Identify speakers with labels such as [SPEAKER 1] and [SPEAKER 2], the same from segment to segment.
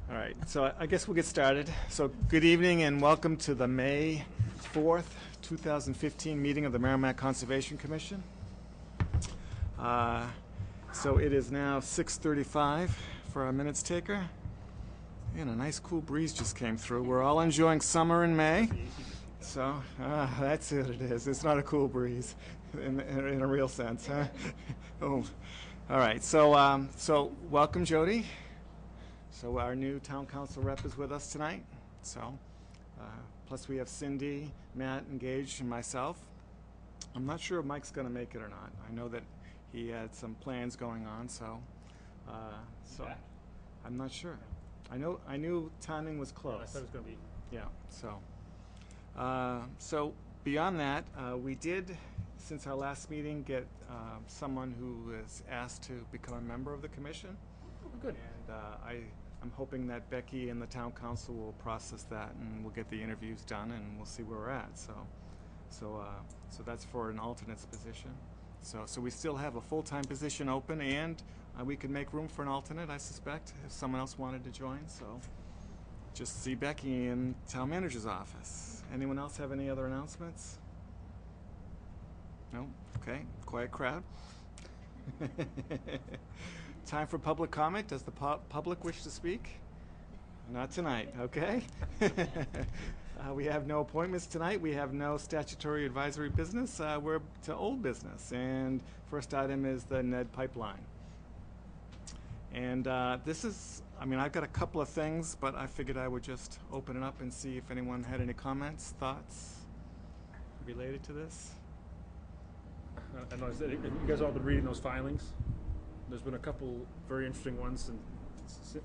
[SPEAKER 1] All right, so I guess we'll get started. So good evening and welcome to the May 4th, 2015 meeting of the Merrimack Conservation Commission. So it is now 6:35 for our minutes taker. And a nice cool breeze just came through. We're all enjoying summer in May. So that's what it is. It's not a cool breeze in a real sense, huh? Oh. All right, so welcome, Jody. So our new town council rep is with us tonight. So plus we have Cindy, Matt, Engaged, and myself. I'm not sure if Mike's going to make it or not. I know that he had some plans going on, so
[SPEAKER 2] Yeah.
[SPEAKER 1] I'm not sure. I knew timing was close.
[SPEAKER 2] I thought it was going to be.
[SPEAKER 1] Yeah. So beyond that, we did, since our last meeting, get someone who is asked to become a member of the commission.
[SPEAKER 2] Good.
[SPEAKER 1] And I'm hoping that Becky and the town council will process that, and we'll get the interviews done, and we'll see where we're at. So that's for an alternate's position. So we still have a full-time position open, and we could make room for an alternate, I suspect, if someone else wanted to join. So just see Becky in town manager's office. Anyone else have any other announcements? No? Okay. Quiet crowd. Time for public comment. Does the public wish to speak? Not tonight. Okay. We have no appointments tonight. We have no statutory advisory business. We're to old business. And first item is the Ned pipeline. And this is, I've got a couple of things, but I figured I would just open it up and see if anyone had any comments, thoughts related to this.
[SPEAKER 2] I know that you guys all been reading those filings. There's been a couple very interesting ones, and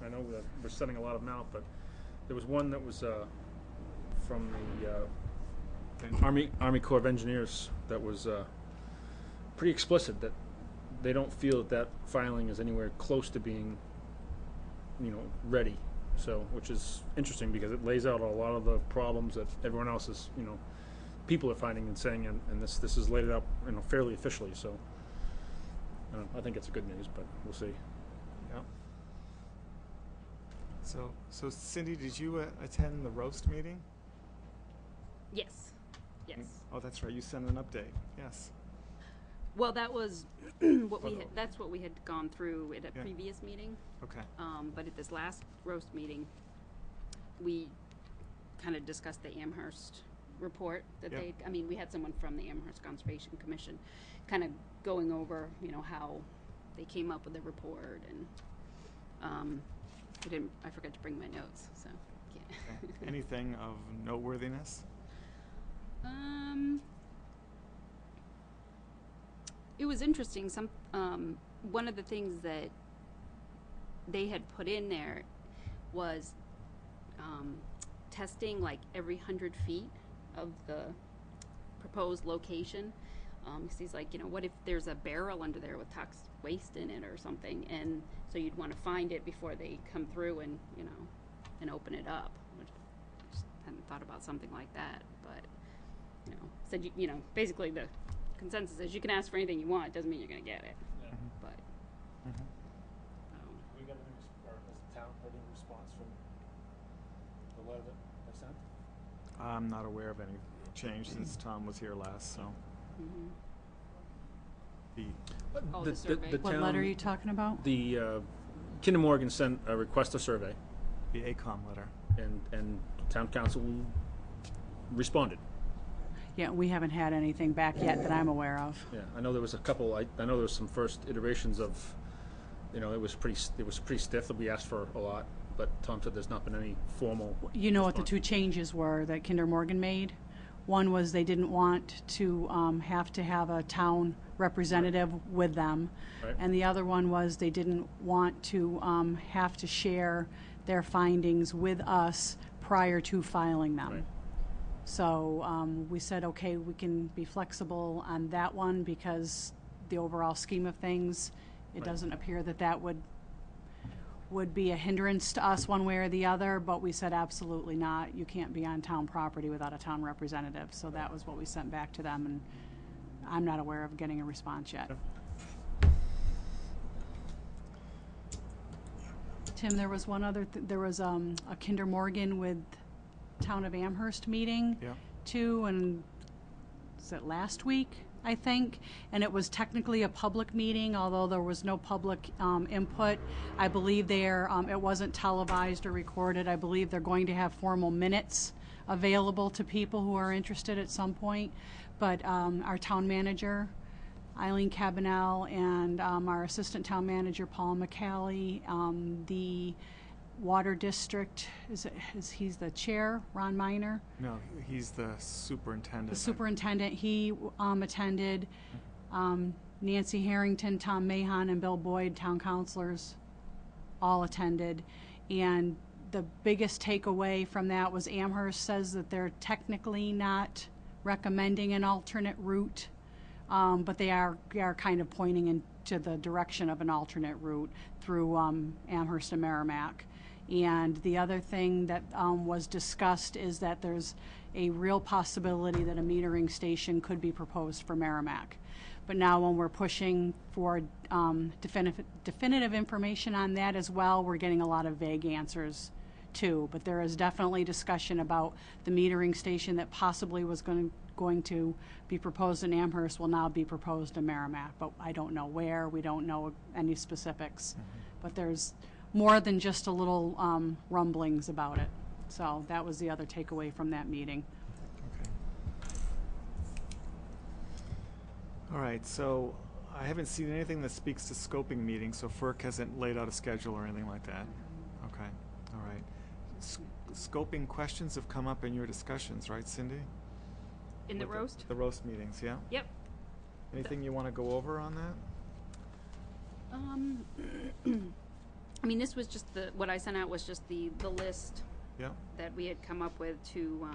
[SPEAKER 2] I know that we're sending a lot of them out, but there was one that was from the Army Corps of Engineers that was pretty explicit that they don't feel that filing is anywhere close to being, ready. So, which is interesting because it lays out a lot of the problems that everyone else is, people are finding and saying, and this is laid out, fairly officially. So, I think it's a good news, but we'll see.
[SPEAKER 1] Yeah. So Cindy, did you attend the roast meeting?
[SPEAKER 3] Yes.
[SPEAKER 1] Oh, that's right. You sent an update. Yes.
[SPEAKER 3] Well, that was what we had. That's what we had gone through at a previous meeting.
[SPEAKER 1] Okay.
[SPEAKER 3] But at this last roast meeting, we kind of discussed the Amherst report that we had someone from the Amherst Conservation Commission kind of going over, how they came up with the report, and I forgot to bring my notes, so yeah.
[SPEAKER 1] Okay. Anything of noteworthiness?
[SPEAKER 3] It was interesting. One of the things that they had put in there was testing like every 100 feet of the proposed location. He's like, what if there's a barrel under there with toxic waste in it or something, and so you'd want to find it before they come through and and open it up. Which I just hadn't thought about something like that, but said basically the consensus is you can ask for anything you want. It doesn't mean you're going to get it.
[SPEAKER 2] Yeah.
[SPEAKER 3] But
[SPEAKER 2] We got has the town heard any response from the letter that I sent?
[SPEAKER 1] I'm not aware of any change since Tom was here last. So.
[SPEAKER 3] the survey.
[SPEAKER 4] What letter are you talking about?
[SPEAKER 2] The Kinder Morgan sent a request a survey,
[SPEAKER 1] The ACOM letter.
[SPEAKER 2] and town council responded.
[SPEAKER 4] Yeah, we haven't had anything back yet that I'm aware of.
[SPEAKER 2] Yeah, I know there was a couple. I know there was some first iterations of, it was pretty stiff. That we asked for a lot, but Tom said there's not been any formal.
[SPEAKER 4] You know what the
[SPEAKER 2] response.
[SPEAKER 4] two changes were that Kinder Morgan made? One was they didn't want to have to have a town representative with them.
[SPEAKER 2] Right.
[SPEAKER 4] And the other one was they didn't want to have to share their findings with us prior to filing them.
[SPEAKER 2] Right.
[SPEAKER 4] So we said, okay, we can be flexible on that one because the overall scheme of things, it
[SPEAKER 2] Right.
[SPEAKER 4] doesn't appear that that would be a hindrance to us one way or the other, but we said absolutely not. You can't be on town property without a town representative. So that was what we sent back to them, and I'm not aware of getting a response yet. Tim, there was one other, there was a Kinder Morgan with Town of Amherst meeting
[SPEAKER 1] Yeah.
[SPEAKER 4] too, and was it last week, I think? And it was technically a public meeting, although there was no public input. I believe it wasn't televised or recorded. I believe they're going to have formal minutes available to people who are interested at some point. But our town manager, Eileen Cabanel, and our assistant town manager, Paul McCallie, the water district, he's the chair, Ron Miner?
[SPEAKER 1] No, he's the superintendent.
[SPEAKER 4] The superintendent, he attended. Nancy Harrington, Tom Mahon, and Bill Boyd, town councilors, all attended. And the biggest takeaway from that was Amherst says that they're technically not recommending an alternate route, but they are kind of pointing into the direction of an alternate route through Amherst and Merrimack. And the other thing that was discussed is that there's a real possibility that a metering station could be proposed for Merrimack. But now when we're pushing for definitive information on that as well, we're getting a lot of vague answers too. But there is definitely discussion about the metering station that possibly was going to be proposed in Amherst will now be proposed in Merrimack. But I don't know where, we don't know any specifics. But there's more than just a little rumblings about it. So that was the other takeaway from that meeting.
[SPEAKER 1] Okay. All right, so I haven't seen anything that speaks to scoping meetings, so FERC hasn't laid out a schedule or anything like that. Okay, all right. Scoping questions have come up in your discussions, right, Cindy?
[SPEAKER 3] In the
[SPEAKER 1] With
[SPEAKER 3] roast?
[SPEAKER 1] The roast meetings, yeah?
[SPEAKER 3] Yep.
[SPEAKER 1] Anything you want to go over on that?
[SPEAKER 3] I mean, this was just what I sent out was just the list
[SPEAKER 1] Yeah,
[SPEAKER 3] that we had come up with to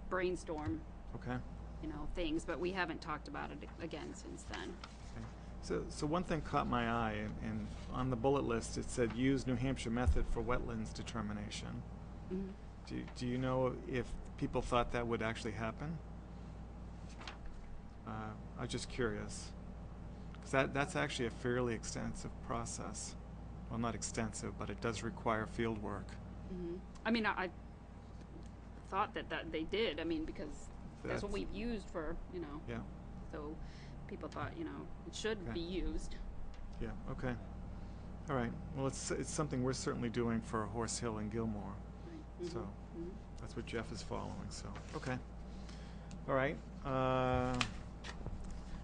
[SPEAKER 3] brainstorm,
[SPEAKER 1] okay.
[SPEAKER 3] things, but we haven't talked about it again since then.
[SPEAKER 1] Okay. So one thing caught my eye, and on the bullet list it said use New Hampshire method for wetlands determination.
[SPEAKER 3] Mhm.
[SPEAKER 1] Do you know if people thought that would actually happen? I'm just curious, because that's actually a fairly extensive process. Well, not extensive, but it does require field work.
[SPEAKER 3] Mm-hmm. I mean, I thought that they did. I mean, because that's what we've used for,
[SPEAKER 1] Yeah,
[SPEAKER 3] so people thought, it should
[SPEAKER 1] Okay.
[SPEAKER 3] be used.
[SPEAKER 1] yeah, okay. All right, well, it's something we're certainly doing for Horse Hill and Gilmore.
[SPEAKER 3] Right.
[SPEAKER 1] So
[SPEAKER 3] Mhm.
[SPEAKER 1] that's what Jeff is following, so, okay. All right.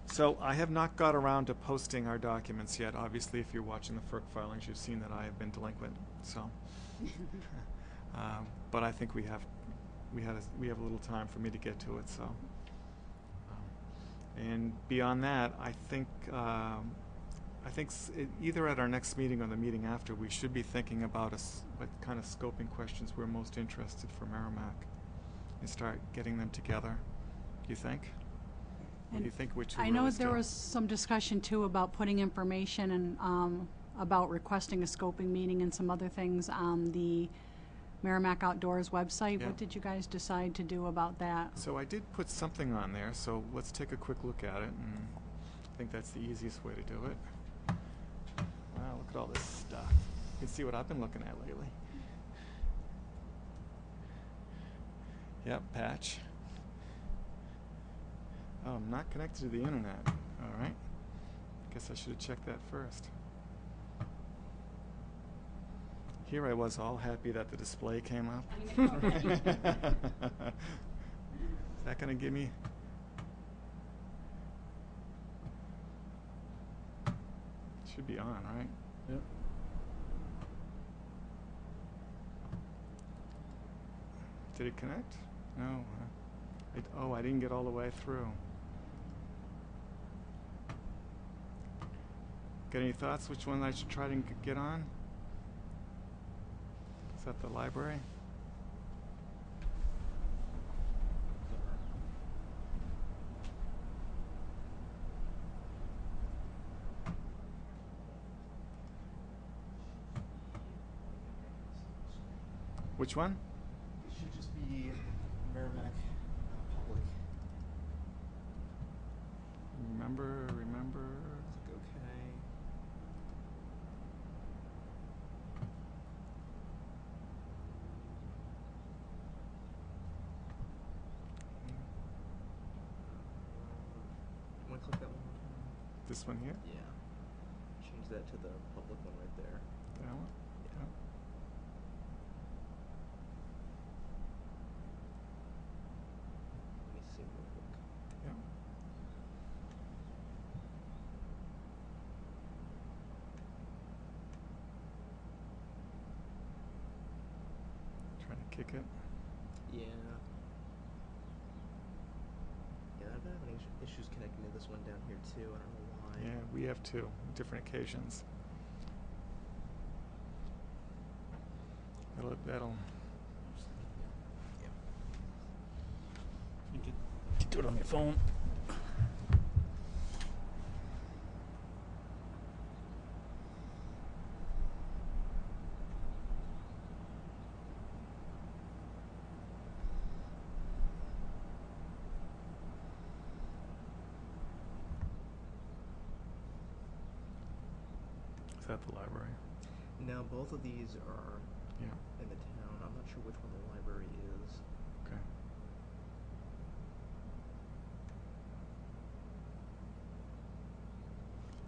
[SPEAKER 1] So I have not got around to posting our documents yet. Obviously, if you're watching the FERC filings, you've seen that I have been delinquent, so. But I think we have a little time for me to get to it, so. And beyond that, I think either at our next meeting or the meeting after, we should be thinking about what kind of scoping questions we're most interested for Merrimack and start getting them together. Do you think? What do you think? Which
[SPEAKER 4] I know there was some discussion too about putting information and about requesting a scoping meeting and some other things on the Merrimack Outdoors website.
[SPEAKER 1] Yeah.
[SPEAKER 4] What did you guys decide to do about that?
[SPEAKER 1] So I did put something on there, so let's take a quick look at it, and I think that's the easiest way to do it. Wow, look at all this stuff. You can see what I've been looking at lately. Yep, patch. Oh, I'm not connected to the internet. All right. Guess I should have checked that first. Here I was all happy that the display came up. Is that going to give me... Should be on, right?
[SPEAKER 2] Yep.
[SPEAKER 1] Did it connect? No. I didn't get all the way through. Got any thoughts which one I should try to get on? Is that the library? Which one?
[SPEAKER 5] It should just be Merrimack Public.
[SPEAKER 1] Remember.
[SPEAKER 5] Click OK.
[SPEAKER 1] This one here?
[SPEAKER 5] Yeah. Change that to the public one right there.
[SPEAKER 1] That one? Yeah.
[SPEAKER 5] Let me see real quick.
[SPEAKER 1] Yeah. Trying to kick it.
[SPEAKER 5] Yeah. Yeah, I've been having issues connecting to this one down here too. I don't know why.
[SPEAKER 1] Yeah, we have two different occasions. That'll
[SPEAKER 5] Yep.
[SPEAKER 2] You could do it on your phone.
[SPEAKER 1] Is that the library?
[SPEAKER 5] Now both of these are
[SPEAKER 1] Yeah.
[SPEAKER 5] in the town. I'm not sure which one the library is.
[SPEAKER 1] Okay.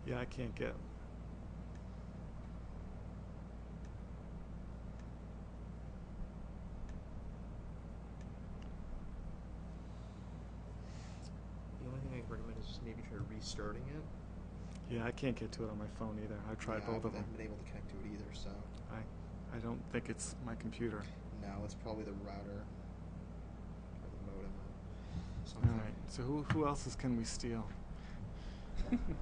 [SPEAKER 1] Yeah, I can't get.
[SPEAKER 5] The only thing I can recommend is just maybe try restarting it.
[SPEAKER 1] Yeah, I can't get to it on my phone either. I've tried both of
[SPEAKER 5] I
[SPEAKER 1] them.
[SPEAKER 5] haven't been able to connect to it either, so.
[SPEAKER 1] I don't think it's my computer.
[SPEAKER 5] No, it's probably the router or the modem or
[SPEAKER 1] All
[SPEAKER 5] something.
[SPEAKER 1] right. So who else's can we steal?
[SPEAKER 5] If you can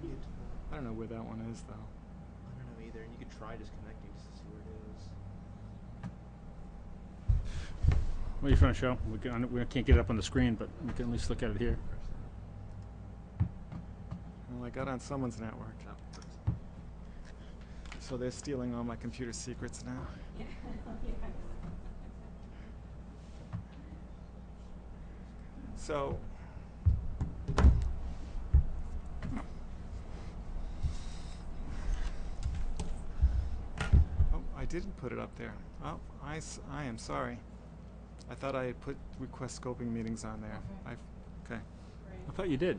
[SPEAKER 5] get to the,
[SPEAKER 1] I don't know where that one is though.
[SPEAKER 5] I don't know either. And you could try just connecting just to see where it is.
[SPEAKER 2] What are you trying to show? We can't get it up on the screen, but we can at least look at it here.
[SPEAKER 1] Well, I got on someone's network. So they're stealing all my computer secrets now. So. Oh, I didn't put it up there. Oh, I am sorry. I thought I had put request scoping meetings on there. Okay.
[SPEAKER 2] I thought you did.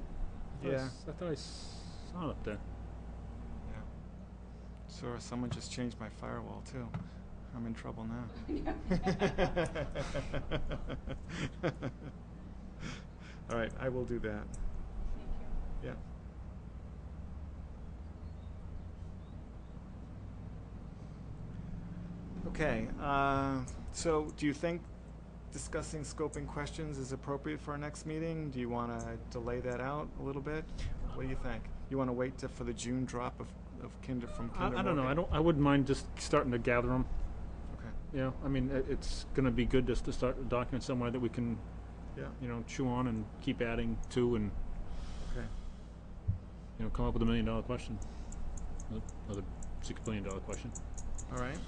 [SPEAKER 1] Yeah.
[SPEAKER 2] I thought I saw it up there.
[SPEAKER 1] Yeah. So someone just changed my firewall too. I'm in trouble now. All right, I will do that. Yeah. Okay. So do you think discussing scoping questions is appropriate for our next meeting? Do you want to delay that out a little bit? What do you think? You want to wait for the June drop of Kinder from Kinder
[SPEAKER 2] I don't know.
[SPEAKER 1] Morgan?
[SPEAKER 2] I wouldn't mind just starting to gather them.
[SPEAKER 1] Okay.
[SPEAKER 2] You know, I mean, it's going to be good just to start a document somewhere that we can,
[SPEAKER 1] Yeah.
[SPEAKER 2] you know, chew on and keep adding to, and
[SPEAKER 1] Okay.
[SPEAKER 2] you know, come up with $1 million question, another $6 billion question.
[SPEAKER 1] All right.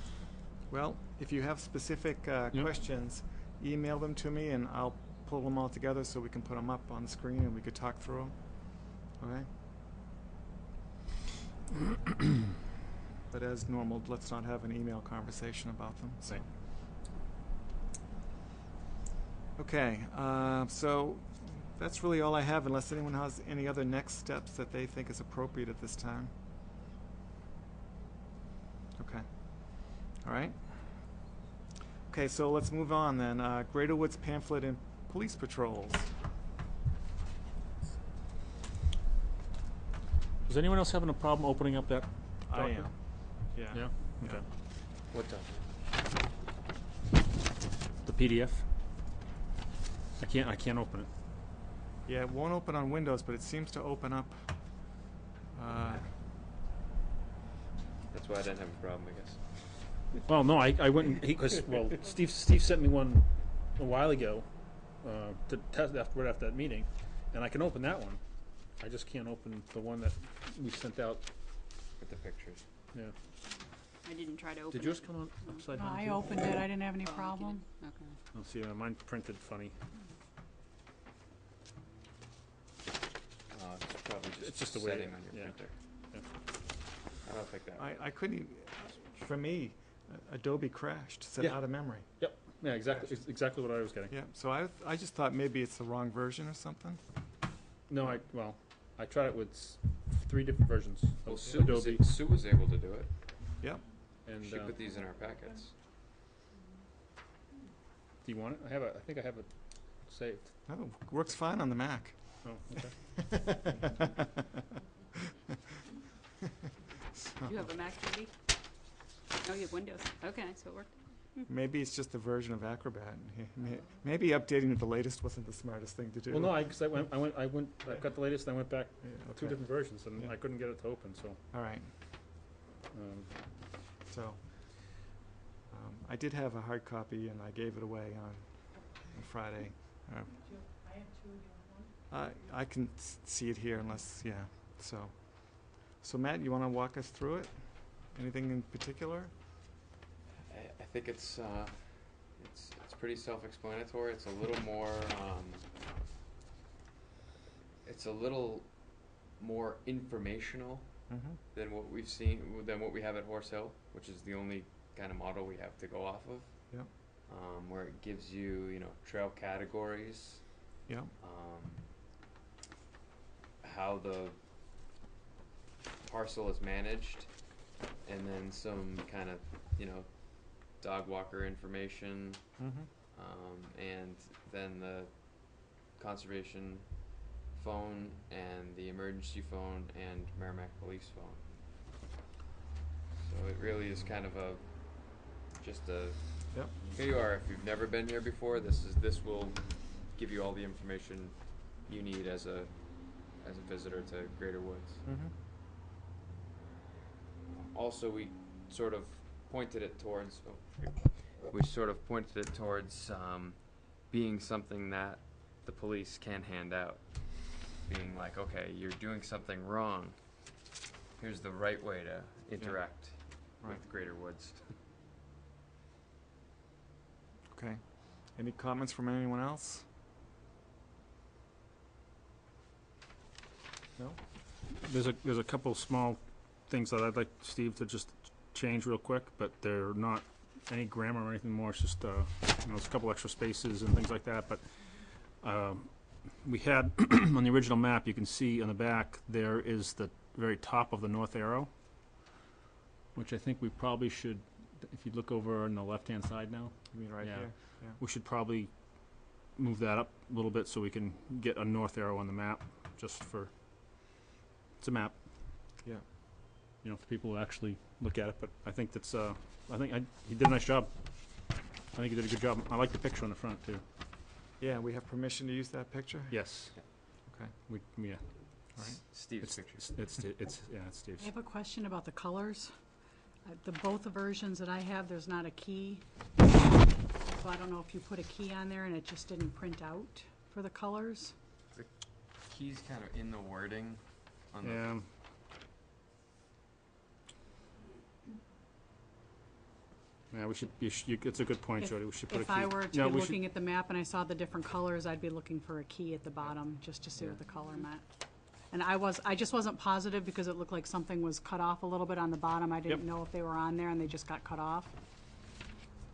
[SPEAKER 1] Well, if you have specific questions, email them to me and I'll pull them all together so we can put them up on the screen and we could talk through them. All right? But as normal, let's not have an email conversation about them. So.
[SPEAKER 2] Right.
[SPEAKER 1] Okay. So that's really all I have unless anyone has any other next steps that they think is appropriate at this time. Okay. All right. Okay, so let's move on then. Greater Woods pamphlet and police patrols.
[SPEAKER 2] Is anyone else having a problem opening up that
[SPEAKER 1] I
[SPEAKER 2] document?
[SPEAKER 1] am. Yeah.
[SPEAKER 2] Yeah? Okay.
[SPEAKER 5] What document?
[SPEAKER 2] The PDF? I can't open it.
[SPEAKER 1] Yeah, it won't open on Windows, but it seems to open up.
[SPEAKER 6] That's why I didn't have a problem, I guess.
[SPEAKER 2] Well, no, I went and because Steve sent me one a while ago to test right after that meeting, and I can open that one. I just can't open the one that we sent out.
[SPEAKER 6] With the pictures.
[SPEAKER 2] Yeah.
[SPEAKER 3] I didn't try to open
[SPEAKER 2] Did
[SPEAKER 3] it.
[SPEAKER 2] yours come on upside
[SPEAKER 4] No,
[SPEAKER 2] down?
[SPEAKER 4] I
[SPEAKER 2] too?
[SPEAKER 4] opened it, I didn't have any
[SPEAKER 3] Oh, you
[SPEAKER 4] problem.
[SPEAKER 3] didn't? Okay.
[SPEAKER 2] I'll see. Mine printed funny.
[SPEAKER 6] It's probably just,
[SPEAKER 2] It's just the way-
[SPEAKER 6] setting on your
[SPEAKER 2] yeah.
[SPEAKER 6] printer.
[SPEAKER 2] Yeah.
[SPEAKER 6] I don't think that.
[SPEAKER 1] I couldn't even, for me, Adobe crashed, said
[SPEAKER 2] Yeah.
[SPEAKER 1] out of memory.
[SPEAKER 2] Yep. Yeah. Exactly. It's exactly what I was getting.
[SPEAKER 1] Yeah, so I just thought maybe it's the wrong version or something.
[SPEAKER 2] No, I I tried it with 3 different versions
[SPEAKER 6] Well,
[SPEAKER 2] of
[SPEAKER 6] Sue
[SPEAKER 2] Adobe,
[SPEAKER 6] was able to do it.
[SPEAKER 1] Yep.
[SPEAKER 2] and
[SPEAKER 6] She put these in our packets.
[SPEAKER 2] do you want it? I think I have it saved.
[SPEAKER 1] Oh, works fine on the Mac.
[SPEAKER 2] Oh, okay.
[SPEAKER 1] So,
[SPEAKER 3] You have a Mac, Judy? Oh, you have Windows. Okay, so it worked.
[SPEAKER 1] maybe it's just a version of Acrobat. Maybe updating to the latest wasn't the smartest thing to do.
[SPEAKER 2] Well, no, because I got the latest, and I went back
[SPEAKER 1] Yeah,
[SPEAKER 2] 2
[SPEAKER 1] okay.
[SPEAKER 2] different versions, and
[SPEAKER 1] Yeah.
[SPEAKER 2] I couldn't get it to open, so.
[SPEAKER 1] All right.
[SPEAKER 2] Um,
[SPEAKER 1] So, I did have a hard copy, and I gave it away on Friday. I can see it here unless, yeah, so Matt, you want to walk us through it? Anything in particular?
[SPEAKER 6] I think it's pretty self-explanatory. It's a little more informational
[SPEAKER 1] Mm-hmm.
[SPEAKER 6] than what we have at Horse Hill, which is the only kind of model we have to go off of.
[SPEAKER 1] Yep.
[SPEAKER 6] Where it gives you, trail categories,
[SPEAKER 1] Yep.
[SPEAKER 6] how the parcel is managed, and then some kind of, dog walker information,
[SPEAKER 1] Mm-hmm.
[SPEAKER 6] and then the conservation phone and the emergency phone and Merrimack Police phone. So it really is kind of just a
[SPEAKER 1] Yep.
[SPEAKER 6] here you are. If you've never been here before, this will give you all the information you need as a visitor to Greater Woods.
[SPEAKER 1] Mm-hmm.
[SPEAKER 6] Also, we sort of pointed it towards being something that the police can hand out. Being like, okay, you're doing something wrong. Here's the right way to interact
[SPEAKER 1] Right.
[SPEAKER 6] with Greater Woods.
[SPEAKER 1] Okay. Any comments from anyone else? No?
[SPEAKER 2] There's a couple small things that I'd like Steve to just change real quick, but they're not any grammar or anything more. It's just there's a couple extra spaces and things like that. But we had on the original map, you can see on the back there is the very top of the north arrow, which I think we probably should. If you look over on the left-hand side now,
[SPEAKER 1] You mean right
[SPEAKER 2] Yeah.
[SPEAKER 1] here? Yeah.
[SPEAKER 2] we should probably move that up a little bit so we can get a north arrow on the map, just for, it's a map.
[SPEAKER 1] Yeah.
[SPEAKER 2] For people who actually look at it, but I think that's, he did a nice job. I think he did a good job. I like the picture on the front, too.
[SPEAKER 1] Yeah, we have permission to use that picture?
[SPEAKER 2] Yes.
[SPEAKER 1] Okay.
[SPEAKER 2] Yeah.
[SPEAKER 1] All right.
[SPEAKER 6] Steve's picture.
[SPEAKER 2] It's Steve's.
[SPEAKER 4] I have a question about the colors. Both the versions that I have, there's not a key. So I don't know if you put a key on there and it just didn't print out for the colors.
[SPEAKER 6] Key's kind of in the wording on the
[SPEAKER 2] Yeah. Yeah, it's a good point,
[SPEAKER 4] If-
[SPEAKER 2] Jody. We should put a key.
[SPEAKER 4] If I were to
[SPEAKER 2] No,
[SPEAKER 4] be
[SPEAKER 2] we should-
[SPEAKER 4] looking at the map and I saw the different colors, I'd be looking for a key at the bottom, just to see what the color meant. And I just wasn't positive because it looked like something was cut off a little bit on the bottom. I didn't
[SPEAKER 2] Yep.
[SPEAKER 4] know if they were on there and they just got cut off.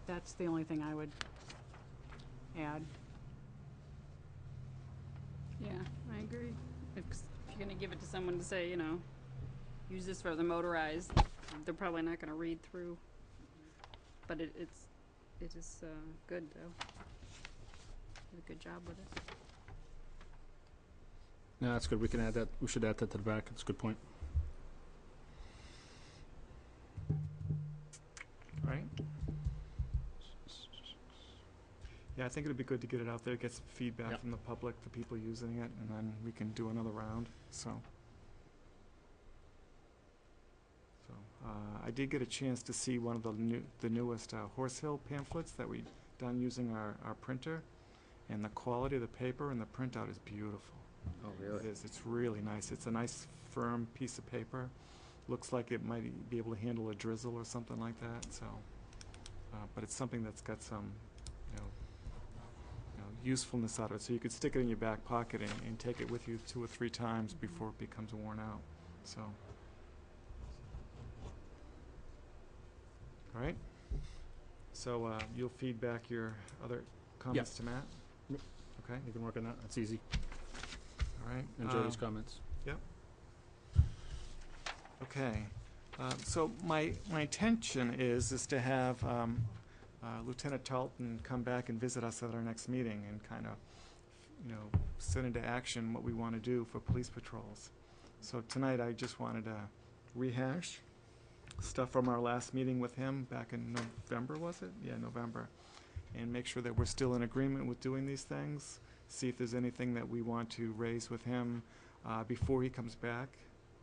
[SPEAKER 4] That's the only thing I would add.
[SPEAKER 3] Yeah, I agree. If you're gonna give it to someone to say, use this for the motorized, they're probably not gonna read through. But it is good though. Did a good job with it.
[SPEAKER 2] No, that's good. We can add that. We should add that to the back. That's a good point.
[SPEAKER 1] All right. Yeah, I think it'd be good to get it out there, get some feedback
[SPEAKER 2] Yep.
[SPEAKER 1] from the public, the people using it, and then we can do another round, so. I did get a chance to see one of the newest Horse Hill pamphlets that we done using our printer, and the quality of the paper and the printout is beautiful.
[SPEAKER 6] Oh,
[SPEAKER 1] It is. It's really nice. It's a nice, firm piece of paper. Looks like it might be able to handle a drizzle or something like that. So, but it's something that's got some, usefulness out of it. So you could stick it in your back pocket and take it with you 2 or 3 times before it becomes worn out. So, all right. So you'll feed back your other comments to Matt.
[SPEAKER 2] Yep.
[SPEAKER 1] Okay.
[SPEAKER 2] You can work on that. That's easy.
[SPEAKER 1] All right.
[SPEAKER 2] And Jody's comments.
[SPEAKER 1] Yep. Okay. So my intention is to have Lieutenant Talton come back and visit us at our next meeting and kind of, set into action what we want to do for police patrols. So tonight I just wanted to rehash stuff from our last meeting with him back in November, was it? Yeah, November. And make sure that we're still in agreement with doing these things. See if there's anything that we want to raise with him before he comes back,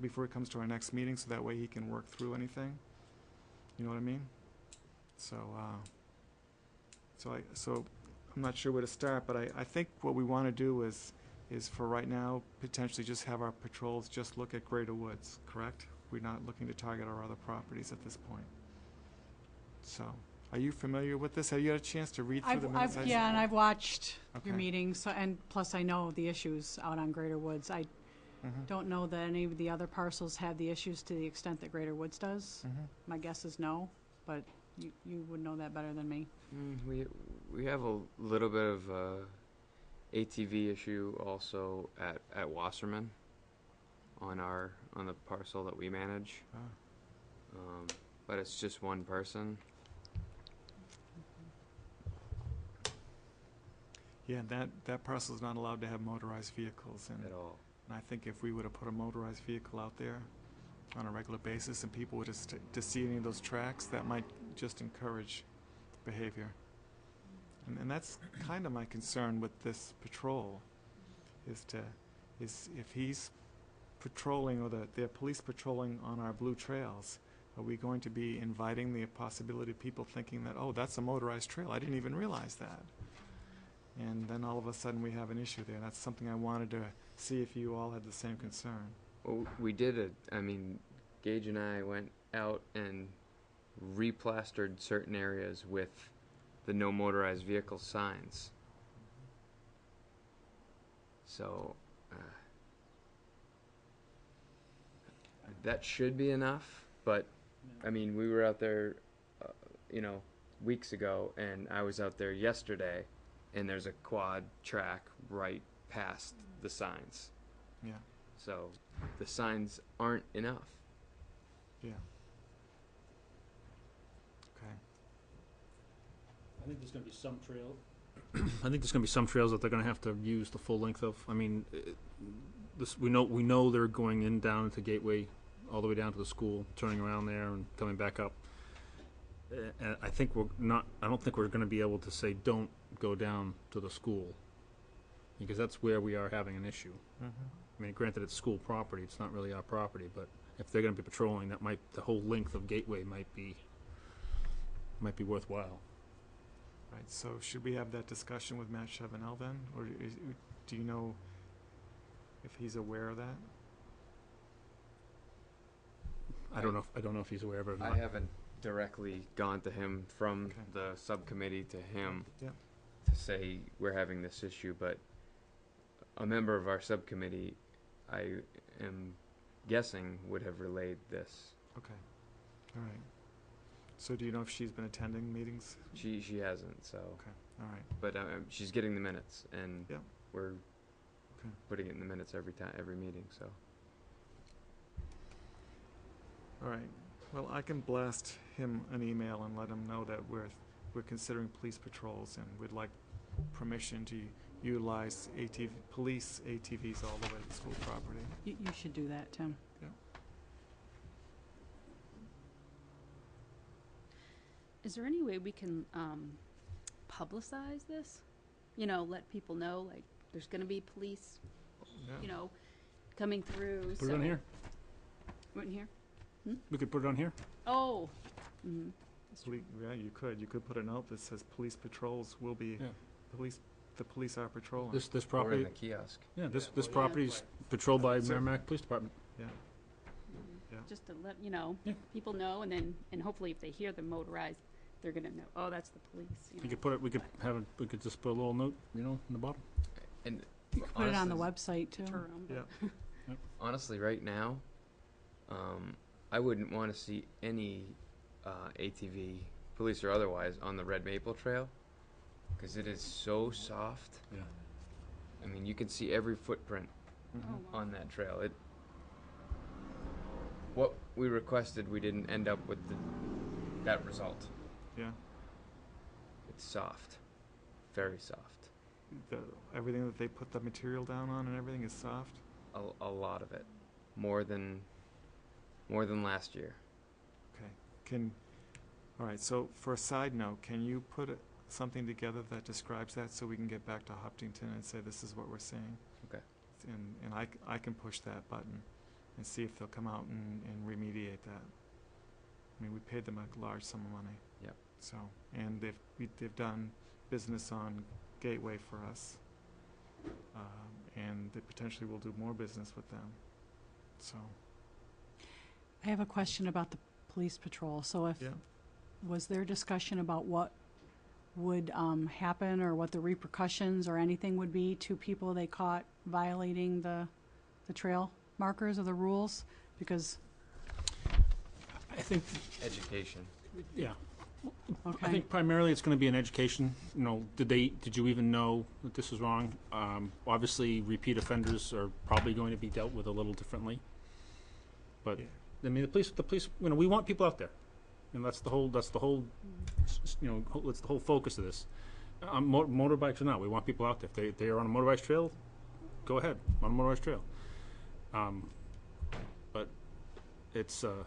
[SPEAKER 1] before he comes to our next meeting, so that way he can work through anything. You know what I mean? So, so I'm not sure where to start, but I think what we want to do is for right now, potentially just have our patrols just look at Greater Woods, correct? We're not looking to target our other properties at this point. So, are you familiar with this? Have you had a chance to read through the minutes?
[SPEAKER 4] Yeah, and I've watched your
[SPEAKER 1] Okay.
[SPEAKER 4] meetings, so, and plus I know the issues out on Greater Woods. I
[SPEAKER 1] Mhm.
[SPEAKER 4] don't know that any of the other parcels have the issues to the extent that Greater Woods does.
[SPEAKER 1] Mhm.
[SPEAKER 4] My guess is no, but you would know that better than me.
[SPEAKER 6] We have a little bit of ATV issue also at Wasserman on the parcel that we manage.
[SPEAKER 1] Ah.
[SPEAKER 6] But it's just one person.
[SPEAKER 1] Yeah, that parcel is not allowed to have motorized vehicles, and
[SPEAKER 6] At all.
[SPEAKER 1] I think if we were to put a motorized vehicle out there on a regular basis and people were to see any of those tracks, that might just encourage behavior. And that's kind of my concern with this patrol, is if he's patrolling, or they're police patrolling on our blue trails, are we going to be inviting the possibility of people thinking that, oh, that's a motorized trail, I didn't even realize that. And then all of a sudden we have an issue there. That's something I wanted to see if you all had the same concern.
[SPEAKER 6] Well, we did Gage and I went out and replastered certain areas with the no motorized vehicle signs. So, that should be enough, but, I mean, we were out there, weeks ago, and I was out there yesterday, and there's a quad track right past the signs.
[SPEAKER 1] Yeah,
[SPEAKER 6] So, the signs aren't enough.
[SPEAKER 1] yeah. Okay.
[SPEAKER 2] I think there's going to be some trail. I think there's going to be some trails that they're going to have to use the full length of. I mean, we know they're going in down to Gateway, all the way down to the school, turning around there and coming back up. And I think I don't think we're going to be able to say don't go down to the school, because that's where we are having an issue.
[SPEAKER 1] Mm-hmm.
[SPEAKER 2] I mean, granted, it's school property; it's not really our property. But if they're going to be patrolling, the whole length of Gateway might be worthwhile.
[SPEAKER 1] Right, so should we have that discussion with Matt Chevenel then? Or do you know if he's aware of that?
[SPEAKER 2] I don't know if he's aware of it or not.
[SPEAKER 6] I haven't directly gone to him from
[SPEAKER 1] Okay.
[SPEAKER 6] the subcommittee to him
[SPEAKER 1] Yeah.
[SPEAKER 6] to say we're having this issue, but a member of our subcommittee, I am guessing, would have relayed this.
[SPEAKER 1] Okay, all right. So do you know if she's been attending meetings?
[SPEAKER 6] She hasn't, so.
[SPEAKER 1] Okay, all right.
[SPEAKER 6] But she's getting the minutes, and
[SPEAKER 1] Yep.
[SPEAKER 6] we're
[SPEAKER 1] Okay.
[SPEAKER 6] putting it in the minutes every meeting, so.
[SPEAKER 1] All right. Well, I can blast him an email and let him know that we're considering police patrols and we'd like permission to utilize police ATVs all the way to school property.
[SPEAKER 4] You should do that, Tim.
[SPEAKER 3] Is there any way we can publicize this? Let people know, like, there's gonna be police,
[SPEAKER 1] Yeah.
[SPEAKER 3] coming through,
[SPEAKER 2] Put it on here.
[SPEAKER 3] Right in here?
[SPEAKER 2] We could put it on here.
[SPEAKER 3] Oh. Mm-hmm.
[SPEAKER 1] Yeah, you could put a note that says police patrols will be,
[SPEAKER 2] Yeah.
[SPEAKER 1] the police are patrolling.
[SPEAKER 2] This
[SPEAKER 6] Or in
[SPEAKER 2] property.
[SPEAKER 6] the kiosk.
[SPEAKER 2] Yeah, this
[SPEAKER 3] Yeah.
[SPEAKER 2] property's patrolled by
[SPEAKER 1] So-
[SPEAKER 2] Merrimack Police Department.
[SPEAKER 1] Yeah, Yeah.
[SPEAKER 3] Just to let,
[SPEAKER 2] Yeah.
[SPEAKER 3] people know, and hopefully if they hear the motorized, they're gonna know, oh, that's the police,
[SPEAKER 2] We could put it. We could just put a little note, in the bottom.
[SPEAKER 6] And
[SPEAKER 4] Put it on the
[SPEAKER 6] honestly-
[SPEAKER 4] website too.
[SPEAKER 3] deter 'em, but-
[SPEAKER 1] yeah.
[SPEAKER 6] Honestly, right now, I wouldn't want to see any ATV, police or otherwise, on the Red Maple Trail, because it is so soft.
[SPEAKER 2] Yeah.
[SPEAKER 6] I mean, you can see every footprint
[SPEAKER 1] Mhm.
[SPEAKER 3] Oh, wow.
[SPEAKER 6] on that trail. we requested, we didn't end up with that result.
[SPEAKER 1] Yeah.
[SPEAKER 6] It's soft, very soft.
[SPEAKER 1] The, everything that they put the material down on and everything is soft.
[SPEAKER 6] A lot of it, more than last year.
[SPEAKER 1] Okay. All right. So for a side note, can you put something together that describes that so we can get back to Hopkinton and say this is what we're seeing?
[SPEAKER 6] Okay.
[SPEAKER 1] And I can push that button and see if they'll come out and remediate that. I mean, we paid them a large sum of money.
[SPEAKER 6] Yep.
[SPEAKER 1] So, and they've done business on Gateway for us, and they potentially will do more business with them. So,
[SPEAKER 4] I have a question about the police patrol. So if,
[SPEAKER 1] yeah.
[SPEAKER 4] was there discussion about what would happen or what the repercussions or anything would be to people they caught violating the trail markers or the rules? Because,
[SPEAKER 2] I think,
[SPEAKER 6] Education.
[SPEAKER 2] yeah.
[SPEAKER 4] okay.
[SPEAKER 2] I think primarily it's going to be an education. You know, did you even know that this was wrong? Obviously, repeat offenders are probably going to be dealt with a little differently. But
[SPEAKER 1] Yeah.
[SPEAKER 2] I mean, the police. You know, we want people out there, and that's the whole. You know, that's the whole focus of this. Motorbikes or not, we want people out there. If they are on a motorized trail, go ahead on a motorized trail. But it's you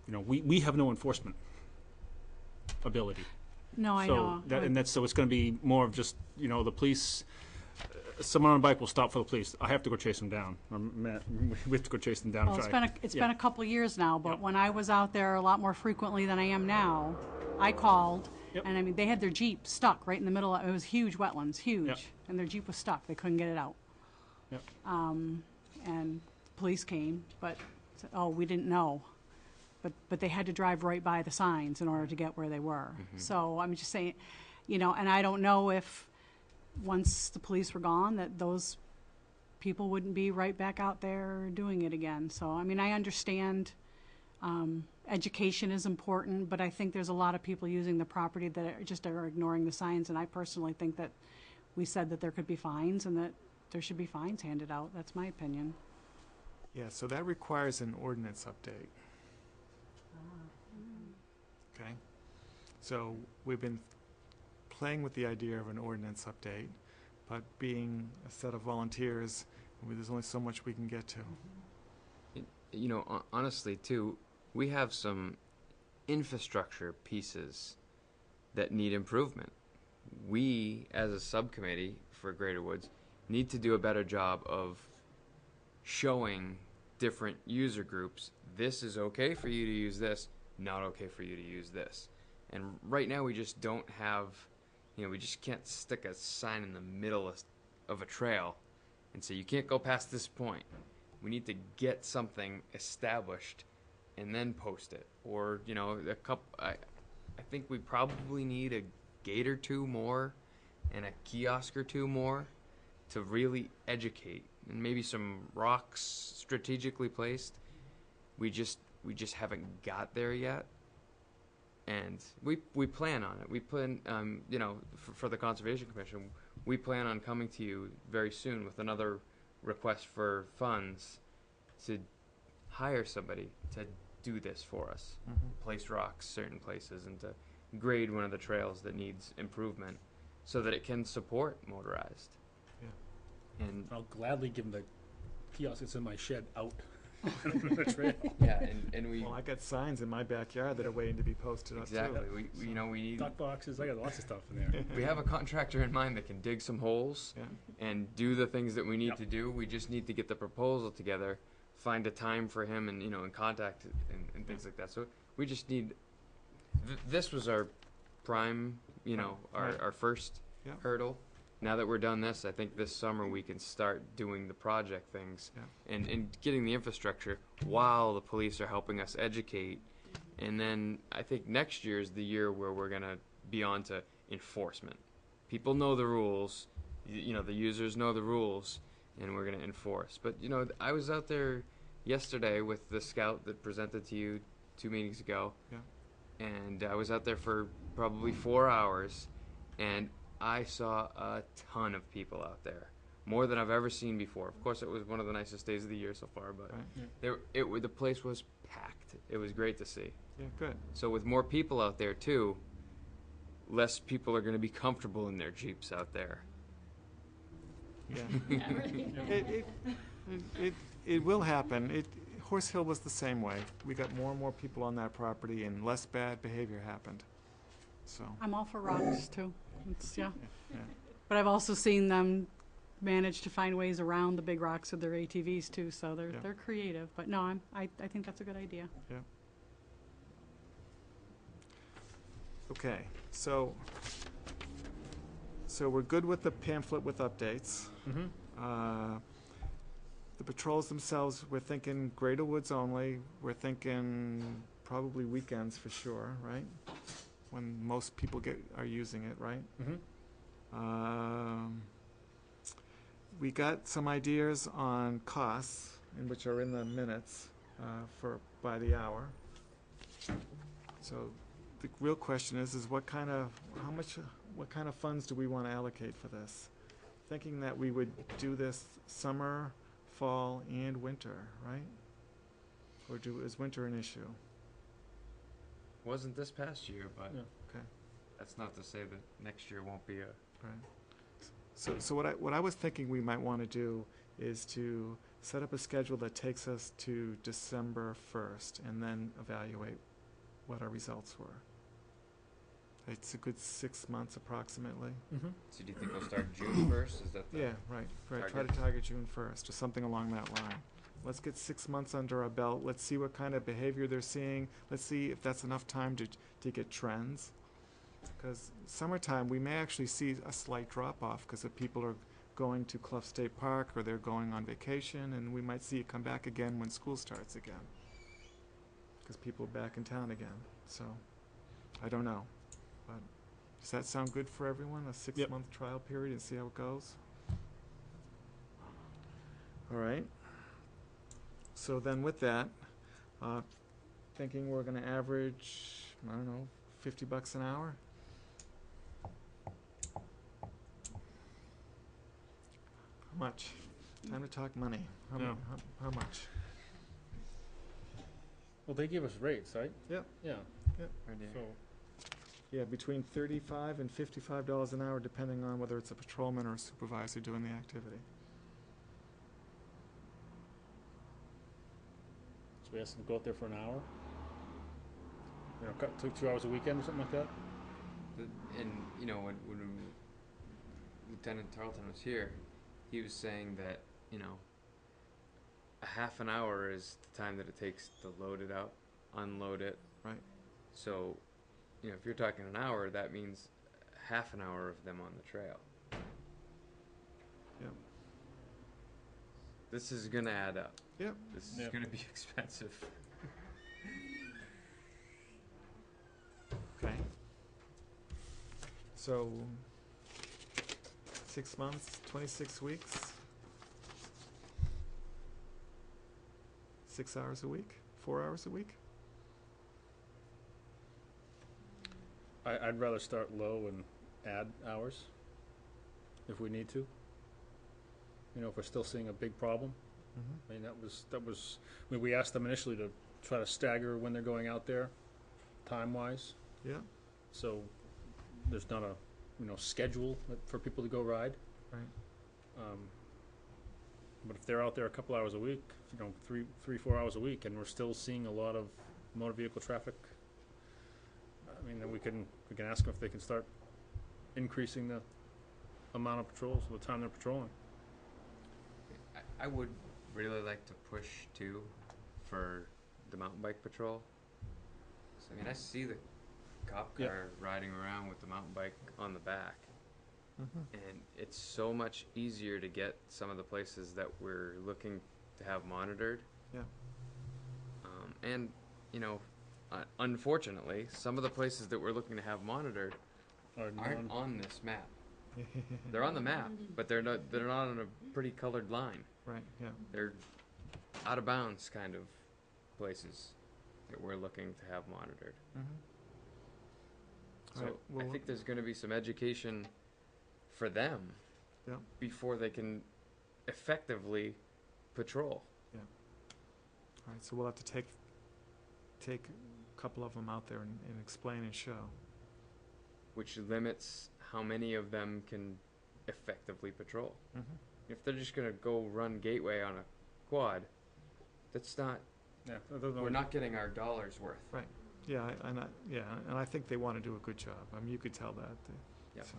[SPEAKER 2] know, we have no enforcement ability.
[SPEAKER 4] No, I
[SPEAKER 2] So
[SPEAKER 4] know.
[SPEAKER 2] so it's going to be more of just, you know, the police. Someone on a bike will stop for the police. I have to go chase them down. We have to go chase them down.
[SPEAKER 4] Well,
[SPEAKER 2] and
[SPEAKER 4] it's
[SPEAKER 2] try.
[SPEAKER 4] been a couple years now, but
[SPEAKER 2] Yep.
[SPEAKER 4] when I was out there a lot more frequently than I am now, I called,
[SPEAKER 2] Yep.
[SPEAKER 4] and I mean, they had their Jeep stuck right in the middle of, it was huge wetlands, huge,
[SPEAKER 2] Yep.
[SPEAKER 4] and their Jeep was stuck. They couldn't get it out.
[SPEAKER 2] Yep.
[SPEAKER 4] And police came, but said, oh, we didn't know. But they had to drive right by the signs in order to get where they were. So I'm just saying, you know, and I don't know if once the police were gone, that those people wouldn't be right back out there doing it again. So, I mean, I understand education is important, but I think there's a lot of people using the property that are ignoring the signs, and I personally think that we said that there could be fines and that there should be fines handed out. That's my opinion.
[SPEAKER 1] Yeah, so that requires an ordinance update. Okay? So we've been playing with the idea of an ordinance update, but being a set of volunteers, there's only so much we can get to.
[SPEAKER 6] You know, honestly, too, we have some infrastructure pieces that need improvement. We, as a subcommittee for Greater Woods, need to do a better job of showing different user groups, this is okay for you to use this, not okay for you to use this. And right now we just don't have, you know, we just can't stick a sign in the middle of a trail and say you can't go past this point. We need to get something established and then post it. Or, you know, I think we probably need a gate or two more and a kiosk or two more to really educate, and maybe some rocks strategically placed. We just haven't got there yet, and we plan on it. We plan, you know, for the Conservation Commission, we plan on coming to you very soon with another request for funds to hire somebody to do this for us, place rocks certain places, and to grade one of the trails that needs improvement so that it can support motorized.
[SPEAKER 1] Yeah.
[SPEAKER 2] And I'll gladly give them the kiosk that's in my shed out on the trail.
[SPEAKER 6] Yeah, and we
[SPEAKER 1] Well, I got signs in my backyard that are waiting to be posted up
[SPEAKER 6] exactly.
[SPEAKER 1] too.
[SPEAKER 6] We you know, we need.
[SPEAKER 2] Duck boxes. I got lots of stuff in there.
[SPEAKER 6] We have a contractor in mind that can dig some holes
[SPEAKER 1] Yeah.
[SPEAKER 6] and do the things that we need
[SPEAKER 2] Yep.
[SPEAKER 6] to do. We just need to get the proposal together, find a time for him, and, you know, and contact and things like that. So we just need. This was our prime, you know,
[SPEAKER 1] Right.
[SPEAKER 6] our first
[SPEAKER 1] Yep.
[SPEAKER 6] hurdle. Now that we're done this, I think this summer we can start doing the project things and getting the infrastructure while the police are helping us educate. And then I think next year is the year where we're going to be on to enforcement. People know the rules, you know, the users know the rules, and we're going to enforce. But, you know, I was out there yesterday with the scout that presented to you 2 meetings ago.
[SPEAKER 1] Yeah.
[SPEAKER 6] And I was out there for probably 4 hours, and I saw a ton of people out there, more than I've ever seen before. Of course, it was one of the nicest days of the year so far, but
[SPEAKER 1] Right.
[SPEAKER 6] the place was packed. It was great to see.
[SPEAKER 1] Yeah, good.
[SPEAKER 6] So with more people out there too, less people are going to be comfortable in their Jeeps out there.
[SPEAKER 1] Yeah.
[SPEAKER 3] Yeah, right.
[SPEAKER 1] It will happen. Horse Hill was the same way. We got more and more people on that property, and less bad behavior happened. So,
[SPEAKER 4] I'm all for rocks too. It's, yeah.
[SPEAKER 1] yeah.
[SPEAKER 4] But I've also seen them manage to find ways around the big rocks with their ATVs too, so
[SPEAKER 1] Yeah.
[SPEAKER 4] they're creative. But no, I think that's a good idea.
[SPEAKER 1] Okay, so we're good with the pamphlet with updates.
[SPEAKER 2] Mm-hmm.
[SPEAKER 1] The patrols themselves, we're thinking Greater Woods only. We're thinking probably weekends for sure, right? When most people are using it, right?
[SPEAKER 2] Mm-hmm.
[SPEAKER 1] We got some ideas on costs, which are in the minutes by the hour. So the real question is what kind of funds do we want to allocate for this? Thinking that we would do this summer, fall, and winter, right? Or is winter an issue?
[SPEAKER 6] Wasn't this past year, but
[SPEAKER 2] Yeah.
[SPEAKER 1] Okay.
[SPEAKER 6] that's not to say that next year won't be a.
[SPEAKER 1] Right. So what I was thinking we might want to do is to set up a schedule that takes us to December 1st and then evaluate what our results were. It's a good 6 months approximately.
[SPEAKER 2] Mm-hmm.
[SPEAKER 6] So do you think we'll start June 1st? Is that the?
[SPEAKER 1] Yeah, right. Try
[SPEAKER 6] Target?
[SPEAKER 1] to target June 1st or something along that line. Let's get 6 months under our belt. Let's see what kind of behavior they're seeing. Let's see if that's enough time to get trends. Because summertime, we may actually see a slight drop-off because if people are going to Clough State Park or they're going on vacation, and we might see it come back again when school starts again. Because people are back in town again. So, I don't know. But does that sound good for everyone? A 6-month trial period and see how it goes? All right. So then with that, thinking we're going to average, I don't know, $50 an hour? How much? Time to talk money.
[SPEAKER 2] Yeah.
[SPEAKER 1] How much?
[SPEAKER 2] Well, they give us rates, right?
[SPEAKER 1] Yep.
[SPEAKER 2] Yeah.
[SPEAKER 6] Right here.
[SPEAKER 2] So,
[SPEAKER 1] Yeah, between $35 and $55 an hour, depending on whether it's a patrolman or a supervisor doing the activity.
[SPEAKER 2] so we asked them to go out there for an hour. You know, took 2 hours a weekend or something like that.
[SPEAKER 6] And you know when Lieutenant Tarleton was here, he was saying that a half an hour is the time that it takes to load it up, unload it.
[SPEAKER 1] Right.
[SPEAKER 6] So, if you're talking an hour, that means half an hour of them on the trail.
[SPEAKER 1] Yep.
[SPEAKER 6] This is gonna add up.
[SPEAKER 1] Yep.
[SPEAKER 6] This is
[SPEAKER 2] Yep.
[SPEAKER 6] gonna be expensive.
[SPEAKER 1] Okay. So, 6 months, 26 weeks. 6 hours a week? 4 hours a week?
[SPEAKER 2] I'd rather start low and add hours if we need to. If we're still seeing a big problem.
[SPEAKER 1] Mm-hmm.
[SPEAKER 2] I mean, that was. I mean, we asked them initially to try to stagger when they're going out there, time-wise.
[SPEAKER 1] Yeah.
[SPEAKER 2] So there's not a schedule for people to go ride.
[SPEAKER 1] Right.
[SPEAKER 2] But if they're out there a couple hours a week, 3-4 hours a week, and we're still seeing a lot of motor vehicle traffic, I mean, then we can ask them if they can start increasing the amount of patrols, the time they're patrolling.
[SPEAKER 6] I would really like to push too for the mountain bike patrol. 'Cause, I mean, I see the cop car
[SPEAKER 2] Yep.
[SPEAKER 6] riding around with the mountain bike on the back,
[SPEAKER 1] Mm-hmm.
[SPEAKER 6] and it's so much easier to get some of the places that we're looking to have monitored.
[SPEAKER 1] Yeah.
[SPEAKER 6] And unfortunately, some of the places that we're looking to have monitored aren't on this map. They're on the map, but they're not on a pretty colored line.
[SPEAKER 1] Right, yeah.
[SPEAKER 6] They're out of bounds kind of places that we're looking to have monitored.
[SPEAKER 1] Mm-hmm.
[SPEAKER 6] So
[SPEAKER 1] Alright, well,
[SPEAKER 6] I think there's going to be some education for them
[SPEAKER 1] Yeah.
[SPEAKER 6] before they can effectively patrol.
[SPEAKER 1] All right, so we'll have to take take a couple of them out there and explain and show.
[SPEAKER 6] Which limits how many of them can effectively patrol.
[SPEAKER 1] Mm-hmm.
[SPEAKER 6] If they're just gonna go run Gateway on a quad, that's not.
[SPEAKER 2] Yeah, that doesn't
[SPEAKER 6] We're
[SPEAKER 2] always-
[SPEAKER 6] not getting our dollars worth.
[SPEAKER 1] Yeah, and I think they want to do a good job. I mean, you could tell that.
[SPEAKER 6] Yep.
[SPEAKER 1] So.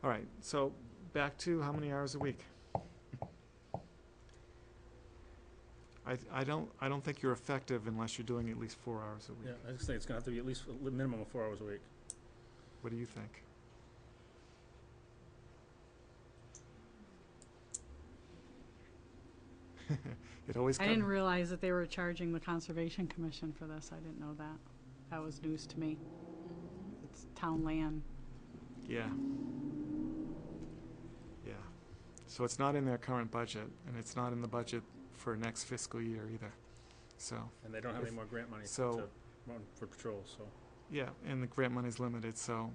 [SPEAKER 1] All right, so back to how many hours a week? I don't think you're effective unless you're doing at least 4 hours a week.
[SPEAKER 2] Yeah, I just think it's gonna have to be at least a minimum of 4 hours a week.
[SPEAKER 1] What do you think? It always
[SPEAKER 4] I didn't
[SPEAKER 1] comes.
[SPEAKER 4] realize that they were charging the Conservation Commission for this. I didn't know that. That was news to me. It's town land.
[SPEAKER 1] Yeah. Yeah. So it's not in their current budget, and it's not in the budget for next fiscal year either. So,
[SPEAKER 2] And they don't have
[SPEAKER 1] If-
[SPEAKER 2] any more grant money
[SPEAKER 1] so-
[SPEAKER 2] to run for patrol, so.
[SPEAKER 1] yeah, and the grant money's limited, so.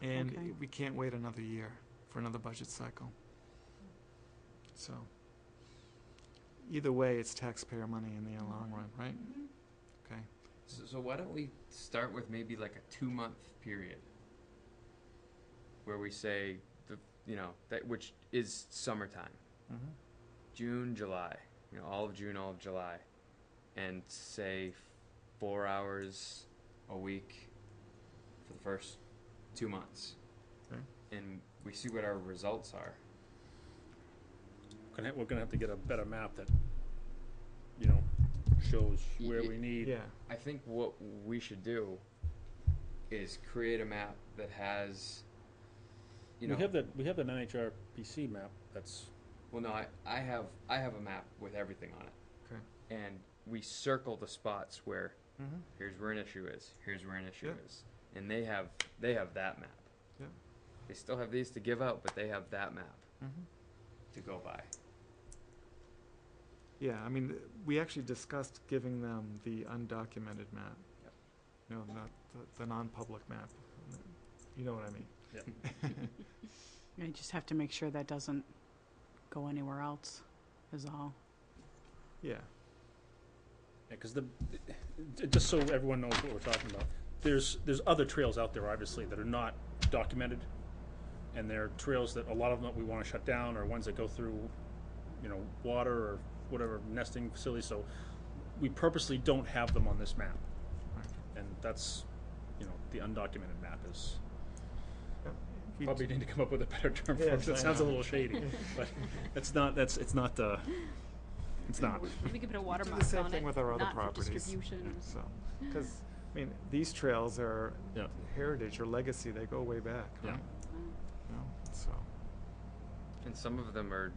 [SPEAKER 1] And
[SPEAKER 4] Okay.
[SPEAKER 1] we can't wait another year for another budget cycle. So, either way, it's taxpayer money in the long run, right? Okay.
[SPEAKER 6] So why don't we start with maybe like a 2-month period where we say that which is summertime,
[SPEAKER 1] Mm-hmm.
[SPEAKER 6] June, July, all of June, all of July, and say 4 hours a week for the first 2 months,
[SPEAKER 1] Okay.
[SPEAKER 6] and we see what our results are.
[SPEAKER 2] We're gonna have to get a better map that, shows where we need.
[SPEAKER 1] Yeah.
[SPEAKER 6] I think what we should do is create a map that has,
[SPEAKER 2] We have that NHRPC map that's,
[SPEAKER 6] Well, no, I have a map with everything on it.
[SPEAKER 1] Okay.
[SPEAKER 6] And we circle the spots where
[SPEAKER 1] Mm-hmm.
[SPEAKER 6] here's where an issue is, here's where an issue
[SPEAKER 1] Yeah.
[SPEAKER 6] is, and they have that map.
[SPEAKER 1] Yeah.
[SPEAKER 6] They still have these to give out, but they have that map
[SPEAKER 1] Mm-hmm.
[SPEAKER 6] to go by.
[SPEAKER 1] Yeah, I mean, we actually discussed giving them the undocumented map.
[SPEAKER 6] Yep.
[SPEAKER 1] Not the non-public map. You know what I mean?
[SPEAKER 4] You just have to make sure that doesn't go anywhere else, is all.
[SPEAKER 1] Yeah.
[SPEAKER 2] because just so everyone knows what we're talking about, there's other trails out there, obviously, that are not documented. And they're trails that a lot of them that we want to shut down, or ones that go through, water or whatever, nesting facilities. So we purposely don't have them on this map.
[SPEAKER 1] Right.
[SPEAKER 2] And that's, the undocumented map is,
[SPEAKER 1] We
[SPEAKER 2] probably need to come up with a better term for it.
[SPEAKER 1] Yes,
[SPEAKER 2] That
[SPEAKER 1] I
[SPEAKER 2] sounds a
[SPEAKER 1] know.
[SPEAKER 2] little shady, but it's not, it's not.
[SPEAKER 3] We could put a
[SPEAKER 1] do
[SPEAKER 3] watermark
[SPEAKER 1] the same
[SPEAKER 3] on
[SPEAKER 1] thing
[SPEAKER 3] it,
[SPEAKER 1] with our other
[SPEAKER 3] not for
[SPEAKER 1] properties.
[SPEAKER 3] distribution.
[SPEAKER 1] So, because, these trails are
[SPEAKER 2] Yeah.
[SPEAKER 1] heritage or legacy. They go way back,
[SPEAKER 2] Yeah.
[SPEAKER 1] right? So,
[SPEAKER 6] And some of them are,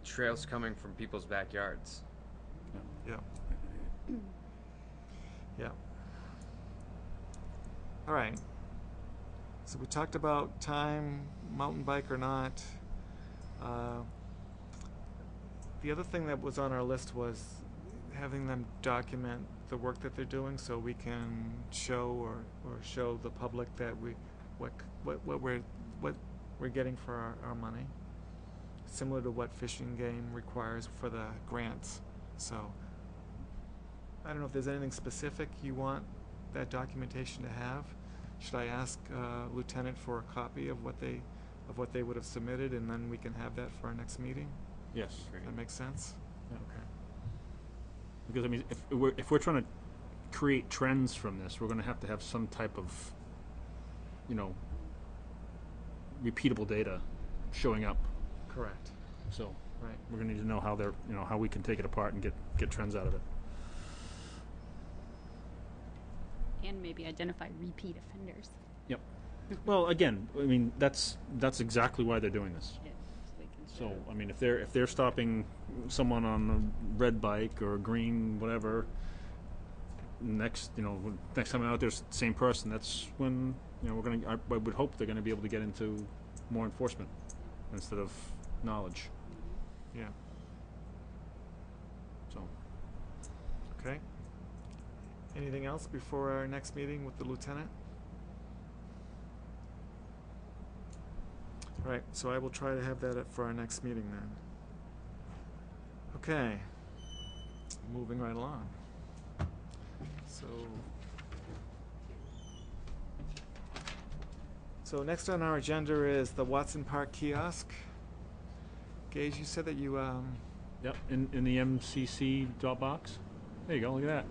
[SPEAKER 6] trails coming from people's backyards.
[SPEAKER 1] yeah. Yeah. All right. So we talked about time, mountain bike or not. The other thing that was on our list was having them document the work that they're doing, so we can show or show the public that what we're getting for our money, similar to what Fish and Game requires for the grants. So I don't know if there's anything specific you want that documentation to have. Should I ask Lieutenant for a copy of what they would have submitted, and then we can have that for our next meeting?
[SPEAKER 2] Yes.
[SPEAKER 1] That makes sense?
[SPEAKER 2] Yeah.
[SPEAKER 1] Okay.
[SPEAKER 2] Because if we're trying to create trends from this, we're going to have some type of, repeatable data showing up.
[SPEAKER 1] Correct.
[SPEAKER 2] So
[SPEAKER 1] Right.
[SPEAKER 2] we're going to need to know how how we can take it apart and get trends out of it.
[SPEAKER 3] And maybe identify repeat offenders.
[SPEAKER 2] Well, again, I mean that's exactly why they're doing this.
[SPEAKER 3] Yeah, so they can
[SPEAKER 2] So
[SPEAKER 3] sort of-
[SPEAKER 2] I mean, if they're stopping someone on a red bike or a green whatever, next time I'm out there's the same person. That's when I would hope they're gonna be able to get into more enforcement instead of knowledge.
[SPEAKER 1] Yeah.
[SPEAKER 2] So
[SPEAKER 1] Okay. Anything else before our next meeting with the lieutenant? All right, so I will try to have that up for our next meeting then. Okay. moving right along. So next on our agenda is the Watson Park kiosk. Gage, you said that you
[SPEAKER 2] Yep, in the MCC drop box. There you go, look at that.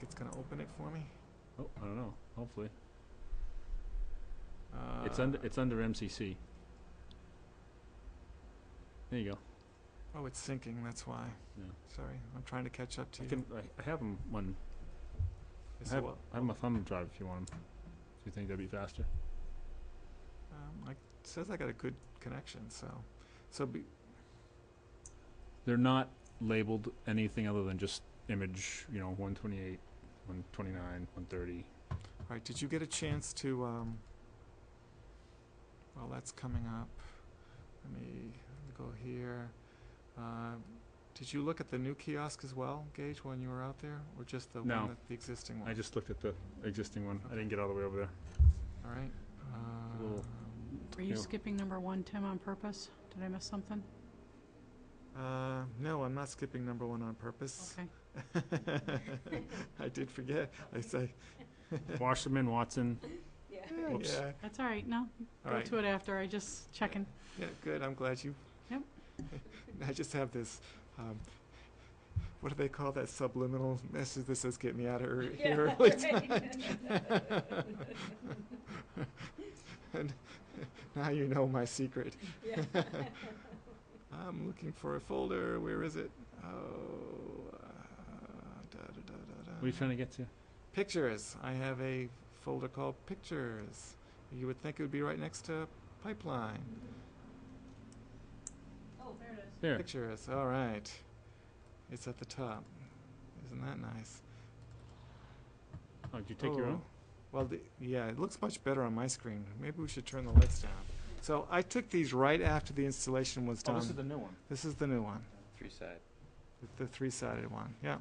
[SPEAKER 1] it's gonna open it for me.
[SPEAKER 2] Oh, I don't know, hopefully.
[SPEAKER 1] Uh,
[SPEAKER 2] It's under MCC. There you go.
[SPEAKER 1] Oh, it's syncing. That's why.
[SPEAKER 2] Yeah.
[SPEAKER 1] Sorry, I'm trying to catch up to you.
[SPEAKER 2] I have them when,
[SPEAKER 1] Is
[SPEAKER 2] I have,
[SPEAKER 1] it what-
[SPEAKER 2] I have my thumb drive if you want them. If you think that'd be faster.
[SPEAKER 1] Like, it says I got a good connection, so
[SPEAKER 2] They're not labeled anything other than just image, 128, 129, 130.
[SPEAKER 1] all right. Did you get a chance to? Well, that's coming up. Let me go here. Did you look at the new kiosk as well, Gage, when you were out there, or just the
[SPEAKER 2] No.
[SPEAKER 1] one the existing one?
[SPEAKER 2] I just looked at the existing one. I didn't get all the way over there.
[SPEAKER 1] All right.
[SPEAKER 2] Little-
[SPEAKER 4] Are you
[SPEAKER 2] Yeah.
[SPEAKER 4] skipping number 1, Tim, on purpose? Did I miss something?
[SPEAKER 1] No, I'm not skipping number 1 on purpose.
[SPEAKER 4] Okay.
[SPEAKER 1] I did forget. I say.
[SPEAKER 2] Wasserman, Watson. Whoops.
[SPEAKER 1] Yeah.
[SPEAKER 4] That's all right, no,
[SPEAKER 1] All
[SPEAKER 4] go
[SPEAKER 1] right.
[SPEAKER 4] to it after, I just checking.
[SPEAKER 1] Yeah, good. I'm glad you.
[SPEAKER 4] Yep.
[SPEAKER 1] I just have this. What do they call that subliminal message that says "Get me out of here"? early And now you know my secret. I'm looking for a folder. Where is it? Oh,
[SPEAKER 2] What are you trying to get to?
[SPEAKER 1] Pictures. I have a folder called Pictures. You would think it would be right next to Pipeline.
[SPEAKER 4] Oh, there it is.
[SPEAKER 2] There.
[SPEAKER 1] Pictures. All right. It's at the top. Isn't that nice?
[SPEAKER 2] Oh, did you take your own?
[SPEAKER 1] Well, yeah, it looks much better on my screen. Maybe we should turn the lights down. So I took these right after the installation was
[SPEAKER 2] Oh,
[SPEAKER 1] done.
[SPEAKER 2] this is the new one.
[SPEAKER 1] This is the new one,
[SPEAKER 6] 3-side.
[SPEAKER 1] the three-sided one. Yeah.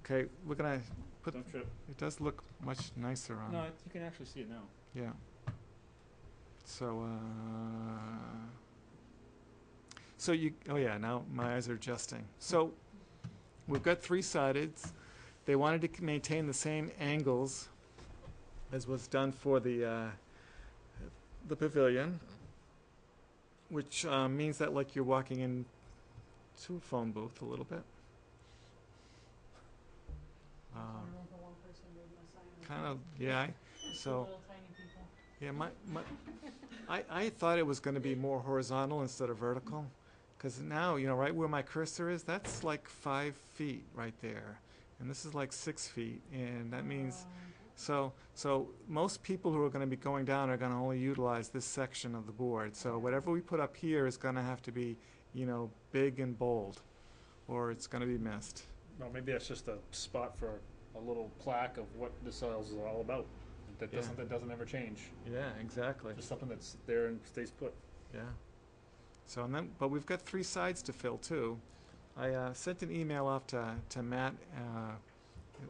[SPEAKER 1] Okay, looking at
[SPEAKER 2] Don't trip.
[SPEAKER 1] it does look much nicer on.
[SPEAKER 2] No, you can actually see it now.
[SPEAKER 1] Yeah. So, oh yeah, now my eyes are adjusting. So, we've got three-sideds. They wanted to maintain the same angles as was done for the pavilion, which means that like you're walking into a phone booth a little bit. Kind of, yeah. So. Yeah, I thought it was going to be more horizontal instead of vertical, because now, right where my cursor is, that's like 5 feet right there, and this is like 6 feet, and that means, so most people who are going to be going down are going to only utilize this section of the board. So whatever we put up here is going to have to be, big and bold, or it's going to be missed.
[SPEAKER 2] No, maybe that's just a spot for a little plaque of what this soils is all about. That
[SPEAKER 1] Yeah.
[SPEAKER 2] doesn't ever change.
[SPEAKER 1] Yeah, exactly.
[SPEAKER 2] Just something that's there and stays put.
[SPEAKER 1] Yeah. So and then, but we've got 3 sides to fill too. I sent an email off to Matt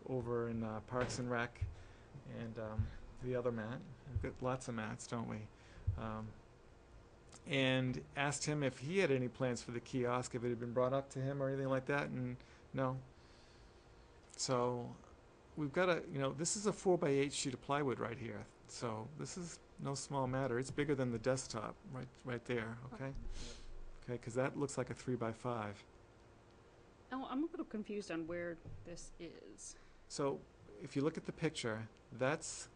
[SPEAKER 1] over in Parks and Rec, and the other Matt. We've got lots of Matts, don't we? And asked him if he had any plans for the kiosk, if it had been brought up to him or anything like that, and no. So we've got this is a 4x8 sheet of plywood right here. So this is no small matter. It's bigger than the desktop right there, okay? Okay, because that looks like a 3x5.
[SPEAKER 3] Oh, I'm a little confused on where this is.
[SPEAKER 1] So if you look at the picture, that's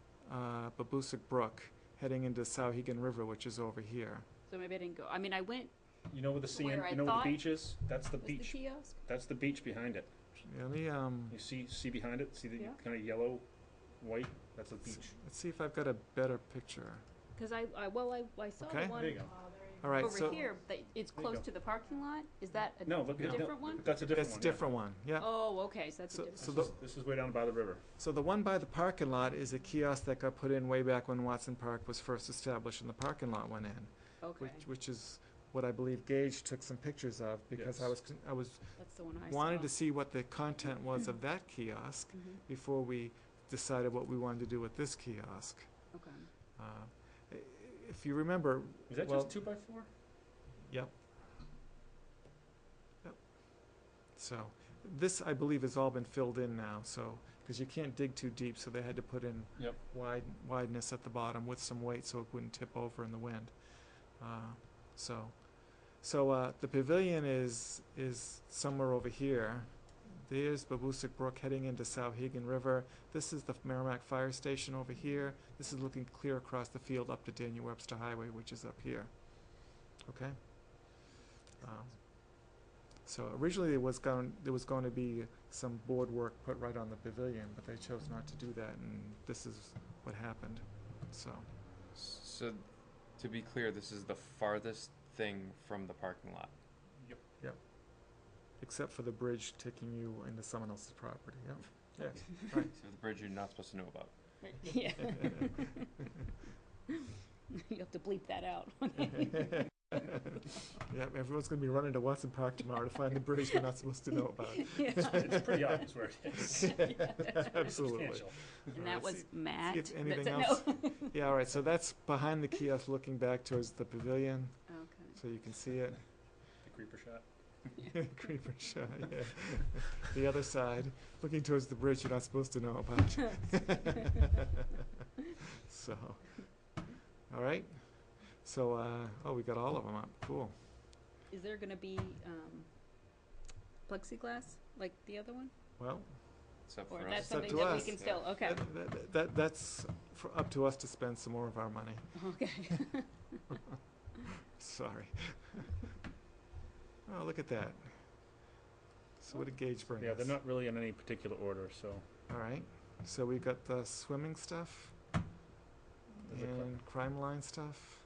[SPEAKER 1] Babusick Brook heading into Sauhegan River, which is over here.
[SPEAKER 3] So maybe I didn't go. I mean, I went.
[SPEAKER 2] You know where the sea,
[SPEAKER 3] Where I
[SPEAKER 2] you know where
[SPEAKER 3] thought
[SPEAKER 2] the beach is? That's the
[SPEAKER 3] Was
[SPEAKER 2] beach.
[SPEAKER 3] the kiosk?
[SPEAKER 2] That's the beach behind it.
[SPEAKER 1] Let me,
[SPEAKER 2] You see behind it? See the
[SPEAKER 3] Yeah.
[SPEAKER 2] kind of yellow, white? That's the beach.
[SPEAKER 1] let's see if I've got a better picture.
[SPEAKER 3] Because I saw
[SPEAKER 1] Okay.
[SPEAKER 3] the one
[SPEAKER 2] There you go.
[SPEAKER 1] All right,
[SPEAKER 3] over
[SPEAKER 1] so
[SPEAKER 3] here. That it's
[SPEAKER 2] There you
[SPEAKER 3] close
[SPEAKER 2] go.
[SPEAKER 3] to the parking lot. Is that a
[SPEAKER 2] No, look at
[SPEAKER 3] different one?
[SPEAKER 2] That's a different
[SPEAKER 1] that's
[SPEAKER 2] one.
[SPEAKER 1] a different one. Yeah.
[SPEAKER 3] Oh, okay. So that's
[SPEAKER 1] So-
[SPEAKER 3] a different.
[SPEAKER 1] so
[SPEAKER 3] one.
[SPEAKER 1] the-
[SPEAKER 2] This is way down by the river.
[SPEAKER 1] So the one by the parking lot is a kiosk that got put in way back when Watson Park was first established and the parking lot went in,
[SPEAKER 3] Okay,
[SPEAKER 1] which is what I believe Gage took some pictures of because
[SPEAKER 2] Yes.
[SPEAKER 3] that's the one I
[SPEAKER 1] wanted
[SPEAKER 3] saw.
[SPEAKER 1] to see what the content was of that kiosk
[SPEAKER 3] Mhm.
[SPEAKER 1] before we decided what we wanted to do with this kiosk.
[SPEAKER 3] Okay.
[SPEAKER 1] Uh, if you remember,
[SPEAKER 2] Is that
[SPEAKER 1] well,
[SPEAKER 2] just 2x4?
[SPEAKER 1] Yep. Yep. So this, I believe, has all been filled in now. So because you can't dig too deep, so they had to put in
[SPEAKER 2] Yep.
[SPEAKER 1] wideness at the bottom with some weight so it wouldn't tip over in the wind. So the pavilion is somewhere over here. There's Babusick Brook heading into Sauhegan River. This is the Merrimack Fire Station over here. This is looking clear across the field up to Daniel Webster Highway, which is up here. Okay. So originally there was going to be some board work put right on the pavilion, but they chose not to do that, and this is what happened.
[SPEAKER 6] So, to be clear, this is the farthest thing from the parking lot.
[SPEAKER 1] Except for the bridge taking you into someone else's property. Yep. Yeah. Right.
[SPEAKER 6] So the bridge you're not supposed to know about.
[SPEAKER 3] Yeah. You have to bleep that out.
[SPEAKER 1] Yeah, everyone's going to be running to Watson Park tomorrow to find the bridge we're not supposed to know about.
[SPEAKER 2] It's pretty obvious where it is.
[SPEAKER 1] Absolutely.
[SPEAKER 2] Substantial.
[SPEAKER 3] And that was Matt.
[SPEAKER 1] If anything
[SPEAKER 3] That's
[SPEAKER 1] else?
[SPEAKER 3] No.
[SPEAKER 1] Yeah, all right, so that's behind the kiosk looking back towards the pavilion,
[SPEAKER 3] Okay.
[SPEAKER 1] so you can see it.
[SPEAKER 2] The creeper shot.
[SPEAKER 1] Creeper shot, yeah. The other side, looking towards the bridge you're not supposed to know about. So, all right. So, oh, we got all of them up. Cool.
[SPEAKER 3] Is there gonna be plexiglass like the other one?
[SPEAKER 1] Well,
[SPEAKER 6] Except
[SPEAKER 3] Or
[SPEAKER 6] for
[SPEAKER 3] that's
[SPEAKER 6] us.
[SPEAKER 1] up
[SPEAKER 3] something
[SPEAKER 1] to
[SPEAKER 3] that we
[SPEAKER 1] us.
[SPEAKER 3] can still, okay,
[SPEAKER 1] that's up to us to spend some more of our money.
[SPEAKER 3] okay.
[SPEAKER 1] Sorry. Oh, look at that. So what did Gage bring
[SPEAKER 2] Yeah,
[SPEAKER 1] us?
[SPEAKER 2] they're not really in any particular order, so.
[SPEAKER 1] All right. So we got the swimming stuff
[SPEAKER 2] There's a cr-
[SPEAKER 1] and crime line stuff.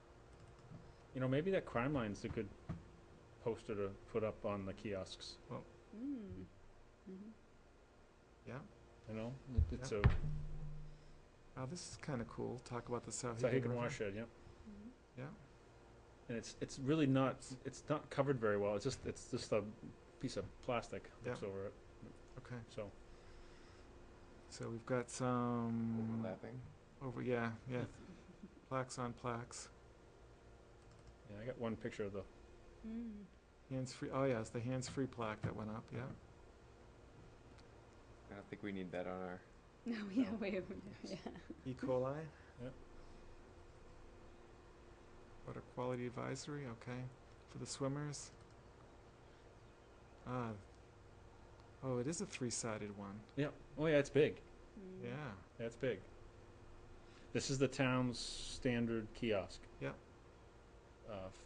[SPEAKER 2] You know, maybe that crime line's a good poster to put up on the kiosks,
[SPEAKER 3] Mm. Mhm.
[SPEAKER 1] Yeah.
[SPEAKER 2] you know? It's a
[SPEAKER 1] Oh, this is kind of cool. Talk about the Sauhegan
[SPEAKER 2] Sauhegan
[SPEAKER 1] River.
[SPEAKER 2] watershed, yeah.
[SPEAKER 3] Mhm.
[SPEAKER 1] Yeah.
[SPEAKER 2] And it's really not, it's not covered very well. It's just a piece of plastic looks
[SPEAKER 1] Yeah.
[SPEAKER 2] over it,
[SPEAKER 1] Okay.
[SPEAKER 2] so.
[SPEAKER 1] So we've got some
[SPEAKER 6] Overlapping.
[SPEAKER 1] yeah. Plaques on plaques.
[SPEAKER 2] Yeah, I got one picture of the,
[SPEAKER 3] Mm.
[SPEAKER 1] Hands-free. Oh, yeah, it's the hands-free plaque that went up. Yeah.
[SPEAKER 6] I don't think we need that on our.
[SPEAKER 3] No, yeah, wait, yeah.
[SPEAKER 1] E. coli.
[SPEAKER 2] Yep.
[SPEAKER 1] Water quality advisory. Okay. For the swimmers. Oh, it is a three-sided one.
[SPEAKER 2] yeah, oh yeah, it's big.
[SPEAKER 3] Mm.
[SPEAKER 1] Yeah.
[SPEAKER 2] Yeah, it's big. This is the town's standard kiosk.
[SPEAKER 1] Yep.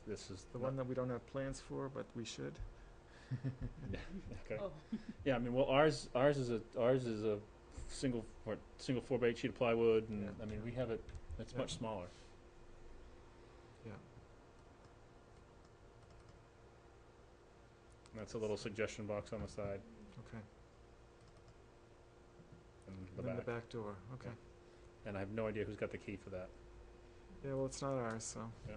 [SPEAKER 2] This is
[SPEAKER 1] The one that we don't have plans for, but we should.
[SPEAKER 2] Okay.
[SPEAKER 3] Oh.
[SPEAKER 2] Yeah, I mean, well, ours is a single 4x8 sheet of plywood, and
[SPEAKER 1] Yeah.
[SPEAKER 2] I mean, we have it. It's
[SPEAKER 1] Yeah.
[SPEAKER 2] much smaller.
[SPEAKER 1] Yeah.
[SPEAKER 2] And that's a little suggestion box on the side
[SPEAKER 1] Okay.
[SPEAKER 2] and
[SPEAKER 1] And then the back door. Okay.
[SPEAKER 2] And I have no idea who's got the key for that.
[SPEAKER 1] Yeah, well, it's not ours, so.
[SPEAKER 2] Yeah.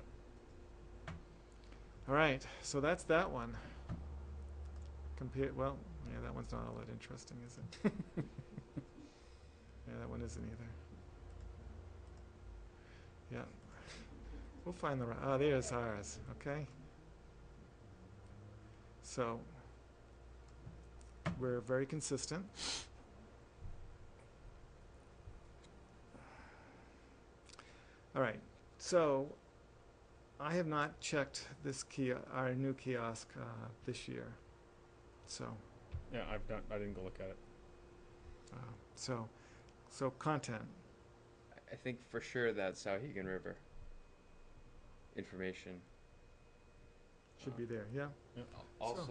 [SPEAKER 1] All right, so that's that one. Well, yeah, that one's not all that interesting, is it? Yeah, that one isn't either. Yeah. We'll find the right. Oh, there's ours. Okay. So, we're very consistent. All right. So, I have not checked this our new kiosk this year. So,
[SPEAKER 2] Yeah, I didn't go look at it.
[SPEAKER 1] so content.
[SPEAKER 6] I think for sure that Sauhegan River information.
[SPEAKER 1] Should be there, yeah.
[SPEAKER 6] Also,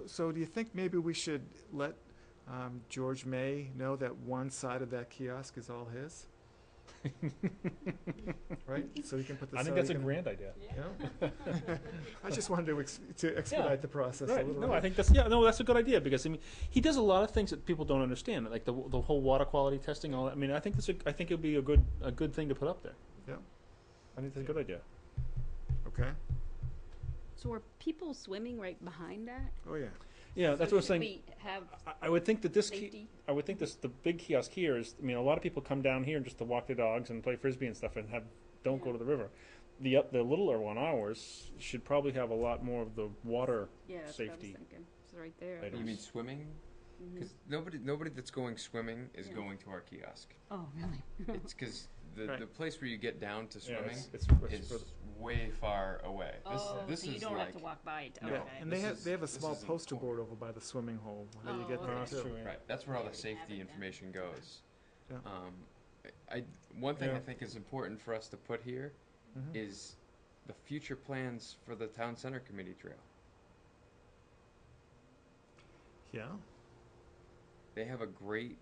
[SPEAKER 1] So do you think maybe we should let George May know that one side of that kiosk is all his? Right? So he can put the
[SPEAKER 2] I think that's a
[SPEAKER 1] Sauhegan-
[SPEAKER 2] grand idea.
[SPEAKER 1] Yeah. I just wanted to expedite the process a
[SPEAKER 2] Right.
[SPEAKER 1] little
[SPEAKER 2] No,
[SPEAKER 1] bit.
[SPEAKER 2] I think that's a good idea because I mean he does a lot of things that people don't understand, like the whole water quality testing, all that. I mean, I think it'd be a good thing to put up there.
[SPEAKER 1] Yeah.
[SPEAKER 2] I think that's a good idea.
[SPEAKER 1] Okay.
[SPEAKER 3] So are people swimming right behind that?
[SPEAKER 1] Oh, yeah.
[SPEAKER 2] Yeah, that's what I'm
[SPEAKER 3] Should
[SPEAKER 2] saying.
[SPEAKER 3] we have
[SPEAKER 2] I would think that this
[SPEAKER 3] safety?
[SPEAKER 2] I would think the big kiosk here is. I mean, a lot of people come down here just to walk their dogs and play frisbee and stuff, and don't go
[SPEAKER 3] Yeah.
[SPEAKER 2] to the river. The littler one, ours, should probably have a lot more of the water.
[SPEAKER 3] Yeah, that's
[SPEAKER 2] Safety.
[SPEAKER 3] what I was thinking. It's right there.
[SPEAKER 2] Items.
[SPEAKER 6] You mean swimming?
[SPEAKER 3] Mhm.
[SPEAKER 6] Because nobody that's going swimming is
[SPEAKER 3] Yeah.
[SPEAKER 6] going to our kiosk.
[SPEAKER 3] Oh, really?
[SPEAKER 6] It's because
[SPEAKER 2] Right.
[SPEAKER 6] the place where you get down to
[SPEAKER 2] Yeah,
[SPEAKER 6] swimming
[SPEAKER 2] it's
[SPEAKER 6] is
[SPEAKER 2] further.
[SPEAKER 6] way far away.
[SPEAKER 3] Oh,
[SPEAKER 6] this
[SPEAKER 3] so you
[SPEAKER 6] is
[SPEAKER 3] don't
[SPEAKER 6] like
[SPEAKER 3] have to walk by it.
[SPEAKER 6] No.
[SPEAKER 1] Yeah,
[SPEAKER 3] Okay.
[SPEAKER 1] and
[SPEAKER 6] This
[SPEAKER 1] they
[SPEAKER 6] is-
[SPEAKER 1] have a
[SPEAKER 6] this
[SPEAKER 1] small
[SPEAKER 6] is in the
[SPEAKER 1] poster
[SPEAKER 6] corner.
[SPEAKER 1] board over by the swimming hole. How you
[SPEAKER 3] Oh,
[SPEAKER 1] get
[SPEAKER 3] okay.
[SPEAKER 1] there
[SPEAKER 2] That's
[SPEAKER 1] too.
[SPEAKER 2] true. Yeah.
[SPEAKER 6] right. That's where all
[SPEAKER 3] Yeah,
[SPEAKER 6] the
[SPEAKER 3] we can have
[SPEAKER 6] safety
[SPEAKER 3] it then.
[SPEAKER 6] information goes.
[SPEAKER 1] Yeah.
[SPEAKER 6] One thing
[SPEAKER 2] Yeah.
[SPEAKER 6] I think is important for us to put here
[SPEAKER 1] Mhm.
[SPEAKER 6] is the future plans for the town center committee trail.
[SPEAKER 1] Yeah.
[SPEAKER 6] They have a great.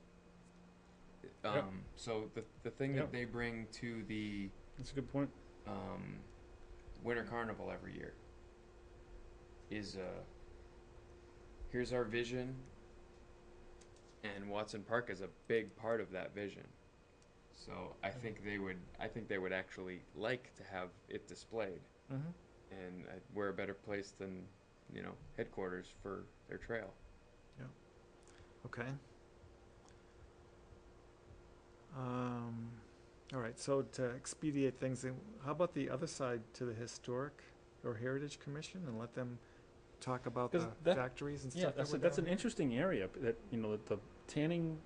[SPEAKER 2] Yep.
[SPEAKER 6] So the thing
[SPEAKER 2] Yep.
[SPEAKER 6] that they bring to the
[SPEAKER 2] That's a good point.
[SPEAKER 6] Winter Carnival every year is here's our vision, and Watson Park is a big part of that vision. So I think they would actually like to have it displayed,
[SPEAKER 1] Mm-hmm.
[SPEAKER 6] and we're a better place than headquarters for their trail.
[SPEAKER 1] Okay. All right. So to expedite things, how about the other side to the Historic or Heritage Commission and let them talk about
[SPEAKER 2] 'Cause
[SPEAKER 1] the
[SPEAKER 2] that-
[SPEAKER 1] factories and
[SPEAKER 2] Yeah,
[SPEAKER 1] stuff?
[SPEAKER 2] that's an interesting area. That the tanning,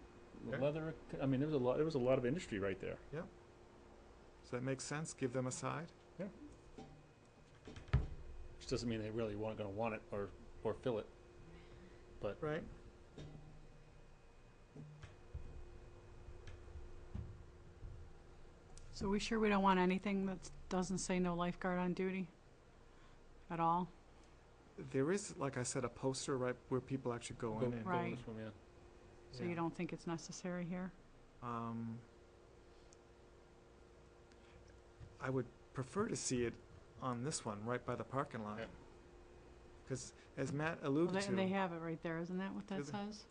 [SPEAKER 2] the
[SPEAKER 1] Yeah.
[SPEAKER 2] leather. I mean, there was a lot of industry right there.
[SPEAKER 1] Does that make sense? Give them a side.
[SPEAKER 2] Which doesn't mean they really going to want it or fill it.
[SPEAKER 1] Right.
[SPEAKER 4] So we sure we don't want anything that doesn't say no lifeguard on duty at all?
[SPEAKER 1] There is, like I said, a poster right where people actually go in and.
[SPEAKER 2] Go
[SPEAKER 4] Right.
[SPEAKER 2] this one, yeah.
[SPEAKER 4] So you don't think it's necessary here?
[SPEAKER 1] I would prefer to see it on this one, right by the parking lot.
[SPEAKER 2] Yeah.
[SPEAKER 1] Because as Matt
[SPEAKER 4] Well,
[SPEAKER 1] alluded
[SPEAKER 4] they
[SPEAKER 1] to,
[SPEAKER 4] have it right there, isn't that what that
[SPEAKER 1] Is it?
[SPEAKER 4] says?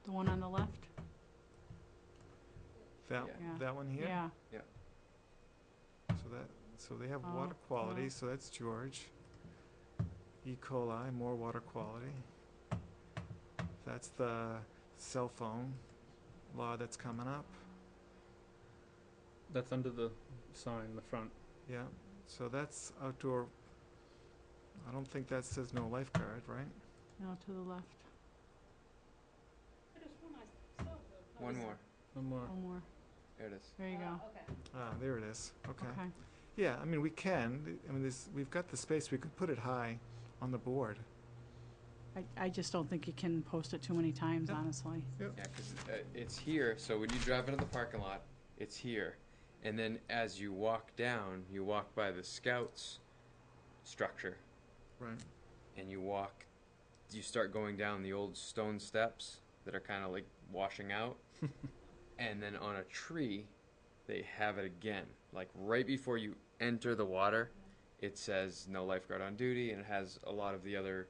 [SPEAKER 4] The one on the left?
[SPEAKER 1] that,
[SPEAKER 6] Yeah.
[SPEAKER 4] Yeah.
[SPEAKER 1] that one here,
[SPEAKER 4] Yeah,
[SPEAKER 1] so they have
[SPEAKER 4] Oh,
[SPEAKER 1] water quality,
[SPEAKER 4] yeah.
[SPEAKER 1] so that's George. E. coli, more water quality. That's the cell phone law that's coming up.
[SPEAKER 2] That's under the sign in the front.
[SPEAKER 1] Yeah, so that's outdoor. I don't think that says no lifeguard, right?
[SPEAKER 4] no, to the left.
[SPEAKER 6] One more.
[SPEAKER 2] One more.
[SPEAKER 4] One more.
[SPEAKER 6] There it is.
[SPEAKER 4] There you go.
[SPEAKER 1] Ah, there it is. Okay.
[SPEAKER 4] Okay.
[SPEAKER 1] Yeah, I mean we can. I mean we've got the space. We could put it high on the board.
[SPEAKER 4] I just don't think you can post it too many times,
[SPEAKER 1] Yeah.
[SPEAKER 4] honestly.
[SPEAKER 6] Yeah, because it's here. So when you drive into the parking lot, it's here, and then as you walk down, you walk by the Scouts structure,
[SPEAKER 1] Right.
[SPEAKER 6] and you start going down the old stone steps that are kind of like washing out, and then on a tree, they have it again, like right before you enter the water. It says no lifeguard on duty, and it has a lot of the other,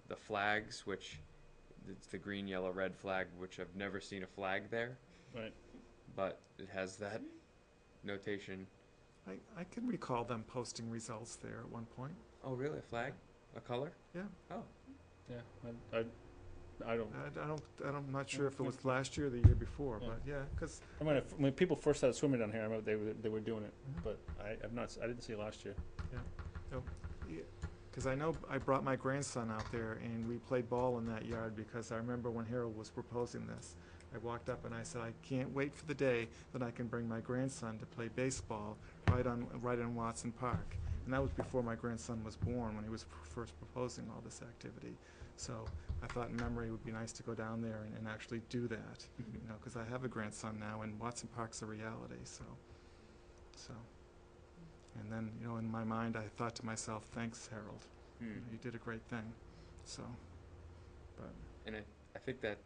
[SPEAKER 6] the flags, which it's the green, yellow, red flag, which I've never seen a flag there,
[SPEAKER 2] Right.
[SPEAKER 6] but it has that notation.
[SPEAKER 1] I can recall them posting results there at one point.
[SPEAKER 6] Oh, really? A flag? A color?
[SPEAKER 1] Yeah.
[SPEAKER 6] Oh,
[SPEAKER 2] Yeah. I don't.
[SPEAKER 1] I'm not sure if it was last year or the year before,
[SPEAKER 2] Yeah.
[SPEAKER 1] but yeah, because
[SPEAKER 2] I mean, when people first started swimming down here, I remember they were doing it,
[SPEAKER 1] Mhm.
[SPEAKER 2] but I didn't see it last year.
[SPEAKER 1] I know I brought my grandson out there and we played ball in that yard because I remember when Harold was proposing this. I walked up and I said, I can't wait for the day that I can bring my grandson to play baseball right in Watson Park. And that was before my grandson was born, when he was first proposing all this activity. So I thought in memory it would be nice to go down there and actually do that, because I have a grandson now and Watson Park's a reality, so. And then, in my mind, I thought to myself, thanks, Harold. You did a great thing, so. But
[SPEAKER 6] And I think that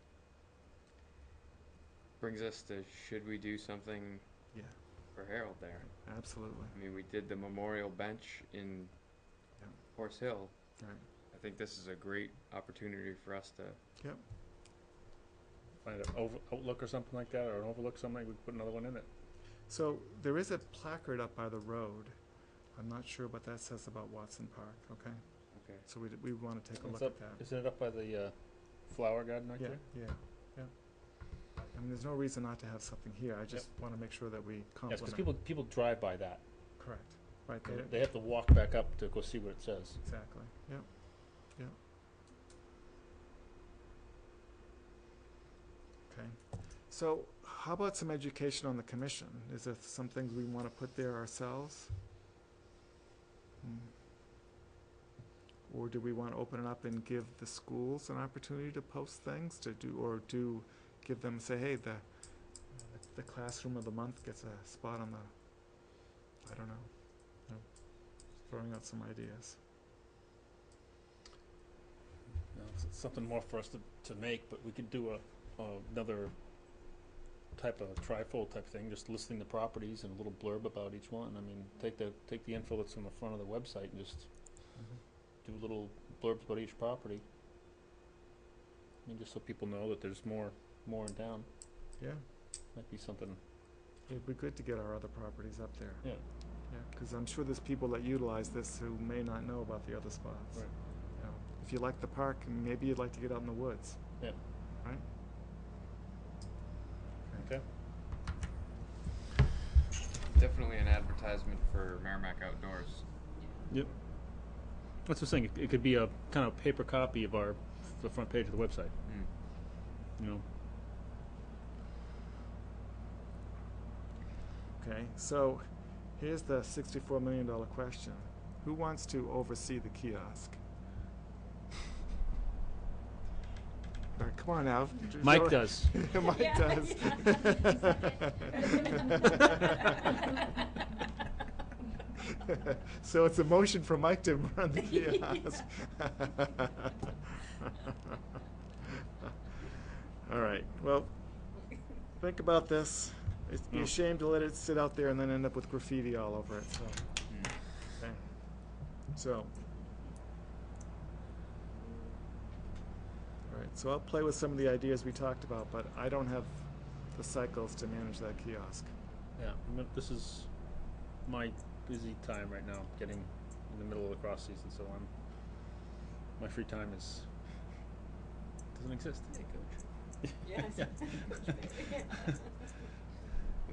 [SPEAKER 6] brings us to, should we do something
[SPEAKER 1] yeah,
[SPEAKER 6] for Harold there?
[SPEAKER 1] absolutely,
[SPEAKER 6] I mean, we did the memorial bench in
[SPEAKER 1] Yeah.
[SPEAKER 6] Horse Hill.
[SPEAKER 1] right.
[SPEAKER 6] I think this is a great opportunity for us to.
[SPEAKER 1] Yep.
[SPEAKER 2] Find an outlook or something like that, or an overlook, something. We could put another one in it.
[SPEAKER 1] So there is a placard up by the road. I'm not sure what that says about Watson Park, okay?
[SPEAKER 6] Okay.
[SPEAKER 1] So we want to take a
[SPEAKER 2] It's
[SPEAKER 1] look
[SPEAKER 2] up,
[SPEAKER 1] at that.
[SPEAKER 2] isn't it up by the flower garden right
[SPEAKER 1] Yeah,
[SPEAKER 2] there?
[SPEAKER 1] yeah. I mean, there's no reason not to have something here. I just want to make sure that we
[SPEAKER 2] Yes,
[SPEAKER 1] complement.
[SPEAKER 2] because people drive by that.
[SPEAKER 1] Correct. Right
[SPEAKER 2] They,
[SPEAKER 1] there.
[SPEAKER 2] they have to walk back up to go see what it says.
[SPEAKER 1] Exactly. Yep. Yep. Okay. So, how about some education on the commission? Is there some things we want to put there ourselves? Or do we want to open it up and give the schools an opportunity to post things to do, or give them, say, hey, the classroom of the month gets a spot on the, I don't know, just throwing out some ideas.
[SPEAKER 2] You know, it's something more for us to make, but we could do another type of trifold type thing, just listing the properties and a little blurb about each one. I mean, take the info that's on the front of the website and just do little blurbs about each property. I mean, just so people know that there's more in town.
[SPEAKER 1] Yeah,
[SPEAKER 2] Might be something.
[SPEAKER 1] it'd be good to get our other properties up there.
[SPEAKER 2] Yeah.
[SPEAKER 1] Yeah, because I'm sure there's people that utilize this who may not know about the other spots.
[SPEAKER 2] Right.
[SPEAKER 1] You know, if you like the park, maybe you'd like to get out in the woods.
[SPEAKER 2] Yeah.
[SPEAKER 1] Right?
[SPEAKER 2] Okay.
[SPEAKER 6] Definitely an advertisement for Merrimack Outdoors.
[SPEAKER 2] Yep. That's the thing. It could be a kind of paper copy of the front page of the website.
[SPEAKER 6] Mm.
[SPEAKER 2] You know.
[SPEAKER 1] Okay, so here's the $64 million question. Who wants to oversee the kiosk? All right, come on now.
[SPEAKER 2] Mike does.
[SPEAKER 1] Mike does. So it's a motion for Mike to run the kiosk. All right, well, think about this. It'd be a shame to let it sit out there and then end up with graffiti all over it, so.
[SPEAKER 6] Mm.
[SPEAKER 1] Okay. So. All right, so I'll play with some of the ideas we talked about, but I don't have the cycles to manage that kiosk.
[SPEAKER 2] Yeah. This is my busy time right now, getting in the middle of the cross season, so my free time doesn't exist.
[SPEAKER 6] Hey, coach.
[SPEAKER 7] Yes.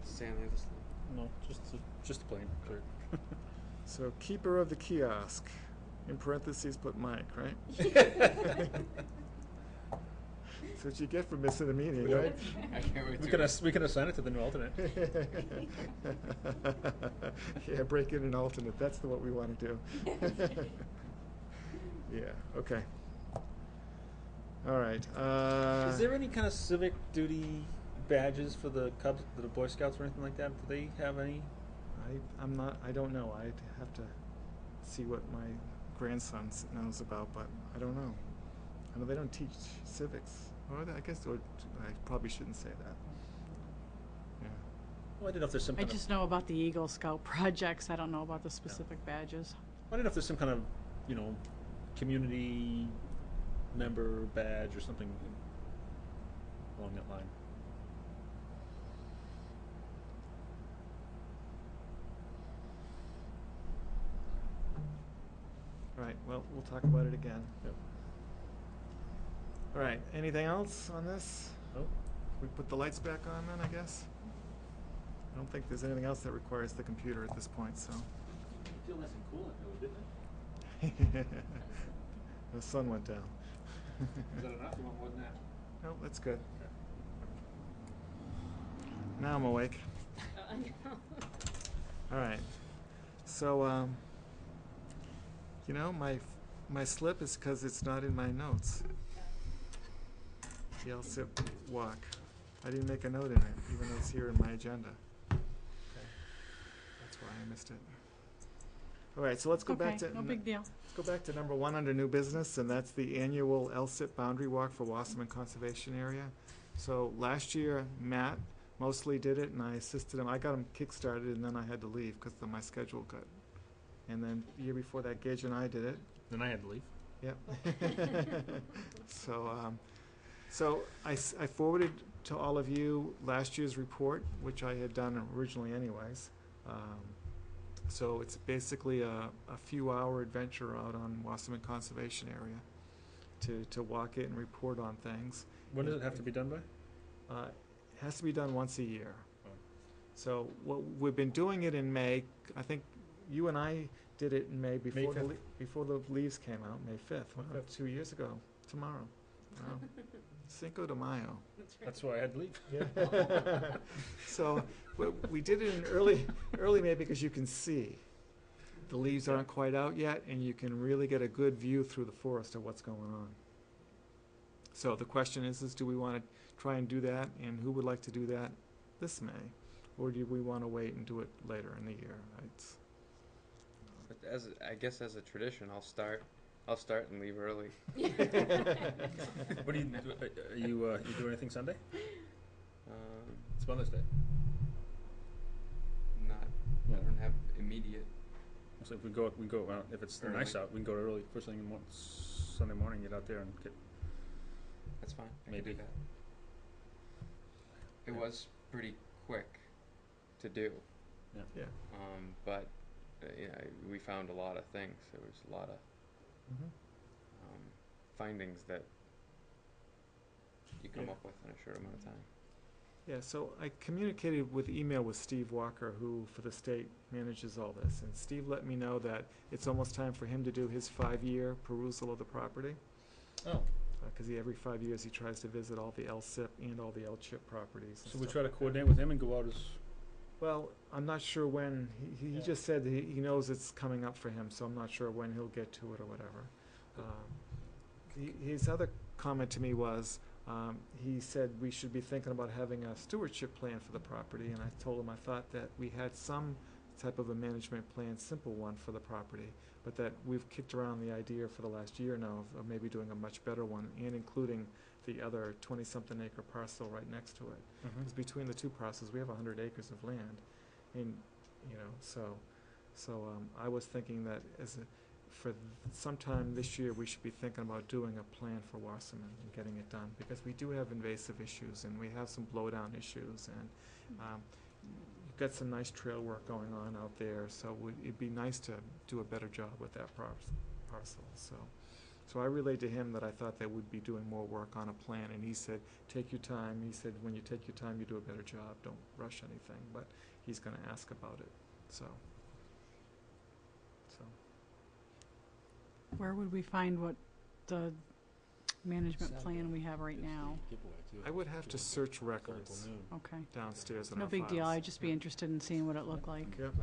[SPEAKER 6] Stanley this
[SPEAKER 2] No, just playing. Sure.
[SPEAKER 1] So keeper of the kiosk, in parentheses put Mike, right? That's what you get for missing a meeting, right?
[SPEAKER 6] I can't wait
[SPEAKER 2] We
[SPEAKER 6] to.
[SPEAKER 2] can assign it to the new alternate.
[SPEAKER 1] Yeah, break in an alternate. That's what we want to do. Yeah. Okay. All right.
[SPEAKER 2] Is there any kind of civic duty badges for the Cubs, the Boy Scouts, or anything like that? Do they have any?
[SPEAKER 1] I'm not. I don't know. I'd have to see what my grandson knows about, but I don't know. I know they don't teach civics. Or I guess, or I probably shouldn't say that. Yeah.
[SPEAKER 2] Well, I don't know if there's some.
[SPEAKER 4] I
[SPEAKER 2] Kind
[SPEAKER 4] just know about the Eagle Scout projects. I don't know about the specific badges.
[SPEAKER 2] I don't know if there's some kind of, community member badge or something along that line.
[SPEAKER 1] All right. Well, we'll talk about it again.
[SPEAKER 2] Yep.
[SPEAKER 1] All right. Anything else on this?
[SPEAKER 2] Oh,
[SPEAKER 1] We put the lights back on then, I guess? I don't think there's anything else that requires the computer at this point, so.
[SPEAKER 2] feel nice and cool in there, didn't it?
[SPEAKER 1] The sun went down.
[SPEAKER 2] Is that enough? You want more than that?
[SPEAKER 1] No, that's good. Now I'm awake. All right. So, my slip is because it's not in my notes. The LSIP walk. I didn't make a note in it, even though it's here in my agenda. That's why I missed it. All right, so let's go back
[SPEAKER 4] Okay,
[SPEAKER 1] to
[SPEAKER 4] no big deal.
[SPEAKER 1] let's go back to number 1 under new business, and that's the annual LSIP boundary walk for Wasserman Conservation Area. So last year, Matt mostly did it, and I assisted him. I got him kick-started, and then I had to leave because my schedule got. And then the year before that, Gage and I did it.
[SPEAKER 2] Then I had to leave.
[SPEAKER 1] Yep. So I forwarded to all of you last year's report, which I had done originally anyways. So it's basically a few hour adventure out on Wasserman Conservation Area to walk it and report on things.
[SPEAKER 2] When does it have to be done by?
[SPEAKER 1] It has to be done once a year.
[SPEAKER 2] Oh.
[SPEAKER 1] So we've been doing it in May. I think you and I did it in May before the
[SPEAKER 2] 5th.
[SPEAKER 1] before the leaves came out, May 5th. Wow,
[SPEAKER 2] 5th.
[SPEAKER 1] 2 years ago tomorrow. Wow. Cinco de Mayo.
[SPEAKER 2] That's why I had to leave.
[SPEAKER 1] Yeah. So we did it in early May because you can see. The leaves aren't quite out yet, and you can really get a good view through the forest of what's going on. So the question is do we want to try and do that, and who would like to do that this May? Or do we want to wait and do it later in the year? It's,
[SPEAKER 6] But I guess as a tradition, I'll start and leave early.
[SPEAKER 2] What do you do? You do anything Sunday? It's Mother's Day.
[SPEAKER 6] Not, I don't have immediate.
[SPEAKER 2] So if we go out, if it's
[SPEAKER 6] Early.
[SPEAKER 2] nice out, we can go early, first thing in Sunday morning, get out there and get.
[SPEAKER 6] That's fine. I can
[SPEAKER 2] Maybe.
[SPEAKER 6] do that. It
[SPEAKER 2] Yeah.
[SPEAKER 6] was pretty quick to do,
[SPEAKER 1] yeah.
[SPEAKER 6] but we found a lot of things. There was a lot of
[SPEAKER 1] Mhm.
[SPEAKER 6] findings that you come
[SPEAKER 1] Yeah.
[SPEAKER 6] up with in a short amount of time.
[SPEAKER 1] Yeah, so I communicated with email with Steve Walker, who for the state manages all this, and Steve let me know that it's almost time for him to do his 5-year perusal of the property.
[SPEAKER 2] Oh.
[SPEAKER 1] Because every 5 years he tries to visit all the LSIP and all the LCHIP properties. and
[SPEAKER 2] So we
[SPEAKER 1] stuff
[SPEAKER 2] try to
[SPEAKER 1] like that.
[SPEAKER 2] coordinate with him and go out as.
[SPEAKER 1] Well, I'm not sure when. He
[SPEAKER 2] Yeah.
[SPEAKER 1] just said that he knows it's coming up for him, so I'm not sure when he'll get to it or whatever. His other comment to me was, he said we should be thinking about having a stewardship plan for the property, and I told him I thought that we had some type of a management plan, simple one for the property, but that we've kicked around the idea for the last year now of maybe doing a much better one and including the other 20-something acre parcel right next to it. Because between the two parcels, we have 100 acres of land, and so I was thinking that for sometime this year, we should be thinking about doing a plan for Wasserman and getting it done, because we do have invasive issues and we have some blowdown issues, and you've got some nice trail work going on out there, so it'd be nice to do a better job with that parcel. So I relayed to him that I thought that we'd be doing more work on a plan, and he said, take your time. He said, when you take your time, you do a better job. Don't rush anything, but he's gonna ask about it, so.
[SPEAKER 4] Where would we find what the management plan we have right now?
[SPEAKER 1] I would have to search records
[SPEAKER 4] Okay.
[SPEAKER 1] downstairs in our
[SPEAKER 4] No big deal,
[SPEAKER 1] files.
[SPEAKER 4] I'd just be interested in seeing what it looked like.
[SPEAKER 1] Yep.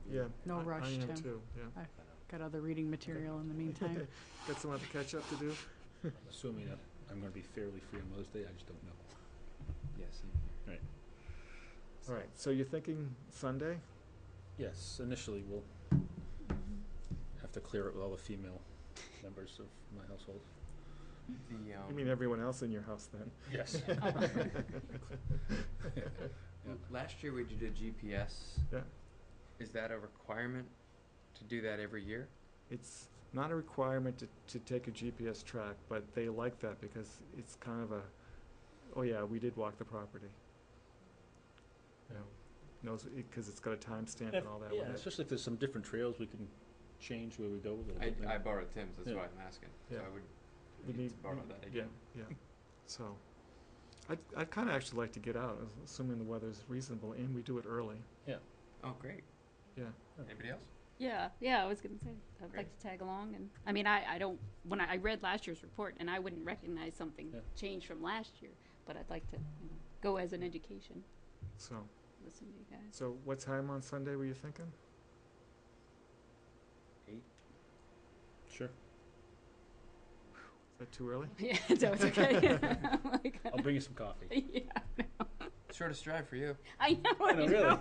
[SPEAKER 1] Yeah.
[SPEAKER 4] No rush,
[SPEAKER 1] I am
[SPEAKER 4] Tim.
[SPEAKER 1] too, yeah.
[SPEAKER 4] Got other reading material in the meantime.
[SPEAKER 1] Got some other catch up to do?
[SPEAKER 2] I'm assuming that I'm going to be fairly free on Mother's Day. I just don't know.
[SPEAKER 6] Yes.
[SPEAKER 1] All right, so you're thinking Sunday?
[SPEAKER 2] Yes, initially we'll have to clear it with all the female members of my household.
[SPEAKER 1] You mean everyone else in your house then?
[SPEAKER 2] Yes.
[SPEAKER 6] Last year we did a GPS.
[SPEAKER 1] Yeah.
[SPEAKER 6] Is that a requirement to do that every year?
[SPEAKER 1] It's not a requirement to take a GPS track, but they like that because it's kind of oh yeah, we did walk the property. Knows because it's got a timestamp and all that
[SPEAKER 2] Yeah,
[SPEAKER 1] with it.
[SPEAKER 2] especially if there's some different trails we can change where we go a little bit.
[SPEAKER 6] I borrowed Tim's, that's
[SPEAKER 2] Yeah.
[SPEAKER 6] why I'm asking.
[SPEAKER 1] Yeah.
[SPEAKER 6] So I would
[SPEAKER 1] We
[SPEAKER 6] need
[SPEAKER 1] need
[SPEAKER 6] to borrow that
[SPEAKER 1] Yeah,
[SPEAKER 6] again.
[SPEAKER 1] yeah. So, I'd kind of actually like to get out, assuming the weather's reasonable, and we do it early.
[SPEAKER 6] Oh, great.
[SPEAKER 1] Yeah.
[SPEAKER 6] Anybody else?
[SPEAKER 3] Yeah, I was gonna say, I'd
[SPEAKER 6] Great.
[SPEAKER 3] like to tag along, and, I mean, I don't, when I read last year's report, and I wouldn't recognize something
[SPEAKER 2] Yeah.
[SPEAKER 3] changed from last year, but I'd like to, go as an education,
[SPEAKER 1] So,
[SPEAKER 3] listen to you guys.
[SPEAKER 1] so what time on Sunday were you thinking?
[SPEAKER 6] 8?
[SPEAKER 2] Sure.
[SPEAKER 1] Is that too early?
[SPEAKER 3] Yeah, so it's okay. Like,
[SPEAKER 2] I'll bring you some coffee.
[SPEAKER 3] yeah,
[SPEAKER 6] Shortest drive for you.
[SPEAKER 3] I know,
[SPEAKER 2] know, really.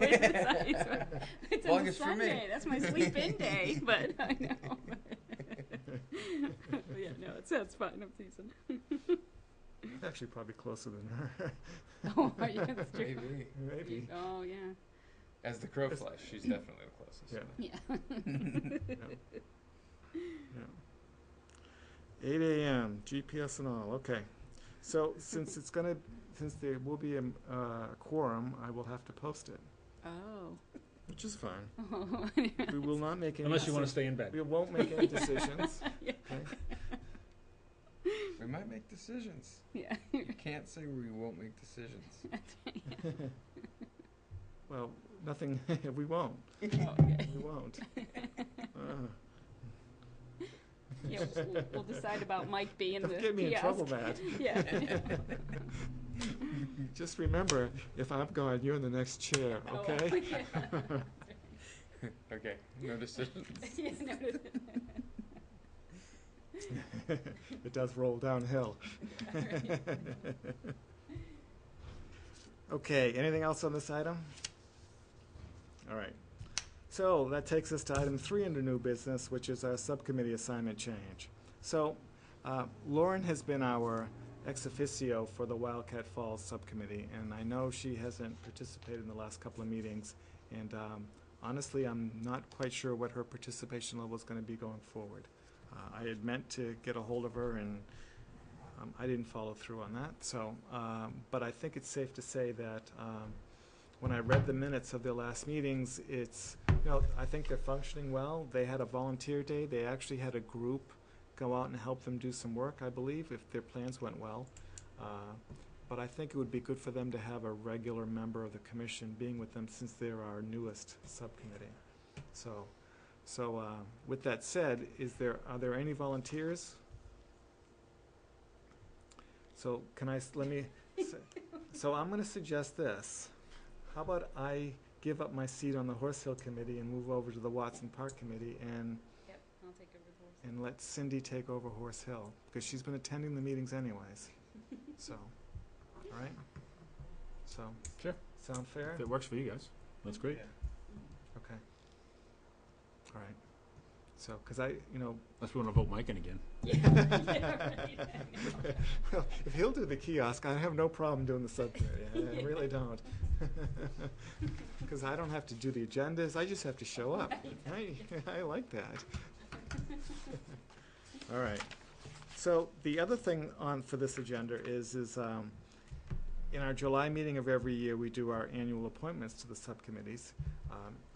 [SPEAKER 3] It's
[SPEAKER 6] Longest
[SPEAKER 3] a
[SPEAKER 6] for me.
[SPEAKER 3] Sunday, that's my sleep-in day, but I know. Yeah, no, it's fine, I'm teasing.
[SPEAKER 1] Actually, probably closer than her.
[SPEAKER 3] Oh, yeah, that's true.
[SPEAKER 6] Maybe.
[SPEAKER 1] Maybe.
[SPEAKER 3] Oh, yeah,
[SPEAKER 6] As the crow flies, she's definitely the closest.
[SPEAKER 1] Yeah.
[SPEAKER 3] yeah.
[SPEAKER 1] Yeah. 8 a.m. GPS and all. Okay. So since there will be a quorum, I will have to post it.
[SPEAKER 3] Oh,
[SPEAKER 1] which is fine.
[SPEAKER 3] Oh,
[SPEAKER 1] We will not make any.
[SPEAKER 2] Unless you want to
[SPEAKER 1] deci-
[SPEAKER 2] stay in bed.
[SPEAKER 1] We won't make any decisions.
[SPEAKER 3] Yeah.
[SPEAKER 1] Okay?
[SPEAKER 6] We might make decisions.
[SPEAKER 3] Yeah.
[SPEAKER 6] You can't say we won't make decisions.
[SPEAKER 1] Well, nothing. We won't.
[SPEAKER 3] Oh, okay.
[SPEAKER 1] We won't.
[SPEAKER 3] Yeah, we'll decide about Mike being the
[SPEAKER 1] Don't get me in trouble,
[SPEAKER 3] kiosk.
[SPEAKER 1] Matt.
[SPEAKER 3] Yeah.
[SPEAKER 1] Just remember, if I'm gone, you're in the next chair,
[SPEAKER 3] Oh,
[SPEAKER 1] okay?
[SPEAKER 3] yeah.
[SPEAKER 6] Okay, no decisions.
[SPEAKER 3] Yeah, no,
[SPEAKER 1] It does roll downhill. Okay, anything else on this item? All right. So that takes us to item 3 under new business, which is our subcommittee assignment change. So Lauren has been our ex officio for the Wildcat Falls Subcommittee, and I know she hasn't participated in the last couple of meetings, and honestly, I'm not quite sure what her participation level is going to be going forward. I had meant to get a hold of her, and I didn't follow through on that. So, but I think it's safe to say that when I read the minutes of their last meetings, it's, you know, I think they're functioning well. They had a volunteer day. They actually had a group go out and help them do some work, I believe, if their plans went well. But I think it would be good for them to have a regular member of the commission being with them, since they're our newest subcommittee. So with that said, are there any volunteers? So so I'm gonna suggest this. How about I give up my seat on the Horse Hill Committee and move over to the Watson Park Committee, and
[SPEAKER 3] Yep, I'll take over the horse.
[SPEAKER 1] and let Cindy take over Horse Hill, because she's been attending the meetings anyways. So, all right? So,
[SPEAKER 2] Sure.
[SPEAKER 1] sound fair?
[SPEAKER 2] If it works for you guys, that's great.
[SPEAKER 1] Okay. All right. So, because I, you know,
[SPEAKER 2] Unless we want to vote Mike in again.
[SPEAKER 1] well, if he'll do the kiosk, I have no problem doing the subcommittee. I really don't. Because I don't have to do the agendas, I just have to show up. I like that. All right. So the other thing for this agenda is in our July meeting of every year, we do our annual appointments to the subcommittees.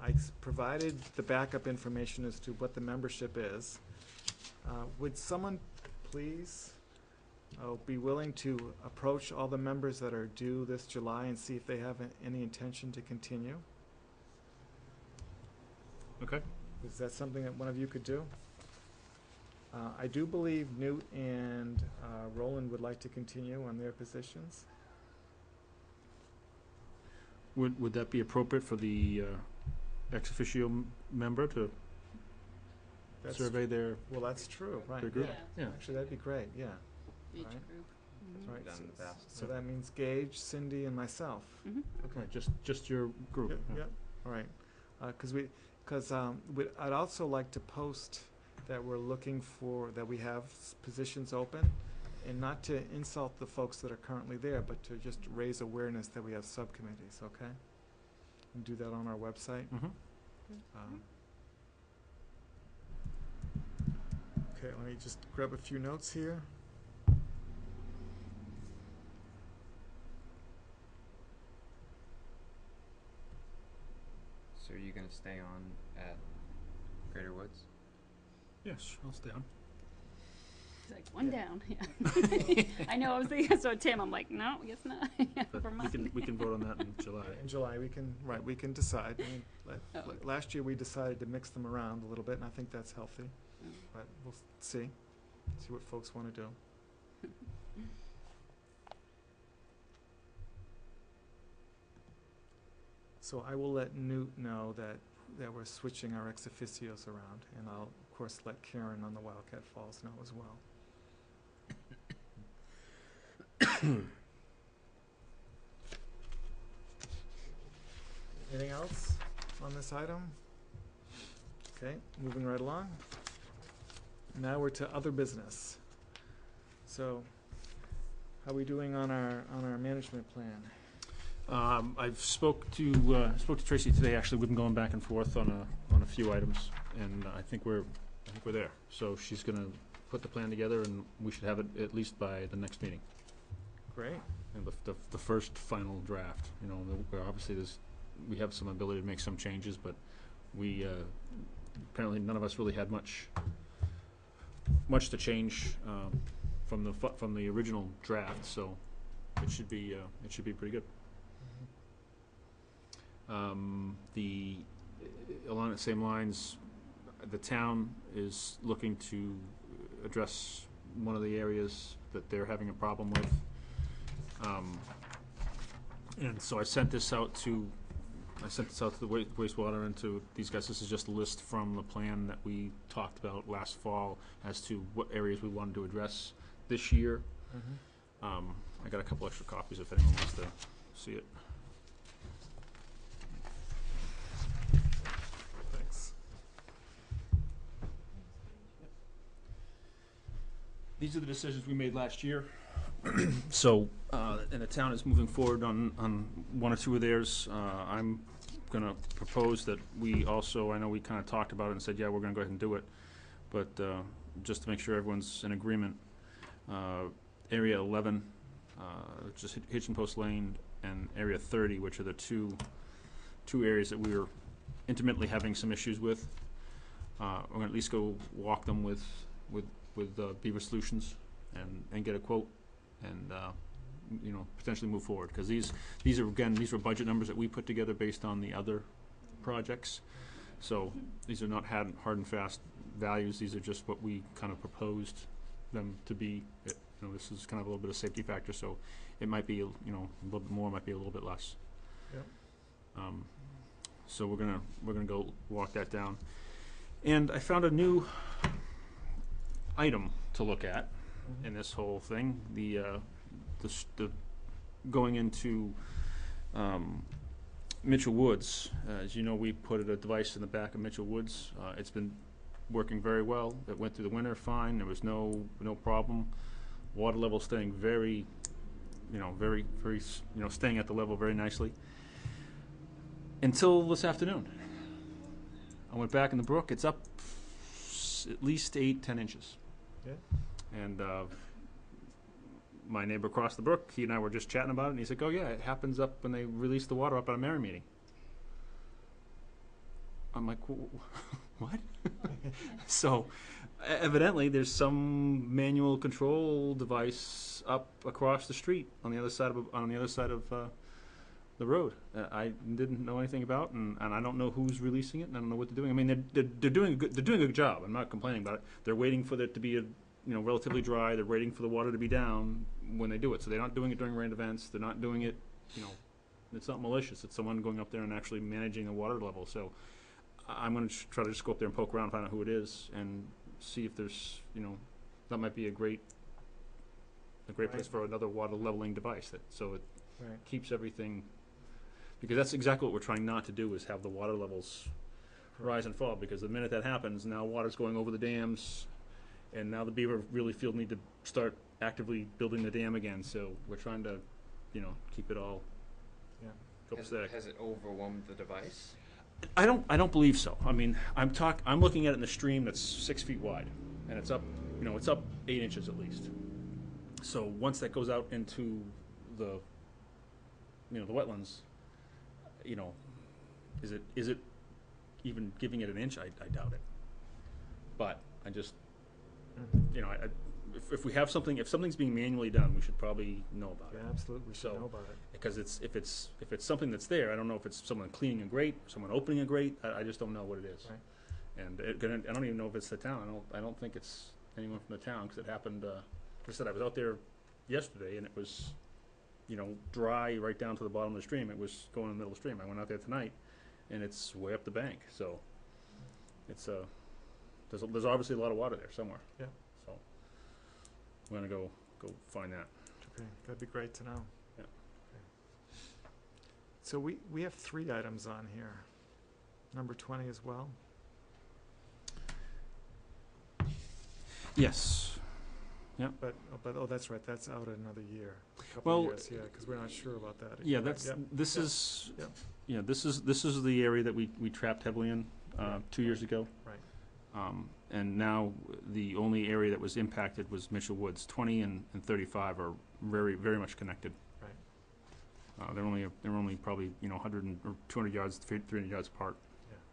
[SPEAKER 1] I provided the backup information as to what the membership is. Would someone please be willing to approach all the members that are due this July and see if they have any intention to continue?
[SPEAKER 2] Okay.
[SPEAKER 1] Is that something that one of you could do? I do believe Newt and Roland would like to continue on their positions.
[SPEAKER 2] Would that be appropriate for the ex officio member to
[SPEAKER 1] That's-
[SPEAKER 2] survey their
[SPEAKER 1] Well, that's true, right.
[SPEAKER 2] their group?
[SPEAKER 1] Yeah.
[SPEAKER 2] Yeah.
[SPEAKER 1] Actually, that'd be great, yeah.
[SPEAKER 3] Each
[SPEAKER 1] Right.
[SPEAKER 3] group.
[SPEAKER 1] That's right.
[SPEAKER 6] Done in the
[SPEAKER 1] So-
[SPEAKER 6] past.
[SPEAKER 1] So that means Gage, Cindy, and myself.
[SPEAKER 3] Mhm.
[SPEAKER 1] Okay.
[SPEAKER 2] Right, just your group.
[SPEAKER 1] Yep,
[SPEAKER 2] yeah.
[SPEAKER 1] yep, all right. Because I'd also like to post that we're looking for, that we have positions open, and not to insult the folks that are currently there, but to just raise awareness that we have subcommittees, okay? And do that on our website.
[SPEAKER 2] Mhm.
[SPEAKER 1] Okay, let me just grab a few notes here.
[SPEAKER 6] So are you gonna stay on at Greater Woods?
[SPEAKER 2] Yes, I'll stay on.
[SPEAKER 3] He's like, one down, yeah. I know, I was thinking, so Tim, I'm like, no, guess not.
[SPEAKER 2] But
[SPEAKER 3] For mine.
[SPEAKER 2] we can vote on that in July.
[SPEAKER 1] In July, we can decide. I mean,
[SPEAKER 3] Oh.
[SPEAKER 1] last year, we decided to mix them around a little bit, and I think that's healthy.
[SPEAKER 3] Mm.
[SPEAKER 1] But we'll see what folks want to do. So I will let Newt know that we're switching our ex officios around, and I'll, of course, let Karen on the Wildcat Falls know as well. Anything else on this item? Okay, moving right along. Now we're to other business. So, how are we doing on our management plan?
[SPEAKER 2] I've spoke to Tracy today. Actually, we've been going back and forth on a few items, and I think we're there. So she's going to put the plan together, and we should have it at least by the next meeting.
[SPEAKER 1] Great.
[SPEAKER 2] And the first final draft. You know, obviously there's we have some ability to make some changes, but we, apparently none of us really had much to change, from the original draft, so it should be pretty good. Along the same lines, the town is looking to address one of the areas that they're having a problem with. And so I sent this out to the wastewater and to these guys. This is just a list from the plan that we talked about last fall as to what areas we wanted to address this year. I got a couple extra copies if anyone wants to see it.
[SPEAKER 1] Thanks.
[SPEAKER 2] These are the decisions we made last year. So, and the town is moving forward on one or two of theirs. I'm gonna propose that we also, I know we kinda talked about it and said, yeah, we're gonna go ahead and do it, but, just to make sure everyone's in agreement, Area 11, just Hitchin Post Lane, and Area 30, which are the two areas that we were intermittently having some issues with. We're gonna at least go walk them with Beaver Solutions and get a quote and, potentially move forward. Because these were budget numbers that we put together based on the other projects. So these are not hard and fast values. These are just what we kind of proposed them to be. This is kind of a little bit of safety factor, so it might be, a little bit more, might be a little bit less.
[SPEAKER 1] Yep.
[SPEAKER 2] So we're gonna go walk that down. And I found a new item to look at in this whole thing. The going into Mitchell Woods. As you know, we put a device in the back of Mitchell Woods. It's been working very well. It went through the winter fine. There was no problem. Water level staying very, very, staying at the level very nicely. Until this afternoon. I went back in the brook. It's up at least 8-10 inches.
[SPEAKER 1] Yeah.
[SPEAKER 2] And my neighbor across the brook, he and I were just chatting about it, and he's like, oh yeah, it happens up when they release the water up at a Mary meeting. I'm like, what? So evidently there's some manual control device up across the street on the other side of the road. I didn't know anything about, and I don't know who's releasing it, and I don't know what they're doing. I mean, they're doing a good job. I'm not complaining about it. They're waiting for it to be relatively dry. They're waiting for the water to be down when they do it. So they're not doing it during rain events. They're not doing it, it's not malicious. It's someone going up there and actually managing the water level. So I'm going to try to just go up there and poke around, find out who it is, and see if there's, that might be a great place for another water leveling device. So it keeps everything, because that's exactly what we're trying not to do, is have the water levels rise and fall. Because the minute that happens, now water's going over the dams, and now the beaver really need to start actively building the dam again. So we're trying to, keep it all copacetic.
[SPEAKER 6] Has it overwhelmed the device?
[SPEAKER 2] I don't believe so. I mean, I'm looking at it in the stream that's 6 feet wide, and it's up, it's up 8 inches at least. So once that goes out into the, the wetlands, is it even giving it an inch? I doubt it. But I just, if we have something, if something's being manually done, we should probably know about it.
[SPEAKER 1] Yeah, absolutely. We should know about it.
[SPEAKER 2] Because if it's something that's there, I don't know if it's someone cleaning a grate, someone opening a grate. I just don't know what it is.
[SPEAKER 1] Right.
[SPEAKER 2] And I don't even know if it's the town. I don't think it's anyone from the town, because it happened. Like I said, I was out there yesterday, and it was, dry right down to the bottom of the stream. It was going in the middle of the stream. I went out there tonight, and it's way up the bank. So it's there's obviously a lot of water there somewhere.
[SPEAKER 1] Yeah.
[SPEAKER 2] So we're gonna go find that.
[SPEAKER 1] Okay, that'd be great to know.
[SPEAKER 2] Yeah.
[SPEAKER 1] Okay. So we have 3 items on here. Number 20 as well.
[SPEAKER 2] Yes.
[SPEAKER 1] But that's right. That's out another year. A couple
[SPEAKER 2] Well,
[SPEAKER 1] of years, yeah, because we're not sure about that.
[SPEAKER 2] Yeah,
[SPEAKER 1] Right,
[SPEAKER 2] that's
[SPEAKER 1] yep,
[SPEAKER 2] this
[SPEAKER 1] yep,
[SPEAKER 2] is
[SPEAKER 1] yep.
[SPEAKER 2] yeah, this is the area that we trapped heavily in
[SPEAKER 1] Right,
[SPEAKER 2] 2 years ago.
[SPEAKER 1] Right.
[SPEAKER 2] And now the only area that was impacted was Mitchell Woods. 20 and 35 are very, very much connected. They're only probably, 100 or 200 yards, 300 yards apart.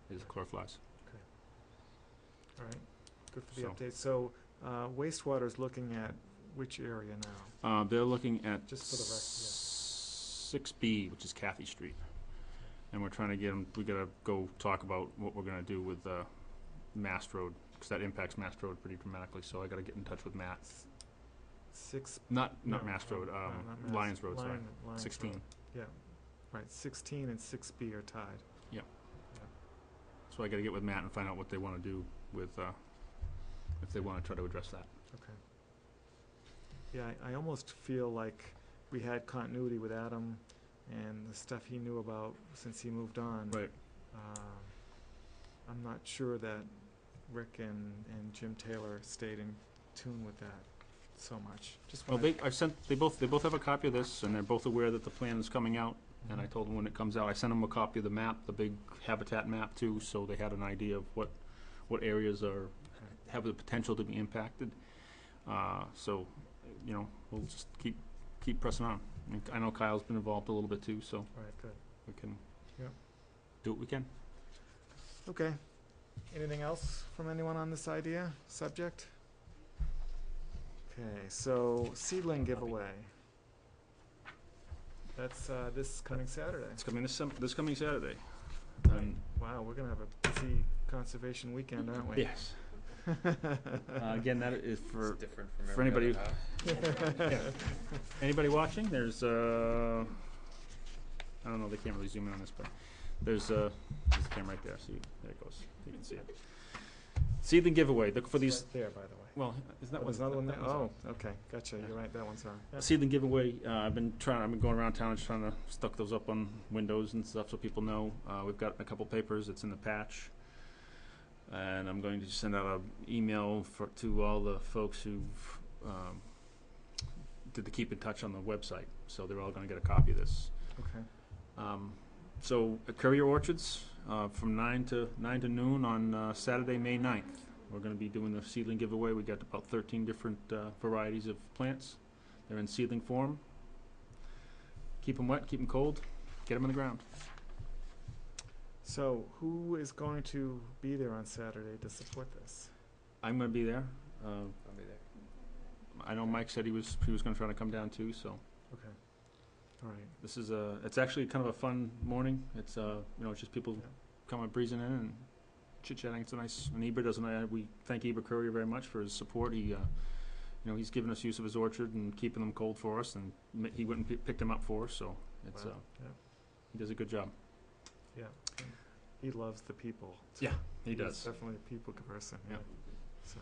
[SPEAKER 1] Yeah.
[SPEAKER 2] Is chlorflies.
[SPEAKER 1] All right, good for the
[SPEAKER 2] So-
[SPEAKER 1] update. So wastewater's looking at which area now?
[SPEAKER 2] They're looking at
[SPEAKER 1] Just for the rec-
[SPEAKER 2] 6B, which is Kathy Street, and we're trying to get them. We gotta go talk about what we're gonna do with Mast Road, because that impacts Mast Road pretty dramatically. So I gotta get in touch with Matt.
[SPEAKER 1] 6.
[SPEAKER 2] Not
[SPEAKER 1] No,
[SPEAKER 2] Mast Road.
[SPEAKER 1] no, not Mass-
[SPEAKER 2] Lions Road. Sorry,
[SPEAKER 1] Lions
[SPEAKER 2] 16.
[SPEAKER 1] Road. Yeah, right. 16 and 6B are tied.
[SPEAKER 2] So I gotta get with Matt and find out what they want to do with if they want to try to address that.
[SPEAKER 1] Okay. Yeah, I almost feel like we had continuity with Adam and the stuff he knew about since he moved on.
[SPEAKER 2] Right.
[SPEAKER 1] I'm not sure that Rick and Jim Taylor stayed in tune with that so much. Just
[SPEAKER 2] Well,
[SPEAKER 1] wanna-
[SPEAKER 2] they both have a copy of this, and they're both aware that the plan is coming out. And I told them when it comes out, I sent them a copy of the map, the big habitat map too, so they had an idea of what areas have the potential to be impacted. So, we'll just keep pressing on. I know Kyle's been involved a little bit too, so
[SPEAKER 1] All right, good.
[SPEAKER 2] we can
[SPEAKER 1] Yep.
[SPEAKER 2] do what we can.
[SPEAKER 1] Okay. Anything else from anyone on this subject? Okay, so seedling giveaway. That's this coming Saturday.
[SPEAKER 2] It's coming this coming Saturday. And
[SPEAKER 1] Wow, we're gonna have a busy conservation weekend, aren't we?
[SPEAKER 2] yes. Again, that is
[SPEAKER 6] It's
[SPEAKER 2] for
[SPEAKER 6] different from
[SPEAKER 2] for
[SPEAKER 6] every
[SPEAKER 2] anybody-
[SPEAKER 6] other house.
[SPEAKER 2] anybody watching. There's I don't know. They can't really zoom in on this, but there's a camera right there. See, there it goes. You can see it. Seedling giveaway. Look for these.
[SPEAKER 1] Right there, by the way.
[SPEAKER 2] Well, isn't that
[SPEAKER 1] There's
[SPEAKER 2] one?
[SPEAKER 1] another one there?
[SPEAKER 2] that one's
[SPEAKER 1] Oh, okay, gotcha, you're right, that one's on.
[SPEAKER 2] on. Seedling giveaway. I've been going around town just trying to stuck those up on windows and stuff so people know. We've got a couple papers. It's in the patch, and I'm going to send out an email to all the folks who did the keep in touch on the website. So they're all going to get a copy of this.
[SPEAKER 1] Okay.
[SPEAKER 2] So at Courier Orchards, from 9 to noon on Saturday, May 9th. We're going to be doing the seedling giveaway. We got about 13 different varieties of plants. They're in seedling form. Keep them wet, keep them cold, get them in the ground.
[SPEAKER 1] So who is going to be there on Saturday to support this?
[SPEAKER 2] I'm going to be there.
[SPEAKER 6] I'll be there.
[SPEAKER 2] I know Mike said he was going to try to come down too. So
[SPEAKER 1] Okay, all right.
[SPEAKER 2] this is it's actually kind of a fun morning. It's it's just people
[SPEAKER 1] Yeah.
[SPEAKER 2] coming breezing in and chit-chatting. It's a nice, and Eber doesn't, we thank Eber Courier very much for his support. He, he's given us use of his orchard and keeping them cold for us, and he went and picked them up for us, so it's,
[SPEAKER 1] Wow, yeah,
[SPEAKER 2] he does a good job.
[SPEAKER 1] yeah. He loves the people.
[SPEAKER 2] Yeah, he
[SPEAKER 1] He's
[SPEAKER 2] does.
[SPEAKER 1] definitely a people person, yeah,
[SPEAKER 2] Yep.
[SPEAKER 1] so.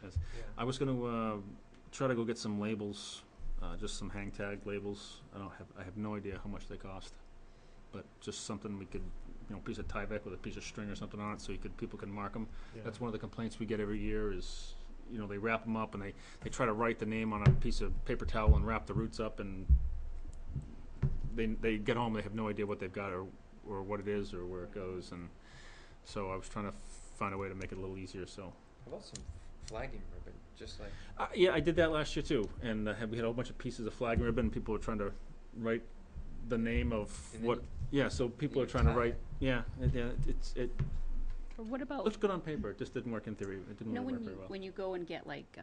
[SPEAKER 2] Yes.
[SPEAKER 1] Yeah.
[SPEAKER 2] I was gonna, try to go get some labels, just some hang tag labels. I have no idea how much they cost, but just something we could, piece of Tyvek with a piece of string or something on it, so people can mark them.
[SPEAKER 1] Yeah.
[SPEAKER 2] That's one of the complaints we get every year is, they wrap them up and they try to write the name on a piece of paper towel and wrap the roots up, and they get home, they have no idea what they've got or what it is or where it goes, and so I was trying to find a way to make it a little easier, so.
[SPEAKER 6] How about some flagging ribbon, just like
[SPEAKER 2] Yeah, I did that last year too, and we had a whole bunch of pieces of flag ribbon, people were trying to write the name of
[SPEAKER 6] And then
[SPEAKER 2] what, so people
[SPEAKER 6] you
[SPEAKER 2] are trying to
[SPEAKER 6] tie
[SPEAKER 2] write,
[SPEAKER 6] it.
[SPEAKER 2] it
[SPEAKER 3] Or what about,
[SPEAKER 2] looks good on paper, it just didn't work in theory, it didn't really work very well.
[SPEAKER 3] when you go and get like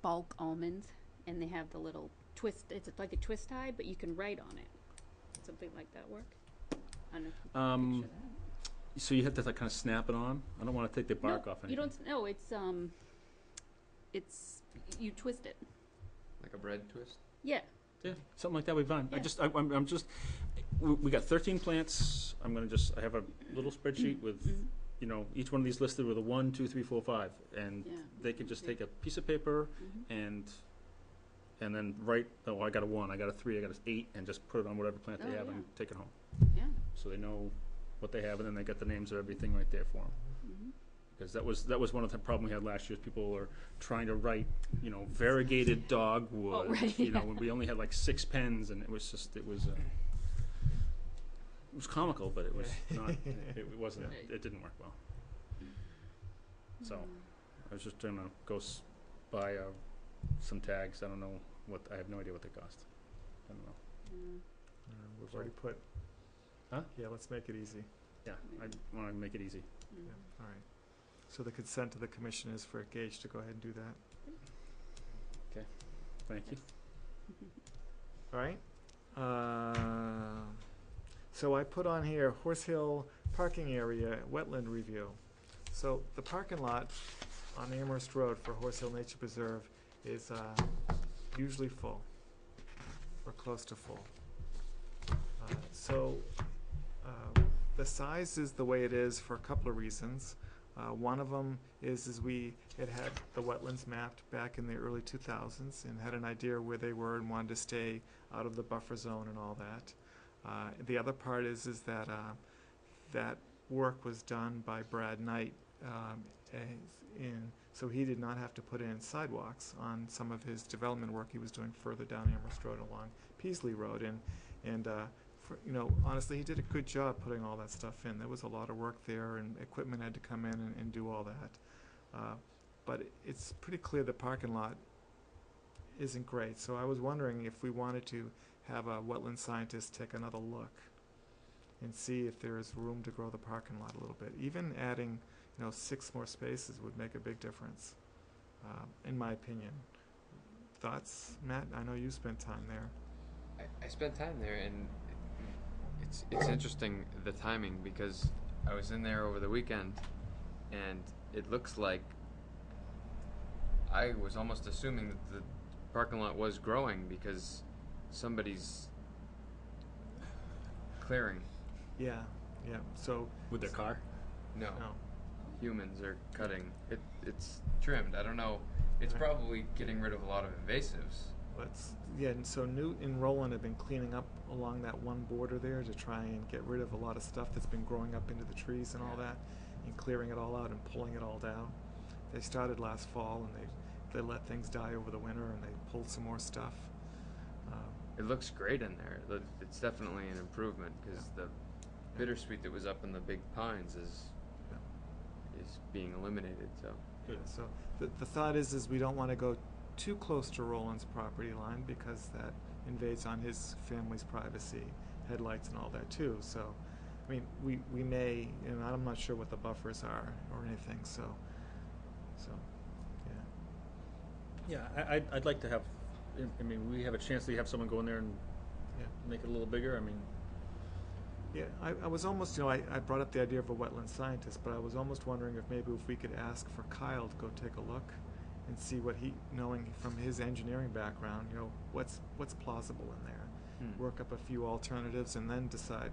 [SPEAKER 3] bulk almonds and they have the little twist, it's like a twist tie, but you can write on it. Something like that work? I don't know if you can picture that.
[SPEAKER 2] So you have to like kind of snap it on? I don't want to take the bark off anything.
[SPEAKER 3] You don't, no, it's, you twist it.
[SPEAKER 6] a bread twist.
[SPEAKER 3] Yeah,
[SPEAKER 2] Yeah, something like that we've done.
[SPEAKER 3] Yeah.
[SPEAKER 2] I'm just, we got 13 plants. I have a little spreadsheet with, each one of these listed with a 1, 2, 3, 4, 5. And
[SPEAKER 3] yeah.
[SPEAKER 2] they could just take a piece of paper
[SPEAKER 3] Mhm.
[SPEAKER 2] and then write, oh, I got a 1, I got a 3, I got an 8, and just put it on whatever plant they
[SPEAKER 3] Oh,
[SPEAKER 2] have
[SPEAKER 3] yeah.
[SPEAKER 2] and take it home.
[SPEAKER 3] Yeah.
[SPEAKER 2] So they know what they have, and then they got the names of everything right there for them.
[SPEAKER 3] Mhm.
[SPEAKER 2] Because that was one of the problems we had last year. Is people were trying to write, variegated dogwood.
[SPEAKER 3] Oh, right,
[SPEAKER 2] When we only had like 6 pens, and it was comical, but it was not. It wasn't. It didn't work well. So I was just trying to go buy some tags. I don't know what. I have no idea what they cost. I don't know.
[SPEAKER 3] Yeah.
[SPEAKER 1] We've
[SPEAKER 2] So-
[SPEAKER 1] already put.
[SPEAKER 2] Huh?
[SPEAKER 1] Yeah, let's make it easy.
[SPEAKER 2] Yeah, I want to make it easy.
[SPEAKER 3] Mm-hmm.
[SPEAKER 1] Yeah, all right. So the consent of the commission is for Gage to go ahead and do that.
[SPEAKER 2] Thank you.
[SPEAKER 1] All right. So I put on here Horse Hill parking area, wetland review. So the parking lot on Amherst Road for Horse Hill Nature Preserve is usually full, or close to full. So the size is the way it is for a couple of reasons. One of them is we had the wetlands mapped back in the early 2000s and had an idea where they were and wanted to stay out of the buffer zone and all that. The other part is that that work was done by Brad Knight, so he did not have to put in sidewalks on some of his development work he was doing further down Amherst Road along Peasley Road, and honestly, he did a good job putting all that stuff in. There was a lot of work there, and equipment had to come in and do all that. But it's pretty clear the parking lot isn't great. So I was wondering if we wanted to have a wetland scientist take another look and see if there is room to grow the parking lot a little bit. Even adding, 6 more spaces would make a big difference, in my opinion. Thoughts, Matt? I know you spent time there.
[SPEAKER 6] I spent time there, and it's interesting, the timing, because I was in there over the weekend, and it looks like I was almost assuming that the parking lot was growing because somebody's clearing.
[SPEAKER 1] Yeah. So
[SPEAKER 2] With their car?
[SPEAKER 6] No,
[SPEAKER 1] no.
[SPEAKER 6] humans are cutting. It's trimmed. I don't know. It's
[SPEAKER 1] Right.
[SPEAKER 6] probably getting rid of a lot of invasives.
[SPEAKER 1] And so Newt and Roland have been cleaning up along that one border there to try and get rid of a lot of stuff that's been growing up into the trees and all that, and clearing it all out and pulling it all down. They started last fall, and they let things die over the winter, and they pulled some more stuff.
[SPEAKER 6] It looks great in there. It's definitely an improvement because the bittersweet that was up in the big pines is being eliminated. So
[SPEAKER 1] So the thought is we don't want to go too close to Roland's property line because that invades on his family's privacy, headlights and all that too. So, I mean, we may, and I'm not sure what the buffers are or anything. So yeah.
[SPEAKER 2] Yeah, I'd like to have, we have a chance to have someone go in there and
[SPEAKER 1] Yeah.
[SPEAKER 2] make it a little bigger.
[SPEAKER 1] Yeah, I was almost, I brought up the idea of a wetland scientist, but I was almost wondering if we could ask for Kyle to go take a look and see what he, knowing from his engineering background, what's plausible in there. Work up a few alternatives and then decide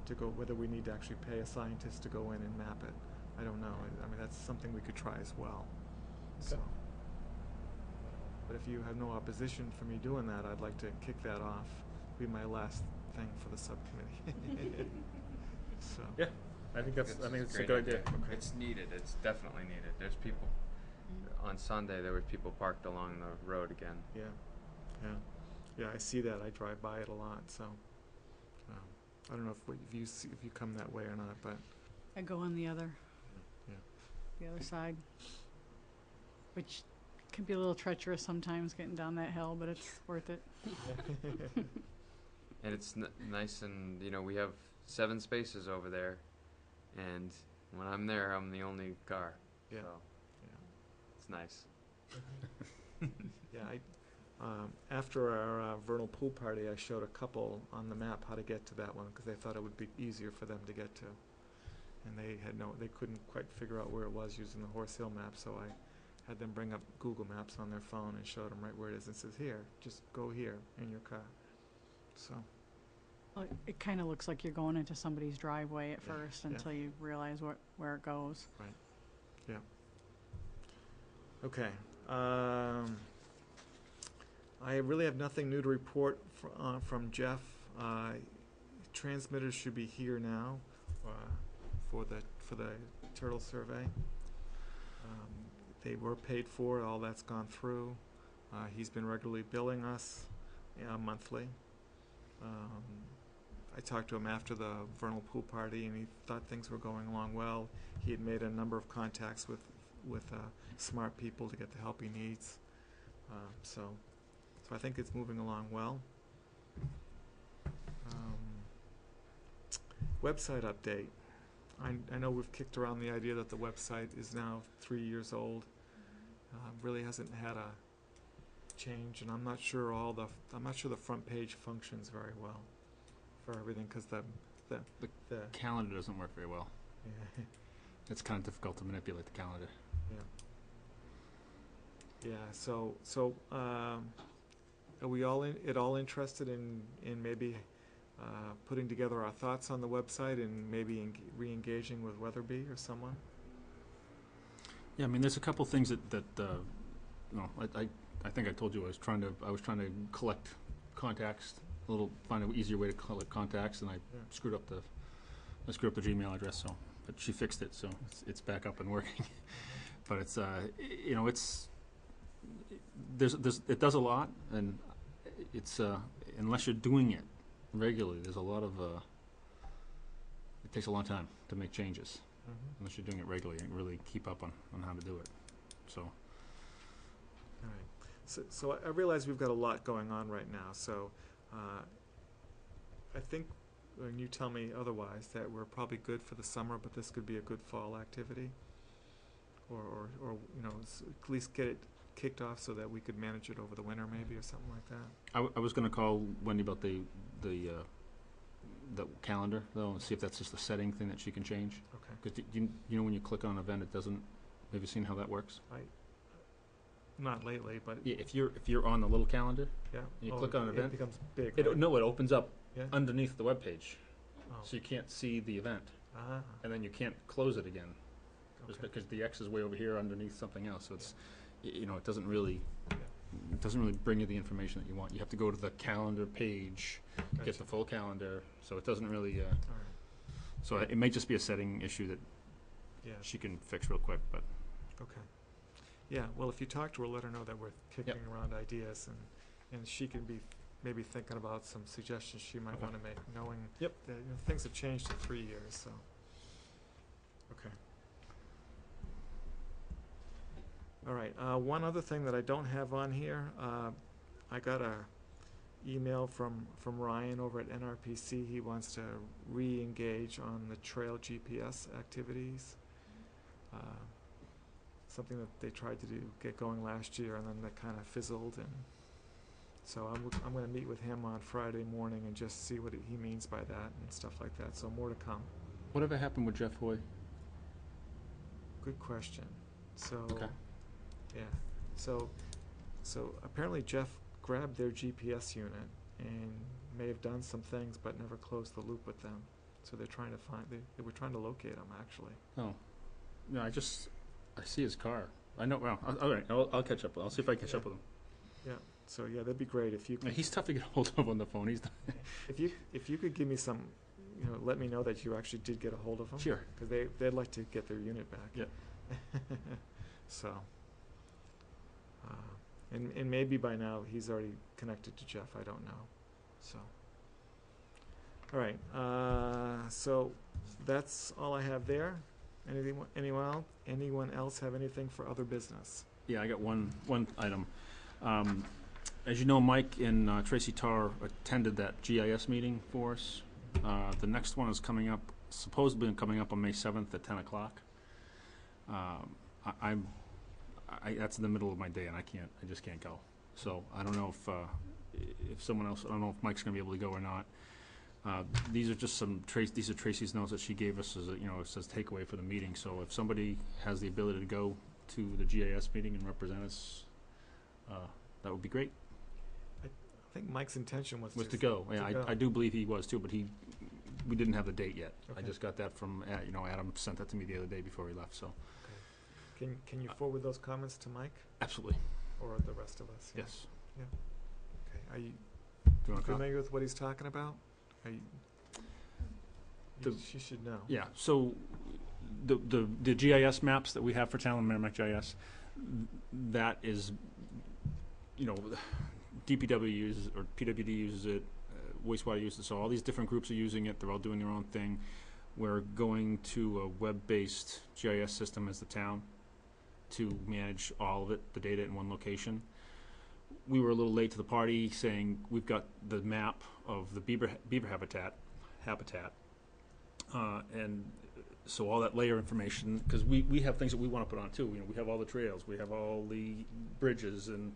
[SPEAKER 1] to go whether we need to actually pay a scientist to go in and map it. I don't know. I mean, that's something we could try as well.
[SPEAKER 2] Okay.
[SPEAKER 1] So, but if you have no opposition for me doing that, I'd like to kick that off. Be my last thing for the subcommittee. So.
[SPEAKER 2] Yeah, I think it's a
[SPEAKER 6] great
[SPEAKER 2] good idea.
[SPEAKER 1] Okay.
[SPEAKER 6] It's needed. It's definitely needed. There's people. On Sunday, there were people parked along the road again.
[SPEAKER 1] Yeah, I see that. I drive by it a lot. So I don't know if you come that way or not, but
[SPEAKER 4] I go on the other
[SPEAKER 1] yeah.
[SPEAKER 4] side, which can be a little treacherous sometimes getting down that hill, but it's worth it.
[SPEAKER 6] And it's nice, and we have 7 spaces over there, and when I'm there, I'm the only car.
[SPEAKER 1] Yeah.
[SPEAKER 6] So it's nice.
[SPEAKER 1] Yeah, after our vernal pool party, I showed a couple on the map how to get to that one because they thought it would be easier for them to get to, and they couldn't quite figure out where it was using the Horse Hill map. So I had them bring up Google Maps on their phone and showed them right where it is and says, "Here, just go here in your car." So
[SPEAKER 4] Well, it kind of looks like you're going into somebody's driveway at
[SPEAKER 1] Yeah,
[SPEAKER 4] first
[SPEAKER 1] yeah.
[SPEAKER 4] until you realize where it goes.
[SPEAKER 1] okay. I really have nothing new to report from Jeff. Transmitters should be here now for the turtle survey. They were paid for. All that's gone through. He's been regularly billing us monthly. I talked to him after the vernal pool party, and he thought things were going along well. He had made a number of contacts with smart people to get the help he needs. So I think it's moving along well. Website update. I know we've kicked around the idea that the website is now 3 years old. Really hasn't had a change, and I'm not sure the front page functions very well for everything, because the
[SPEAKER 7] Calendar doesn't work very well.
[SPEAKER 1] yeah,
[SPEAKER 7] It's kind of difficult to manipulate the calendar.
[SPEAKER 1] yeah. So are we all interested in maybe putting together our thoughts on the website and maybe re-engaging with Weatherby or someone?
[SPEAKER 7] Yeah, I mean, there's a couple things that I think I told you I was trying to collect contacts, find an easier way to collect contacts, and I screwed up the Gmail address. So, but she fixed it, so it's back up and working. But it's it does a lot, and it's unless you're doing it regularly, there's a lot of it takes a long time to make changes. Unless you're doing it regularly and really keep up on how to do it. So.
[SPEAKER 1] All right. So I realize we've got a lot going on right now. So I think when you tell me otherwise, that we're probably good for the summer, but this could be a good fall activity, or at least get it kicked off so that we could manage it over the winter, maybe, or something like that.
[SPEAKER 7] I was going to call Wendy about the calendar though, and see if that's just a setting thing that she can change.
[SPEAKER 1] Okay.
[SPEAKER 7] Because you know when you click on an event, it doesn't. Have you seen how that works?
[SPEAKER 1] Not lately, but
[SPEAKER 7] Yeah, if you're on the little calendar,
[SPEAKER 1] yeah.
[SPEAKER 7] you click on an event,
[SPEAKER 1] it becomes big.
[SPEAKER 7] it
[SPEAKER 1] right?
[SPEAKER 7] opens up
[SPEAKER 1] Yeah.
[SPEAKER 7] underneath the web page,
[SPEAKER 1] Oh.
[SPEAKER 7] so you can't see the event,
[SPEAKER 1] Ah.
[SPEAKER 7] and then you can't close it again, just
[SPEAKER 1] Okay.
[SPEAKER 7] because the X is way over here underneath something else. So it's it doesn't really.
[SPEAKER 1] Yeah.
[SPEAKER 7] It doesn't really bring you the information that you want. You have to go to the calendar page, get
[SPEAKER 1] Gotcha.
[SPEAKER 7] the full calendar, so it doesn't really.
[SPEAKER 1] All right.
[SPEAKER 7] So it may just be a setting issue that
[SPEAKER 1] Yeah.
[SPEAKER 7] she can fix real quick, but
[SPEAKER 1] Okay. Yeah, well, if you talk to her, let her know that we're kicking around ideas, and she can be maybe thinking about some suggestions she might
[SPEAKER 7] Okay.
[SPEAKER 1] want to make, knowing
[SPEAKER 7] Yep.
[SPEAKER 1] that things have changed in 3 years, so. Okay. All right, one other thing that I don't have on here, I got a email from Ryan over at NRPC. He wants to re-engage on the trail GPS activities. Something that they tried to get going last year, and then that kind of fizzled. And so I'm going to meet with him on Friday morning and just see what he means by that and stuff like that. So more to come.
[SPEAKER 7] whatever happened with Jeff Hoy?
[SPEAKER 1] Good question. So
[SPEAKER 7] Okay.
[SPEAKER 1] yeah, so apparently Jeff grabbed their GPS unit and may have done some things, but never closed the loop with them. So they're trying to they were trying to locate him, actually.
[SPEAKER 7] Oh, no, I see his car. I know. Well, all right. I'll catch up. I'll see if I can catch up with him.
[SPEAKER 1] Yeah. So yeah, that'd be great if you
[SPEAKER 7] Yeah,
[SPEAKER 1] could.
[SPEAKER 7] he's tough to get hold of on the phone. He's
[SPEAKER 1] If you could give me some, let me know that you actually did get a hold of them.
[SPEAKER 7] sure.
[SPEAKER 1] Because they'd like to get their unit back.
[SPEAKER 7] Yeah.
[SPEAKER 1] So. And maybe by now he's already connected to Jeff. I don't know. So. All right. So that's all I have there. Anyone else have anything for other business?
[SPEAKER 7] Yeah, I got one item. As you know, Mike and Tracy Tarr attended that GIS meeting for us. The next one is supposedly coming up on May 7th at 10 o'clock. That's in the middle of my day, and I just can't go. So I don't know if someone else, I don't know if Mike's going to be able to go or not. These are just these are Tracy's notes that she gave us as it says takeaway for the meeting. So if somebody has the ability to go to the GIS meeting and represent us, that would be great.
[SPEAKER 1] I think Mike's intention was
[SPEAKER 7] To go. Yeah,
[SPEAKER 1] go.
[SPEAKER 7] I do believe he was too, but we didn't have the date yet. I
[SPEAKER 1] Okay.
[SPEAKER 7] just got that from Adam sent that to me the other day before he left. So
[SPEAKER 1] Can you forward those comments to Mike
[SPEAKER 7] absolutely,
[SPEAKER 1] or the rest of us? Yeah.
[SPEAKER 7] yes.
[SPEAKER 1] Okay. Are you
[SPEAKER 7] Do you want to comment?
[SPEAKER 1] familiar with what he's talking about?
[SPEAKER 7] The-
[SPEAKER 1] She should know.
[SPEAKER 7] Yeah, so the GIS maps that we have for town, Merrimack GIS, that is, DPW uses, or PWD uses it, wastewater uses it, so all these different groups are using it, they're all doing their own thing. We're going to a web-based GIS system as the town to manage all of it, the data in one location. we were a little late to the party, saying we've got the map of the beaver habitat, and so all that layer information, because we have things that we want to put on too. You know, we have all the trails, we have all the bridges and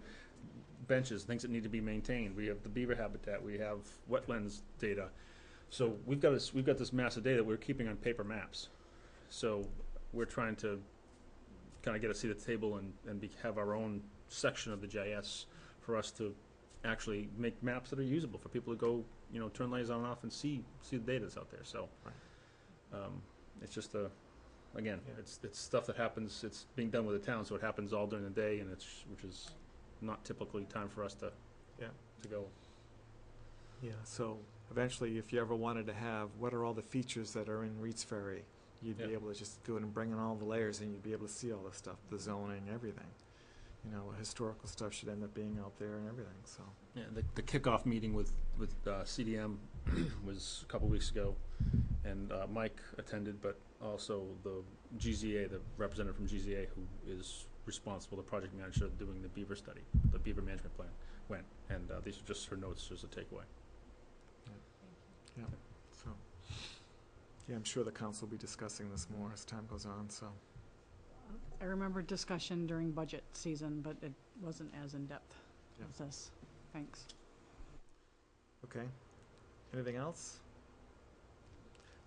[SPEAKER 7] benches, things that need to be maintained. We have the beaver habitat, we have wetlands data. So we've got this massive data that we're keeping on paper maps. So we're trying to kind of get a seat at the table and have our own section of the GIS for us to actually make maps that are usable for people to go, you know, turn lasers on and off and see the data that's out there. So it's just again, it's stuff that happens. It's being done with the town, so it happens all during the day, and which is not typically time for us to go.
[SPEAKER 1] Yeah, so eventually, if you ever wanted to have, what are all the features that are in Reed's Ferry, you'd be able to just go in and bring in all the layers, and you'd be able to see all the stuff, the zoning, everything. You know, historical stuff should end up being out there and everything, so.
[SPEAKER 7] Yeah, the kickoff meeting with CDM was a couple weeks ago, and Mike attended, but also the GZA, the representative from GZA, who is responsible, the project manager doing the beaver study, the beaver management plan, went, and these are just her notes as a takeaway.
[SPEAKER 1] Yeah, so, yeah, I'm sure the council will be discussing this more as time goes on, so.
[SPEAKER 4] I remember discussion during budget season, but it wasn't as in-depth as this. Thanks.
[SPEAKER 1] Okay. Anything else?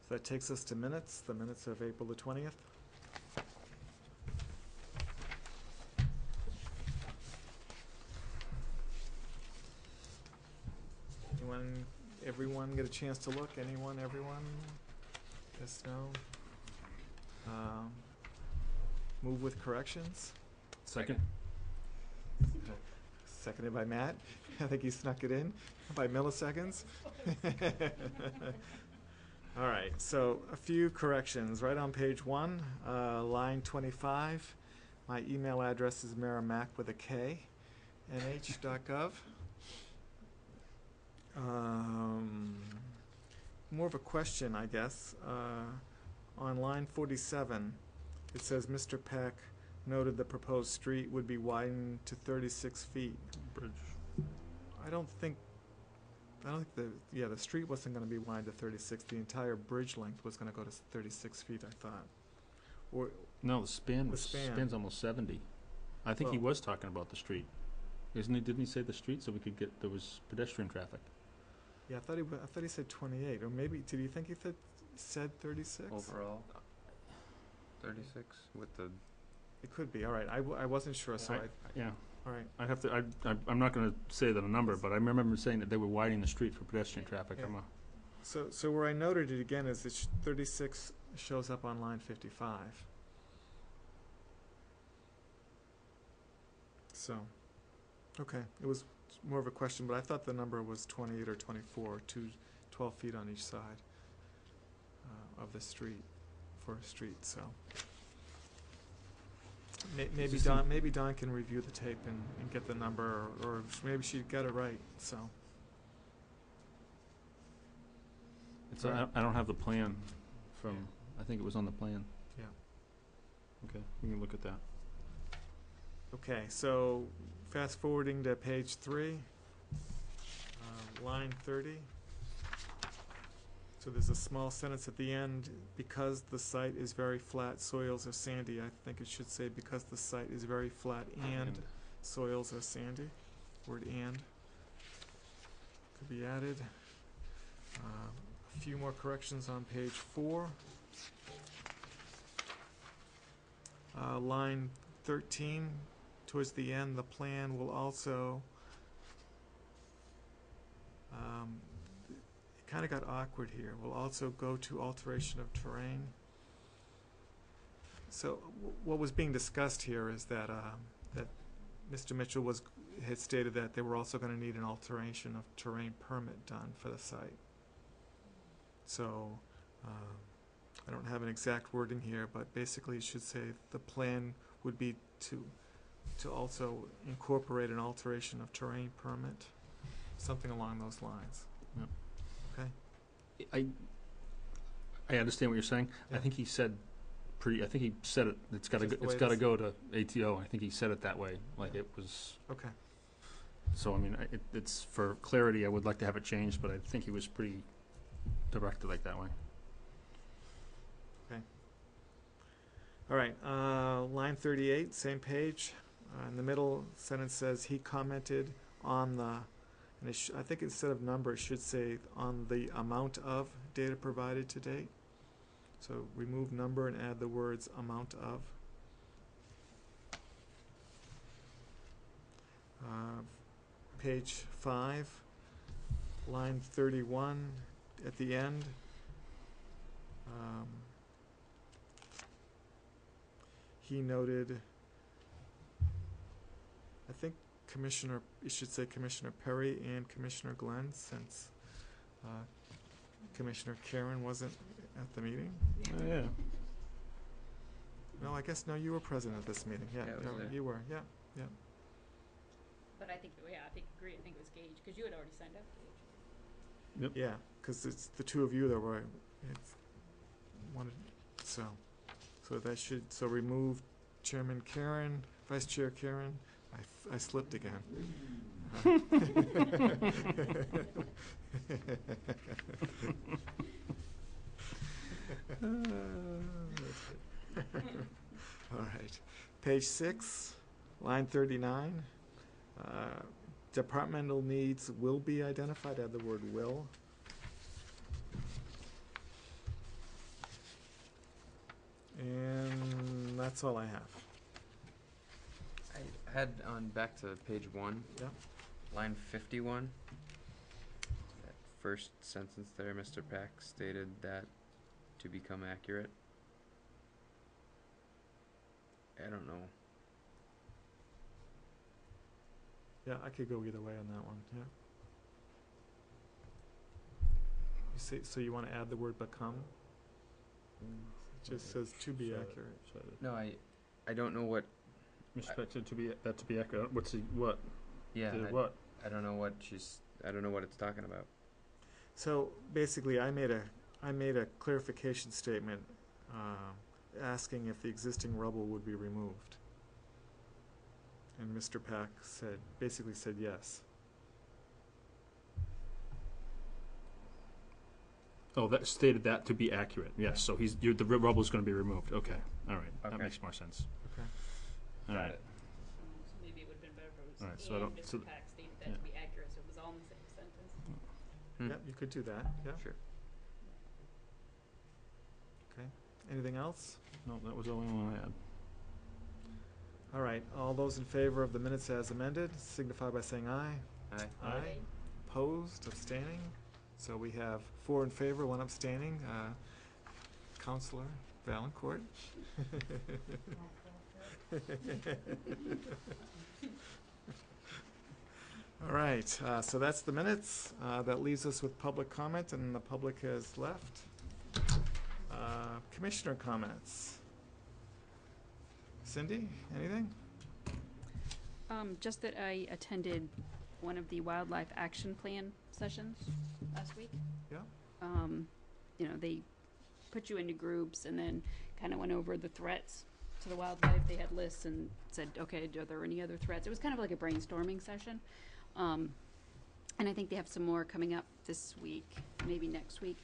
[SPEAKER 1] So that takes us to minutes, the minutes of April the 20th. Everyone get a chance to look? Anyone, everyone? Yes, no? Move with corrections?
[SPEAKER 7] Second.
[SPEAKER 1] Seconded by Matt. I think he snuck it in by milliseconds. All right, so a few corrections. Right on page 1, line 25. My email address is merrimack with a K, nh.gov. More of a question, I guess. On line 47, it says Mr. Peck noted the proposed street would be widened to 36 feet.
[SPEAKER 7] Bridge.
[SPEAKER 1] I don't think the street wasn't going to be widened to 36. The entire bridge length was going to go to 36 feet, I thought. Or
[SPEAKER 7] No, the span's
[SPEAKER 1] span.
[SPEAKER 7] almost 70. I think he
[SPEAKER 1] Well-
[SPEAKER 7] was talking about the street. Didn't he say the street so we could there was pedestrian traffic?
[SPEAKER 1] yeah, I thought he said 28, or maybe did he think he said 36?
[SPEAKER 6] Overall, 36 with the.
[SPEAKER 1] It could be. All right, I wasn't sure, so
[SPEAKER 7] Yeah.
[SPEAKER 1] all right.
[SPEAKER 7] I'd have to, I'm not gonna say the number, but I remember saying that they were widening the street for pedestrian traffic.
[SPEAKER 1] Yeah. So where I noted it again is 36 shows up on line 55. So, okay, it was more of a question, but I thought the number was 28 or 24, 12 feet on each side of the street, for a street, so. Maybe Don can review the tape and get the number, or maybe she got it right, so.
[SPEAKER 7] It's, I don't have the plan from, I think it was on the plan.
[SPEAKER 1] Yeah.
[SPEAKER 7] Okay, we can look at that.
[SPEAKER 1] Okay, so fast forwarding to page 3, line 30. So there's a small sentence at the end, because the site is very flat, soils are sandy. I think it should say because the site is very flat and soils are sandy. Word and could be added. A few more corrections on page 4. Line 13, towards the end, the plan will also, it kind of got awkward here, will also go to alteration of terrain. So what was being discussed here is that that Mr. Mitchell had stated that they were also going to need an alteration of terrain permit done for the site. So I don't have an exact wording here, but basically it should say the plan would be to also incorporate an alteration of terrain permit, something along those lines.
[SPEAKER 7] Yep.
[SPEAKER 1] Okay.
[SPEAKER 7] I understand what you're saying.
[SPEAKER 1] Yeah.
[SPEAKER 7] I think he said I think he said it's got to
[SPEAKER 1] Just the
[SPEAKER 7] it's
[SPEAKER 1] way
[SPEAKER 7] got to
[SPEAKER 1] it
[SPEAKER 7] go to ATO. I think he said it that way, like it was.
[SPEAKER 1] Okay.
[SPEAKER 7] So, I mean, it's for clarity, I would like to have it changed, but I think he was pretty directed like that way.
[SPEAKER 1] All right, line 38, same page. In the middle sentence says, he commented on the, and I think instead of number, it should say on the amount of data provided to date. So remove number and add the words amount of. Page 5, line 31 at the end. He noted, I think Commissioner, you should say Commissioner Perry and Commissioner Glenn, since Commissioner Karen wasn't at the meeting.
[SPEAKER 7] Oh, yeah.
[SPEAKER 1] No, I guess, no, you were present at this meeting, yeah,
[SPEAKER 6] Yeah, I was
[SPEAKER 1] no,
[SPEAKER 6] there.
[SPEAKER 1] you were, yeah.
[SPEAKER 3] But I think, yeah, I think, agree, I think it was Gage, because you had already signed up, Gage.
[SPEAKER 1] Yeah, because it's the two of you that were, it's wanted, so that should, so remove Chairman Karen, Vice Chair Karen, I slipped again. All right, page 6, line 39. Departmental needs will be identified, add the word will. And that's all I have.
[SPEAKER 6] I had on back to page 1.
[SPEAKER 1] Yeah.
[SPEAKER 6] Line 51. That first sentence there, Mr. Pack stated that to become accurate. I don't know.
[SPEAKER 1] Yeah, I could go either way on that one, yeah. You say, so you want to add the word become? It just says to be accurate.
[SPEAKER 6] No, I don't know what.
[SPEAKER 7] Mr. Peck said to be accurate. What's the, what?
[SPEAKER 6] Yeah.
[SPEAKER 7] The what?
[SPEAKER 6] I don't know what I don't know what it's talking about.
[SPEAKER 1] So basically, I made a clarification statement asking if the existing rubble would be removed. And Mr. Pack basically said yes.
[SPEAKER 7] Oh, that stated that to be accurate. Yes. So the rubble is going to be removed. Okay. All right. That
[SPEAKER 6] Okay.
[SPEAKER 7] makes more sense.
[SPEAKER 1] Okay.
[SPEAKER 7] All
[SPEAKER 6] Got
[SPEAKER 7] right.
[SPEAKER 6] it.
[SPEAKER 3] So maybe it would've been better if it was,
[SPEAKER 7] All right, so I don't-
[SPEAKER 3] and
[SPEAKER 7] so-
[SPEAKER 3] Mr. Pack stated that to be accurate, so it was all in the same sentence.
[SPEAKER 6] Hmm.
[SPEAKER 1] Yeah, you could do that, yeah.
[SPEAKER 6] Sure.
[SPEAKER 1] Okay. Anything else?
[SPEAKER 7] No, that was the only one I had.
[SPEAKER 1] All right, all those in favor of the minutes as amended signify by saying aye.
[SPEAKER 6] Aye.
[SPEAKER 1] Aye. Opposed, abstaining? So we have 4 in favor, 1 abstaining. Counselor Valencourt? All right, so that's the minutes. That leaves us with public comment, and the public has left. Commissioner comments. Cindy, anything?
[SPEAKER 3] Just that I attended one of the Wildlife Action Plan sessions last week.
[SPEAKER 1] Yeah.
[SPEAKER 3] You know, they put you into groups and then kind of went over the threats to the wildlife. They had lists and said, okay, are there any other threats? It was kind of like a brainstorming session. And I think they have some more coming up this week, maybe next week.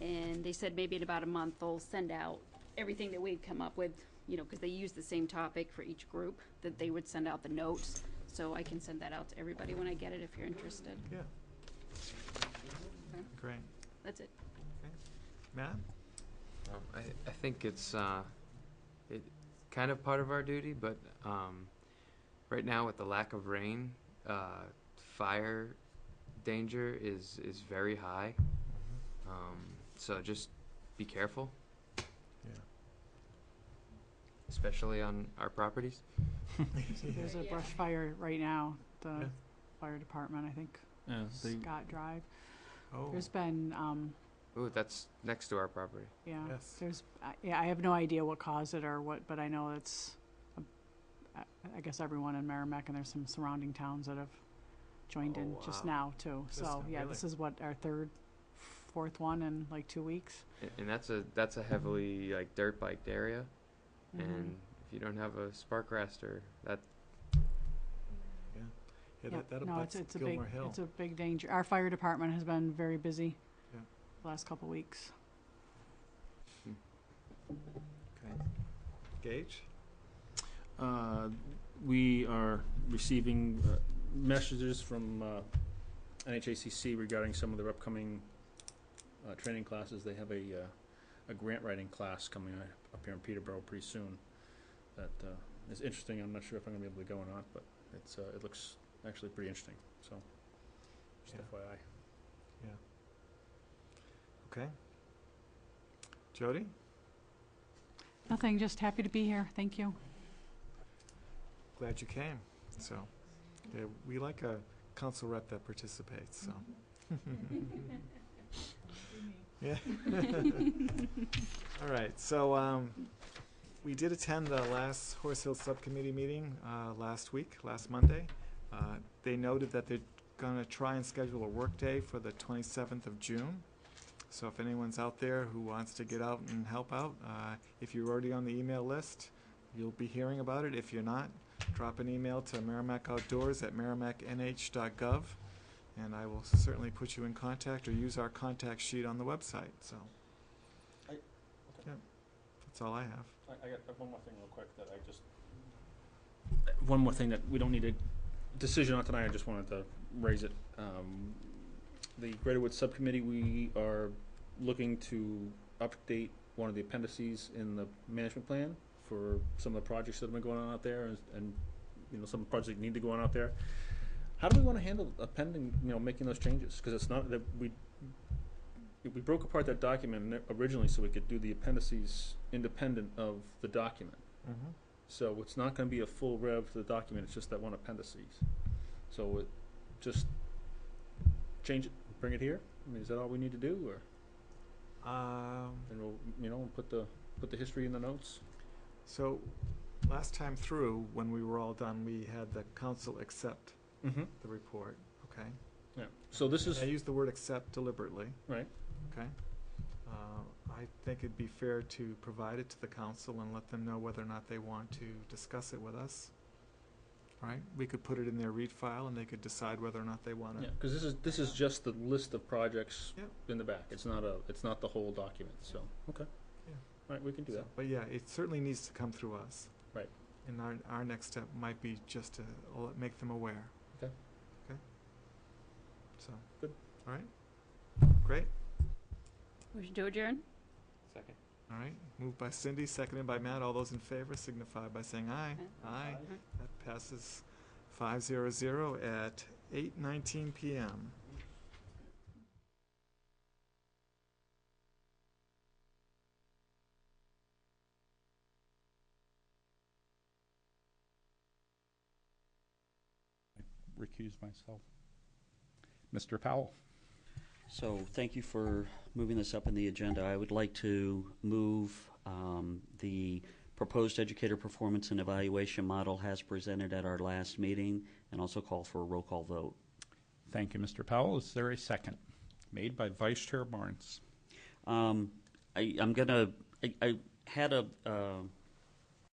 [SPEAKER 3] And they said maybe in about a month they'll send out everything that we've come up with, you know, because they use the same topic for each group, that they would send out the notes. So I can send that out to everybody when I get it if you're interested.
[SPEAKER 1] Yeah.
[SPEAKER 3] Okay.
[SPEAKER 1] Great.
[SPEAKER 3] That's it.
[SPEAKER 1] Matt?
[SPEAKER 6] I think it's it kind of part of our duty, but right now with the lack of rain, fire danger is very high. So just be careful,
[SPEAKER 1] Yeah.
[SPEAKER 6] especially on our properties.
[SPEAKER 4] There's a brush fire right now, the
[SPEAKER 1] Yeah.
[SPEAKER 4] fire department, I think,
[SPEAKER 7] Yeah.
[SPEAKER 4] Scott Drive.
[SPEAKER 1] Oh,
[SPEAKER 4] There's been,
[SPEAKER 6] Ooh, that's next to our property.
[SPEAKER 4] yeah,
[SPEAKER 1] yes.
[SPEAKER 4] there's, yeah, I have no idea what caused it or what, but I know it's, I guess everyone in Merrimack, and there's some surrounding towns that have joined
[SPEAKER 6] Oh,
[SPEAKER 4] in just
[SPEAKER 6] wow.
[SPEAKER 4] now too.
[SPEAKER 1] This-
[SPEAKER 4] So, yeah,
[SPEAKER 1] really?
[SPEAKER 4] this is what, our fourth one in like 2 weeks.
[SPEAKER 6] And that's a heavily like dirt biked area,
[SPEAKER 4] Mhm.
[SPEAKER 6] and if you don't have a spark raster, that
[SPEAKER 1] Yeah,
[SPEAKER 4] Yep.
[SPEAKER 1] that
[SPEAKER 4] No,
[SPEAKER 1] abuts
[SPEAKER 4] it's a
[SPEAKER 1] Gilmore
[SPEAKER 4] big,
[SPEAKER 1] Hill.
[SPEAKER 4] it's a big danger. Our fire department has been very busy
[SPEAKER 1] Yeah.
[SPEAKER 4] the last couple weeks.
[SPEAKER 1] Okay. Gage?
[SPEAKER 7] We are receiving messages from NHACC regarding some of their upcoming training classes. They have a grant writing class coming up here in Peterborough pretty soon that is interesting. I'm not sure if I'm going to be able to go or not, but it looks actually pretty interesting. So, just
[SPEAKER 1] Yeah.
[SPEAKER 7] FYI.
[SPEAKER 1] Okay. Jody?
[SPEAKER 4] Nothing, just happy to be here. Thank you.
[SPEAKER 1] Glad you came. So, yeah, we like a council rep that participates, so. Yeah. All right, so we did attend the last Horse Hill Subcommittee meeting last Monday. They noted that they're going to try and schedule a work day for the 27th of June. So if anyone's out there who wants to get out and help out, if you're already on the email list, you'll be hearing about it. If you're not, drop an email to merrimack@merrimacknh.gov, and I will certainly put you in contact or use our contact sheet on the website. So,
[SPEAKER 7] Okay.
[SPEAKER 1] yeah, that's all I have.
[SPEAKER 7] I got one more thing real quick that I just... One more thing that we don't need a decision on tonight, I just wanted to raise it. The Greater Woods Subcommittee, we are looking to update one of the appendices in the management plan for some of the projects that have been going on out there and you know, some of the projects that need to go on out there. How do we want to handle appending, you know, making those changes? Because it's not that we broke apart that document originally so we could do the appendices independent of the document.
[SPEAKER 1] Mm-hmm.
[SPEAKER 7] So it's not going to be a full rev to the document, it's just that one appendices. So it just change it, bring it here? I mean, is that all we need to do, or? And we'll, you know, put the history in the notes?
[SPEAKER 1] So, last time through, when we were all done, we had the council accept
[SPEAKER 7] Mm-hmm.
[SPEAKER 1] the report, okay?
[SPEAKER 7] Yeah. So this is,
[SPEAKER 1] I used the word accept deliberately.
[SPEAKER 7] right,
[SPEAKER 1] Okay. I think it'd be fair to provide it to the council and let them know whether or not they want to discuss it with us. Right? We could put it in their read file and they could decide whether or not they want to.
[SPEAKER 7] yeah, because this is just the list of projects
[SPEAKER 1] Yep.
[SPEAKER 7] in the back. It's not the whole document, so, okay.
[SPEAKER 1] Yeah.
[SPEAKER 7] All right, we can do that.
[SPEAKER 1] But yeah, it certainly needs to come through us.
[SPEAKER 7] Right.
[SPEAKER 1] And our next step might be just to make them aware.
[SPEAKER 7] Okay.
[SPEAKER 1] Okay? So.
[SPEAKER 7] Good.
[SPEAKER 1] All right? Great.
[SPEAKER 3] Motion to adjourn?
[SPEAKER 6] Second.
[SPEAKER 1] All right, moved by Cindy, seconded by Matt. All those in favor signify by saying aye. Aye. That passes 5-0-0 at 8:19 p.m.
[SPEAKER 8] Recuse myself. Mr. Powell.
[SPEAKER 9] So thank you for moving this up in the agenda. I would like to move the proposed educator performance and evaluation model as presented at our last meeting, and also call for a roll call vote.
[SPEAKER 8] Thank you, Mr. Powell. Is there a second? Made by Vice Chair Barnes.
[SPEAKER 9] I had a